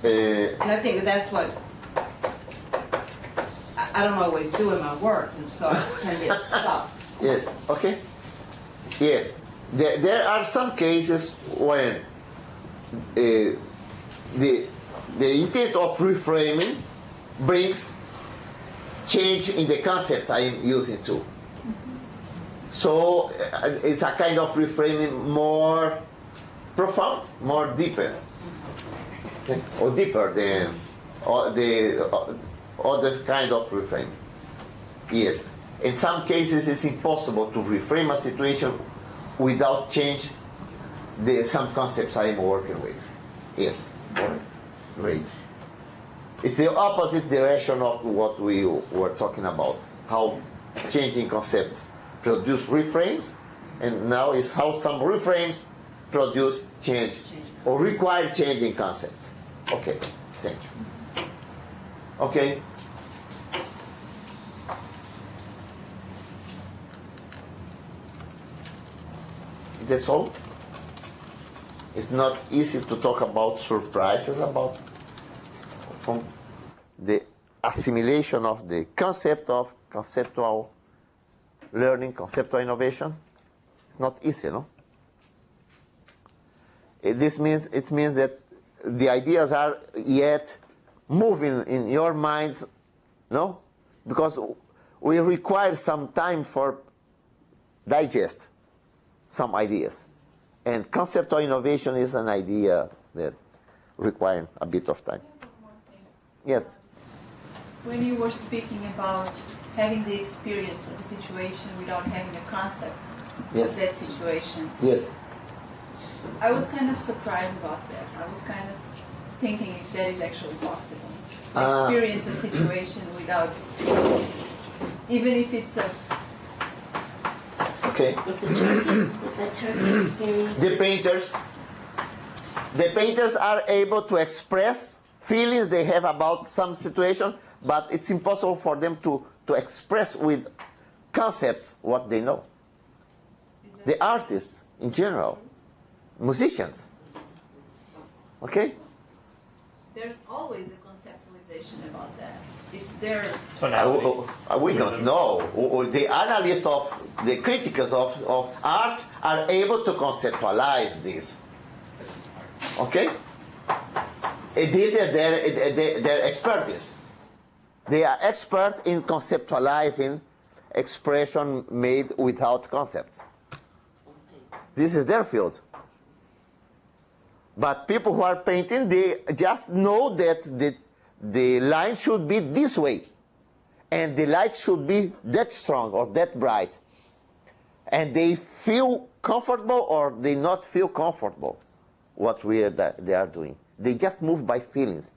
And I think that's what I don't always do in my works, and so I kind of get stuck. Yes. Okay. Yes. There are some cases when the intent of reframing brings change in the concept I am using too. So it's a kind of reframing more profound, more deeper, okay? Or deeper than the other kind of reframing. Yes. In some cases, it's impossible to reframe a situation without change some concepts I am working with. Yes. Correct. Great. It's the opposite direction of what we were talking about. How changing concepts produce reframes, and now is how some reframes produce change or require change in concepts. Okay. Thank you. Okay. That's all. It's not easy to talk about surprises from the assimilation of the concept of conceptual learning, conceptual innovation. It's not easy, no? It means that the ideas are yet moving in your minds, no? Because we require some time for digest some ideas. And conceptual innovation is an idea that requires a bit of time. Yes? When you were speaking about having the experience of a situation without having a concept of that situation, yes, I was kind of surprised about that. I was kind of thinking if that is actually possible. Experience a situation without, even if it's a... Okay. Was that turkey experience? The painters are able to express feelings they have about some situation, but it's impossible for them to express with concepts what they know. The artists in general, musicians. Okay? There's always a conceptualization about that. It's their... We don't know. The analysts the critics of arts are able to conceptualize this. Okay? This is their expertise. They are expert in conceptualizing expression made without concepts. This is their field. But people who are painting, they just know that the line should be this way, and the light should be that strong or that bright. And they feel comfortable or they not feel comfortable what they are doing. They just move by feelings.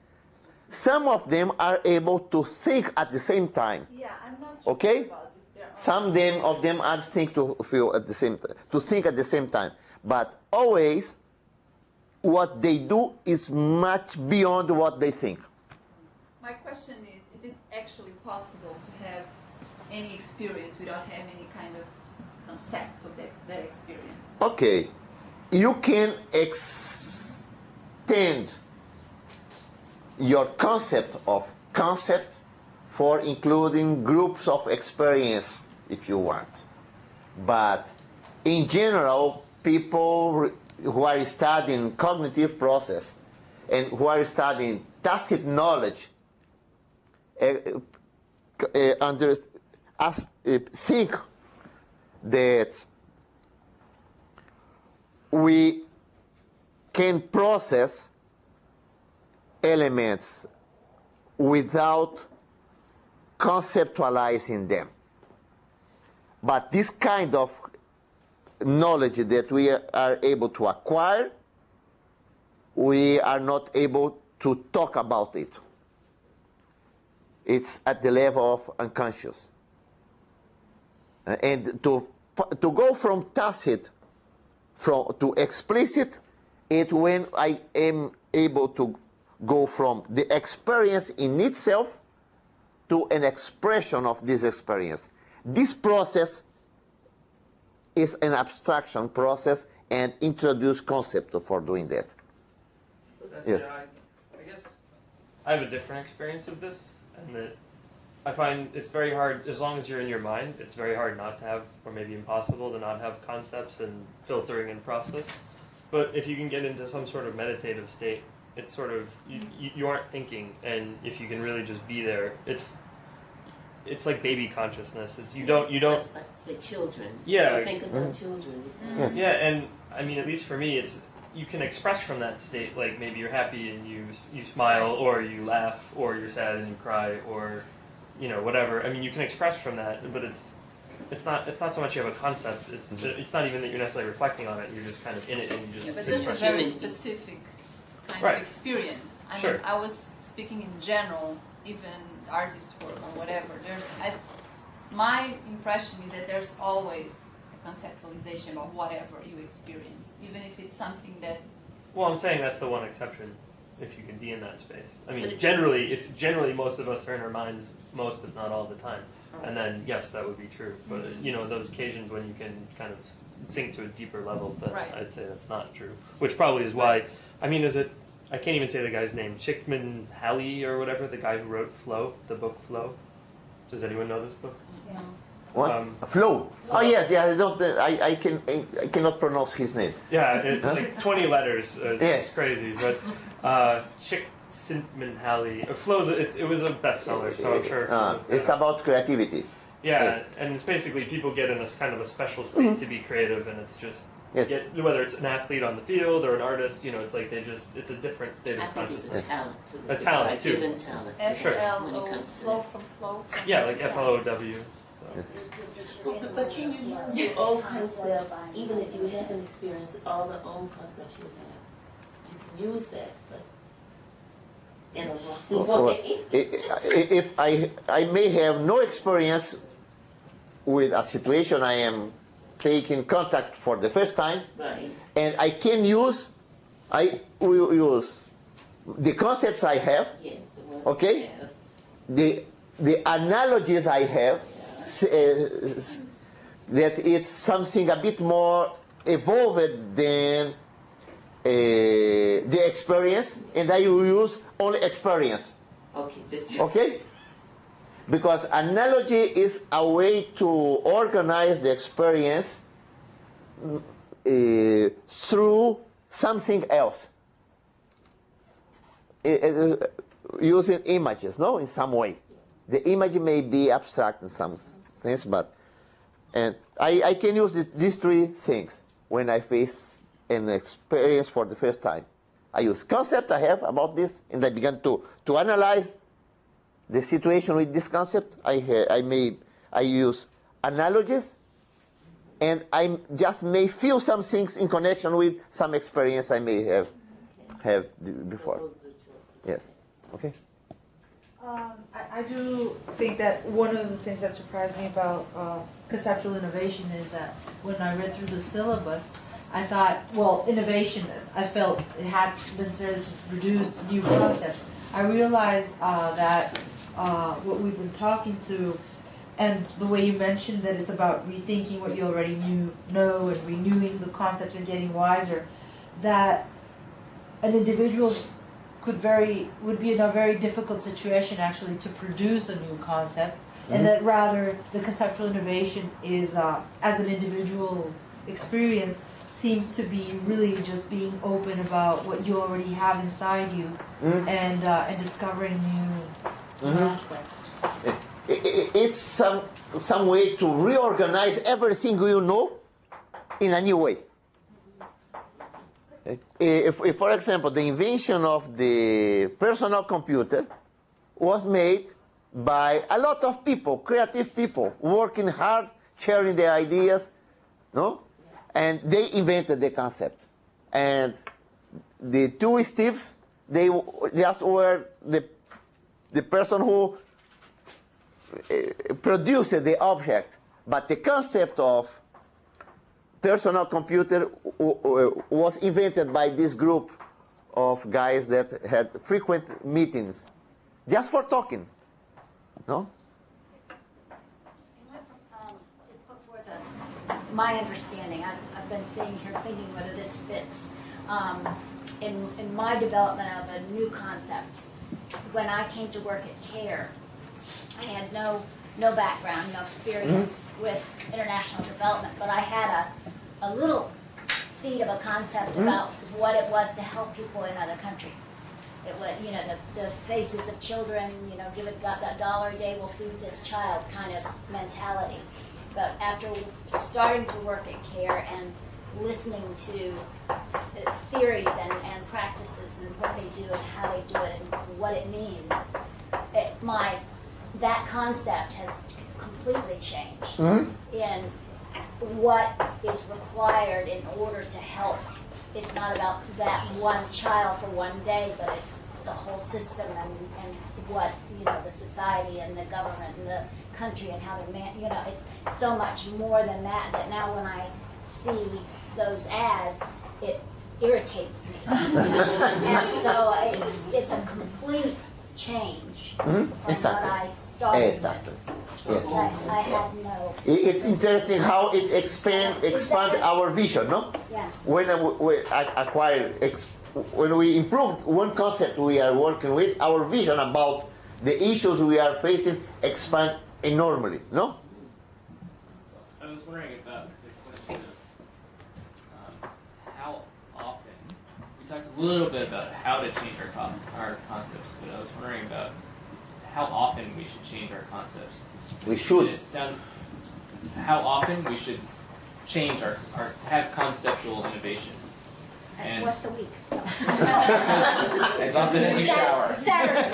Some of them are able to think at the same time. Yeah, I'm not sure okay? about it. Some of them are think to think at the same time. But always what they do is much beyond what they think. My question is it actually possible to have any experience without having any kind of concepts of that experience? Okay. You can extend your concept for including groups of experience if you want. But in general, people who are studying cognitive process and who are studying tacit knowledge think that we can process elements without conceptualizing them. But this kind of knowledge that we are able to acquire, we are not able to talk about it. It's at the level of unconscious. And to go from tacit to explicit, it's when I am able to go from the experience in itself to an expression of this experience. This process is an abstraction process and introduce concept for doing that. Yes. I guess I have a different experience of this, and that I find it's very hard, as long as you're in your mind, it's very hard not to have, or maybe impossible to not have concepts and filtering and process. But if you can get into some sort of meditative state, it's sort of, you aren't thinking, and if you can really just be there, it's like baby consciousness. It's you don't like to say children. Yeah. You think about children. Yes. Yeah, and I mean, at least for me, it's you can express from that state, like maybe you're happy and you smile, or you laugh, or you're sad and you cry, or whatever. I mean, you can express from that, but it's not so much you have a concept. It's not even that you're necessarily reflecting on it. You're just kind of in it and you just But express. that's a very specific kind of experience. I mean, I was speaking in general, even artist work or whatever. My impression is that there's always a conceptualization of whatever you experience, even if it's something that. Well, I'm saying that's the one exception, if you can be in that space. I mean, generally most of us are in our minds most, if not all the time. And then, yes, that would be true. But, those occasions when you can kind of sink to a deeper level, then I'd say that's not true. Which probably is why, I mean, I can't even say the guy's name, Chickman Halley or whatever, the guy who wrote Flow, the book Flow. Does anyone know this book? Yeah. What? Flow. Oh yes, yeah. I cannot pronounce his name. Yeah, it's like 20 letters. It's Yes. crazy, but Chickman Halley. Flow. It was a bestseller, so I'm sure. It's about creativity. Yeah, Yes. and it's basically people get in a kind of a special state to be creative, and it's just whether it's an athlete on the field or an artist, it's like it's a different state of consciousness. It's a talent too. A talent too. Given talent. F-L-O, flow from flow. Yeah, like F-L-O-W. Yes. But can you use your own concept, even if you haven't experienced all the own concepts you have? You can use that, but in a wrong way. If I may have no experience with a situation I am taking contact for the first time, and I will use the concepts I have, okay, the analogies I have, that it's something a bit more evolved than the experience, and I will use only experience. Okay? Because analogy is a way to organize the experience through something else. Using images, no? In some way. The image may be abstract in some sense, and I can use these three things when I face an experience for the first time. I use concept I have about this, and I begin to analyze the situation with this concept. I use analogies, and I just may feel some things in connection with some experience I may have before. Yes. Okay. I do think that one of the things that surprised me about conceptual innovation is that when I read through the syllabus, I thought, well, innovation, I felt it had necessarily to produce new concepts. I realized that what we've been talking through, and the way you mentioned that it's about rethinking what you already know and renewing the concepts and getting wiser, that an individual would be in a very difficult situation actually to produce a new concept, and that rather the conceptual innovation is as an individual experience seems to be really just being open about what you already have inside you and discovering new aspects. It's some way to reorganize everything you know in a new way. If, for example, the invention of the personal computer was made by a lot of people, creative people, working hard, sharing their ideas, no? And they invented the concept. And the two Steves, they just were the person who produced the object, but the concept of personal computer was invented by this group of guys that had frequent meetings just for talking. No? Just put forth my understanding. I've been sitting here thinking whether this fits in my development of a new concept. When I came to work at CARE, I had no background, no experience with international development, but I had a little seed of a concept about what it was to help people in other countries. It was, you know, the faces of children, you know, give it a dollar a day, we'll feed this child kind of mentality. But after starting to work at CARE and listening to theories and practices and what they do and how they do it and what it means, that concept has completely changed in what is required in order to help. It's not about that one child for one day, but it's the whole system and what, you know, the society and the government and the country and how to you know, it's so much more than that, that now when I see those ads, it irritates me. And so it's a complete change from what I started Exactly. with. Yes. I had no... It's interesting how it expand our vision, no? Yeah. When we improved one concept we are working with, our vision about the issues we are facing expand enormously, no? I was wondering about the question of how often, we talked a little bit about how to change our concepts, but I was wondering about how often we should change our concepts. We should. How often we should change have conceptual innovation. And once a week. As often as you shower. Saturday.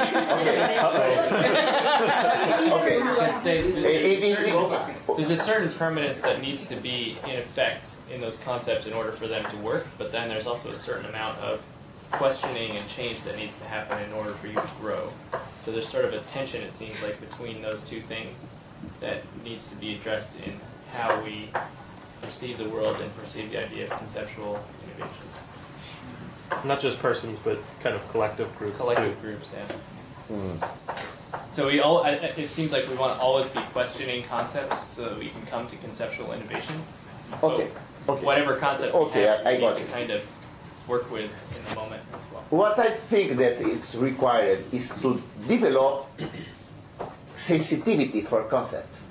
There's a certain permanence that needs to be in effect in those concepts in order for them to work, but then there's also a certain amount of questioning and change that needs to happen in order for you to grow. So there's sort of a tension, it seems like, between those two things that needs to be addressed in how we perceive the world and perceive the idea of conceptual innovation. Not just persons, but kind of collective groups. Collective groups, yeah. So it seems like we want to always be questioning concepts so that we can come to conceptual innovation. Okay. Whatever concept we have, I we got need to kind of work with in the moment as well. What I think that it's required is to develop sensitivity for concepts.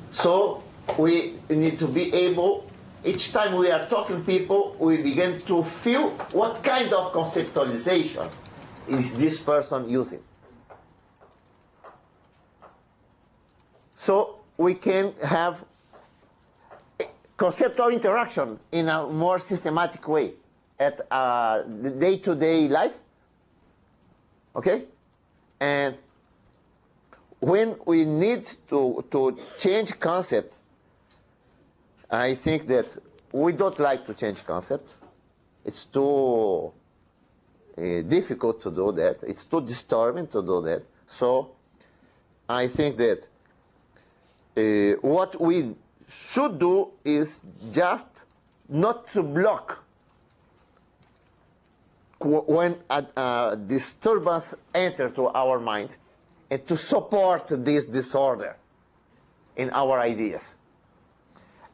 So we need to be able, each time we are talking to people, we begin to feel what kind of conceptualization is this person using. So we can have conceptual interaction in a more systematic way at the day-to-day life. Okay? And when we need to change concept, I think that we don't like to change concept. It's too difficult to do that. It's too disturbing to do that. So I think that what we should do is just not to block when a disturbance enters to our mind, and to support this disorder in our ideas.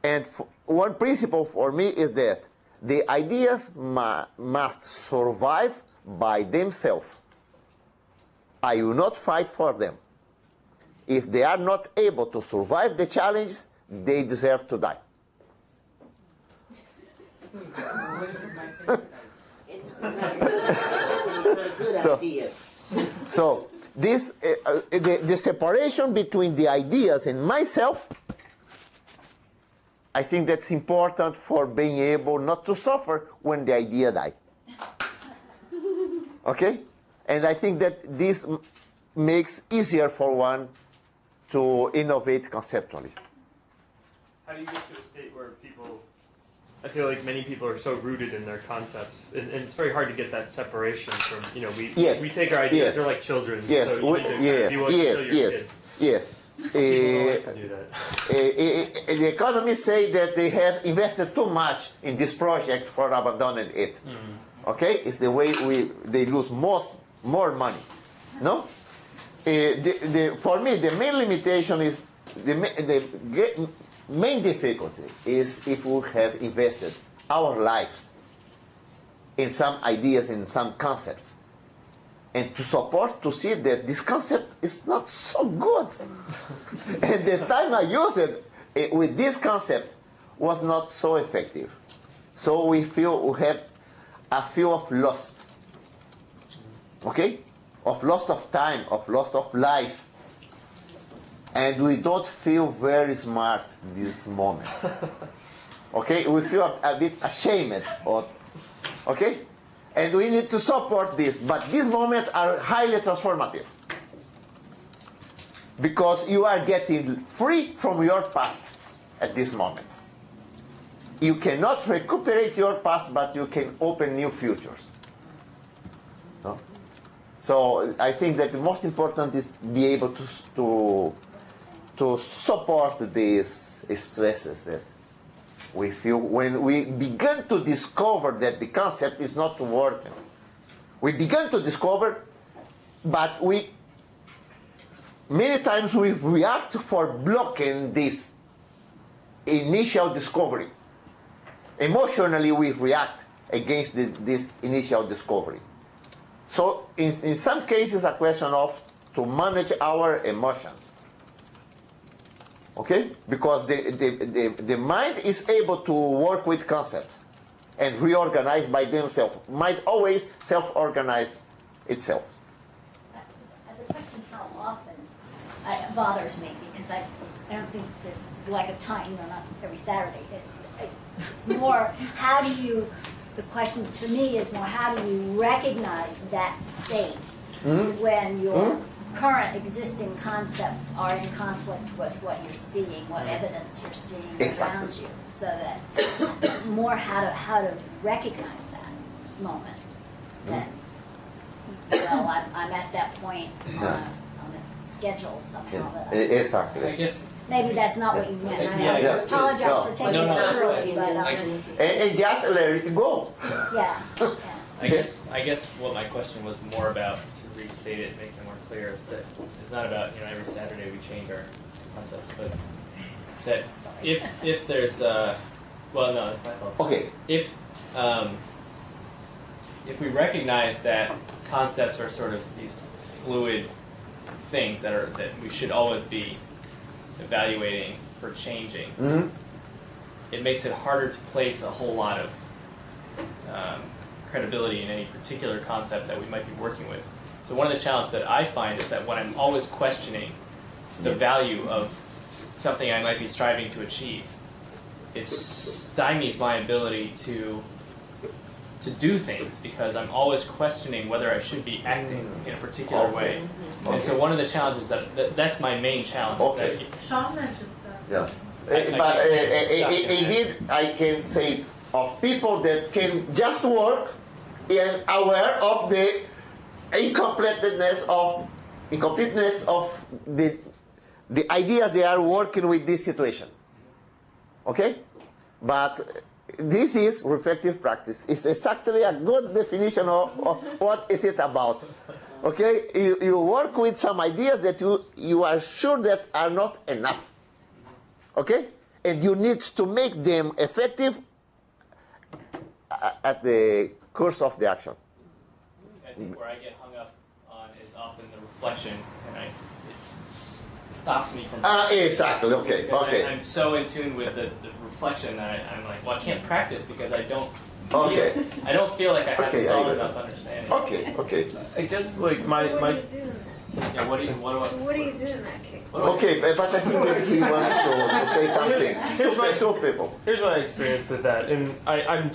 And one principle for me is that the ideas must survive by themselves. I will not fight for them. If they are not able to survive the challenge, they deserve to die. So this the separation between the ideas and myself, I think that's important for being able not to suffer when the idea dies. Okay? And I think that this makes easier for one to innovate conceptually. How do you get to a state where people I feel like many people are so rooted in their concepts, and it's very hard to get that separation from, you know, we take our ideas, they're like children. Yes, so you need to be willing to show your kids. yes. People like to do that. The economists say that they have invested too much in this project for abandoning it. Okay, it's the way they lose more money. No, for me the main limitation is the main difficulty is if we have invested our lives in some ideas, in some concepts, and to see that this concept is not so good. And the time I used it with this concept was not so effective. So we have a feel of loss. Okay? Of loss of time, of loss of life. And we don't feel very smart this moment. Okay? We feel a bit ashamed. Okay? And we need to support this. But these moments are highly transformative. Because you are getting free from your past at this moment. You cannot recuperate your past, but you can open new futures. No? So I think that the most important is be able to support these stresses that we feel when we begin to discover that the concept is not working. We begin to discover, but many times we react for blocking this initial discovery. Emotionally, we react against this initial discovery. So in some cases, a question of to manage our emotions. Okay? Because the mind is able to work with concepts and reorganize by themselves. Mind always self-organize itself. The question how often bothers me because I don't think there's like a time, not every Saturday. It's more how do you, the question to me is more how do you recognize that state when your current existing concepts are in conflict with what you're seeing, what evidence you're seeing around you, so that more how to recognize that moment. Then, well, I'm at that point on a schedule somehow. Exactly. I guess maybe that's not what you meant. I apologize for taking it early, but and just let it go. Yeah. I guess what my question was more about, to restate it, make it more clear, is that it's not about, every Saturday we change our concepts, but that if there's well, no, that's my fault. Okay. If we recognize that concepts are sort of these fluid things that we should always be evaluating for changing, it makes it harder to place a whole lot of credibility in any particular concept that we might be working with. So one of the challenges that I find is that when I'm always questioning the value of something I might be striving to achieve, it stymies my ability to do things because I'm always questioning whether I should be acting in a particular way. And so one of the challenges that's my main challenge. Okay. Sean mentioned stuff. Yeah. But indeed, I can say of people that can just work and aware of the incompleteness of the ideas they are working with this situation. Okay? But this is reflective practice. It's exactly a good definition of what is it about. Okay? You work with some ideas that you are sure that are not enough. Okay? And you need to make them effective at the course of the action. I think where I get hung up on is often the reflection, and it stops me from. Exactly. Okay. Okay. I'm so in tune with the reflection that I'm like, well, I can't practice because I don't. Okay. I don't feel like I have Okay, solid enough understanding. Okay. Okay. I guess like my Yeah, what do you do in that case? Okay, but I think that he wants to say something. Two people. Here's my experience with that, and I'm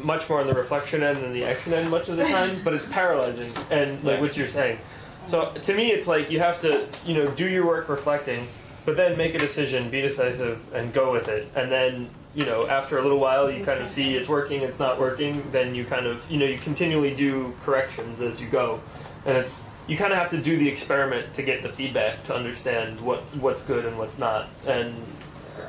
much more on the reflection end than the action end much of the time, but it's paralyzing, and like what you're saying. So to me, it's like you have to, do your work reflecting, but then make a decision, be decisive, and go with it, and then you know, after a little while, you kind of see it's working, it's not working. Then you kind of, you know, you continually do corrections as you go, and it's you kind of have to do the experiment to get the feedback to understand what's good and what's not. And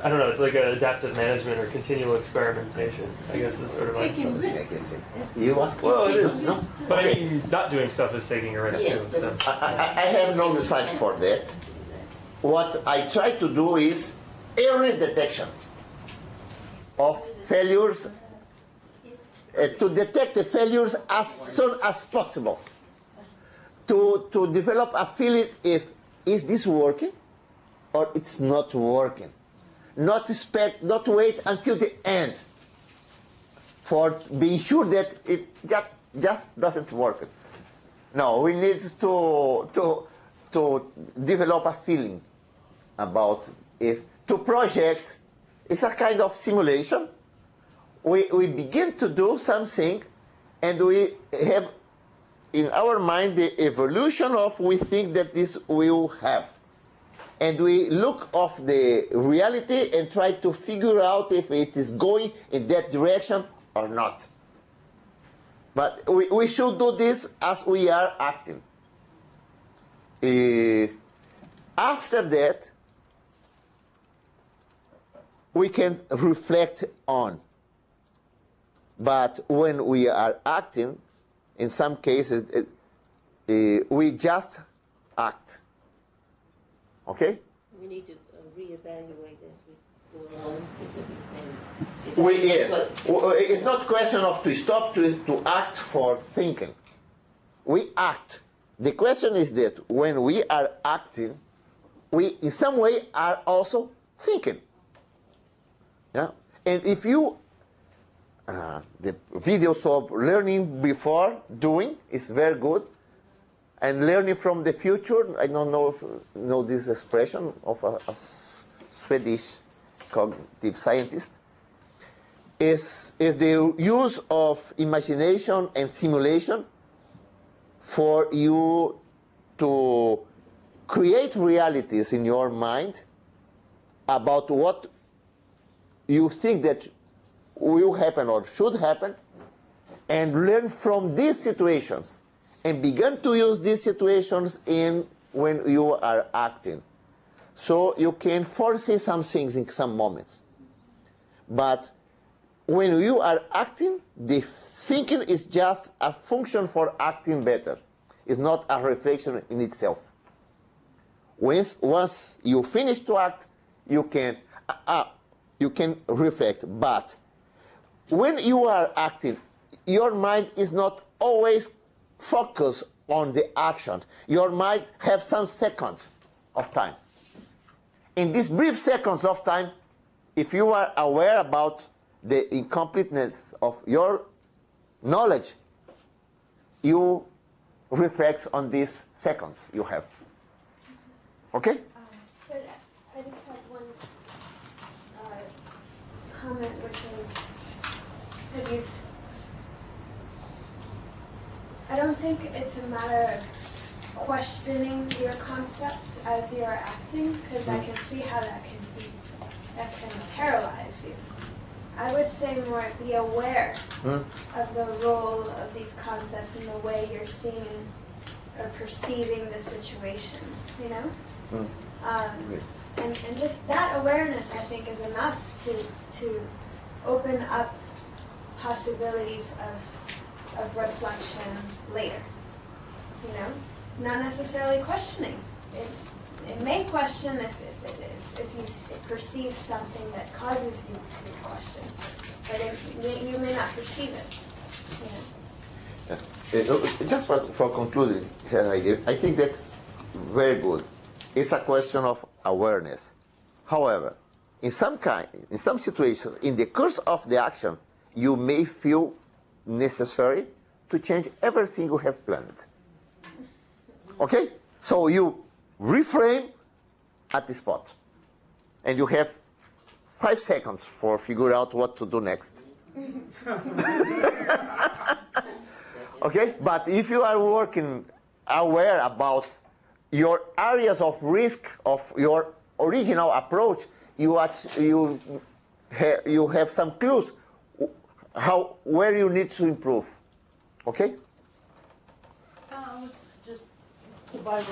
I don't know, it's like an adaptive management or continual experimentation. I guess is sort of like Taking risks. You ask me? Well, it is. No? But Okay. I mean, not doing stuff is taking a risk Yes, too. but So. it's- I have no insight for that. What I try to do is early detection of failures, to detect the failures as soon as possible, to develop a feeling if is this working or it's not working. Not wait until the end for being sure that it just doesn't work. No, we need to develop a feeling about if to project. It's a kind of simulation. We begin to do something, and we have in our mind the evolution of we think that this will have. And we look of the reality and try to figure out if it is going in that direction or not. But we should do this as we are acting. After that, we can reflect on. But when we are acting, in some cases, we just act. Okay? We need to reevaluate as we go along, is what you're saying. Yes. It's not question of to stop to act for thinking. We act. The question is that when we are acting, we in some way are also thinking. Yeah? And if you, the videos of learning before doing is very good. And learning from the future, I don't know if you know this expression of a Swedish cognitive scientist, is the use of imagination and simulation for you to create realities in your mind about what you think that will happen or should happen, and learn from these situations and begin to use these situations in when you are acting. So you can foresee some things in some moments. But when you are acting, the thinking is just a function for acting better. It's not a reflection in itself. Once you finish to act, you can reflect. But when you are acting, your mind is not always focused on the action. Your mind has some seconds of time. In these brief seconds of time, if you are aware about the incompleteness of your knowledge, you reflect on these seconds you have. Okay? But I just have one comment, which is, I don't think it's a matter of questioning your concepts as you're acting, because I can see how that can paralyze you. I would say more be aware of the role of these concepts in the way you're seeing or perceiving the situation, you know? And just that awareness, I think, is enough to open up possibilities of reflection later, you know? Not necessarily questioning. It may question if you perceive something that causes you to question, but you may not perceive it, you know? Just for concluding, I think that's very good. It's a question of awareness. However, in some situations, in the course of the action, you may feel necessary to change everything you have planned. Okay? So you reframe at the spot. And you have 5 seconds for figure out what to do next. Okay? But if you are working aware about your areas of risk of your original approach, you you have some clues where you need to improve. Okay? Just by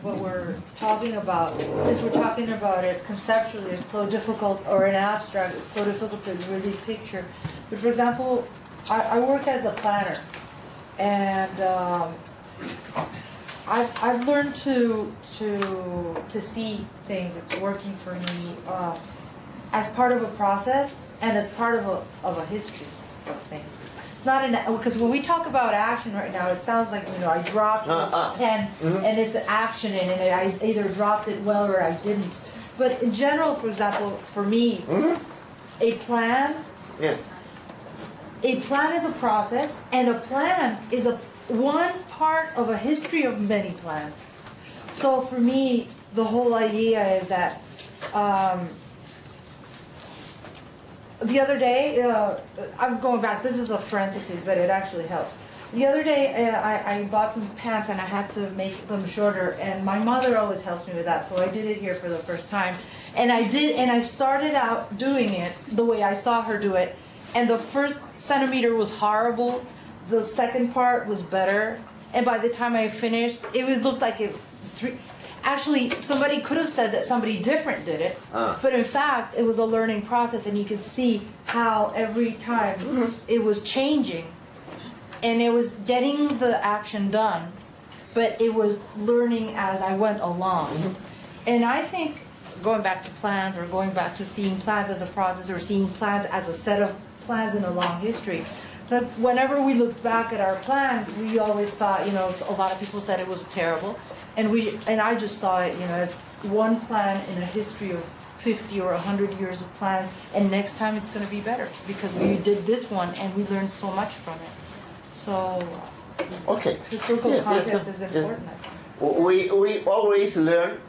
what we're talking about, since we're talking about it conceptually, it's so difficult, or in abstract, it's so difficult to really picture. But for example, I work as a planner, and I've learned to see things that's working for me as part of a process and as part of a history of things. It's not because when we talk about action right now, it sounds like, you know, I dropped the pen and it's action in it. I either dropped it well or I didn't. But in general, for example, for me, a plan. Yes. A plan is a process, and a plan is one part of a history of many plans. So for me, the whole idea is that the other day, I'm going back, this is a parenthesis, but it actually helps. The other day, I bought some pants and I had to make them shorter, and my mother always helps me with that, so I did it here for the first time. And I started out doing it the way I saw her do it, and the first centimeter was horrible, the second part was better, and by the time I finished, it looked like it. Actually, somebody could have said that somebody different did it, but in fact, it was a learning process, and you could see how every time it was changing, and it was getting the action done, but it was learning as I went along. And I think, going back to plans, or going back to seeing plans as a process, or seeing plans as a set of plans in a long history, that whenever we looked back at our plans, we always thought, you know, a lot of people said it was terrible, and I just saw it, you know, as one plan in a history of 50 or 100 years of plans, and next time it's going to be better because we did this one and we learned so much from it. So, historical context is important. We always learn,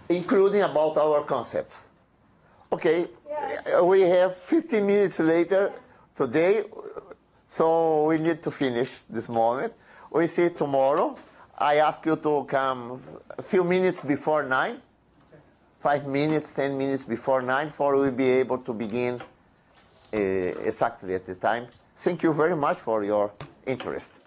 including about our concepts. Okay, we have 15 minutes later today, so we need to finish this moment. We see tomorrow. I ask you to come a few minutes before 9, 5 minutes, 10 minutes before 9, for we'll be able to begin exactly at the time. Thank you very much for your interest.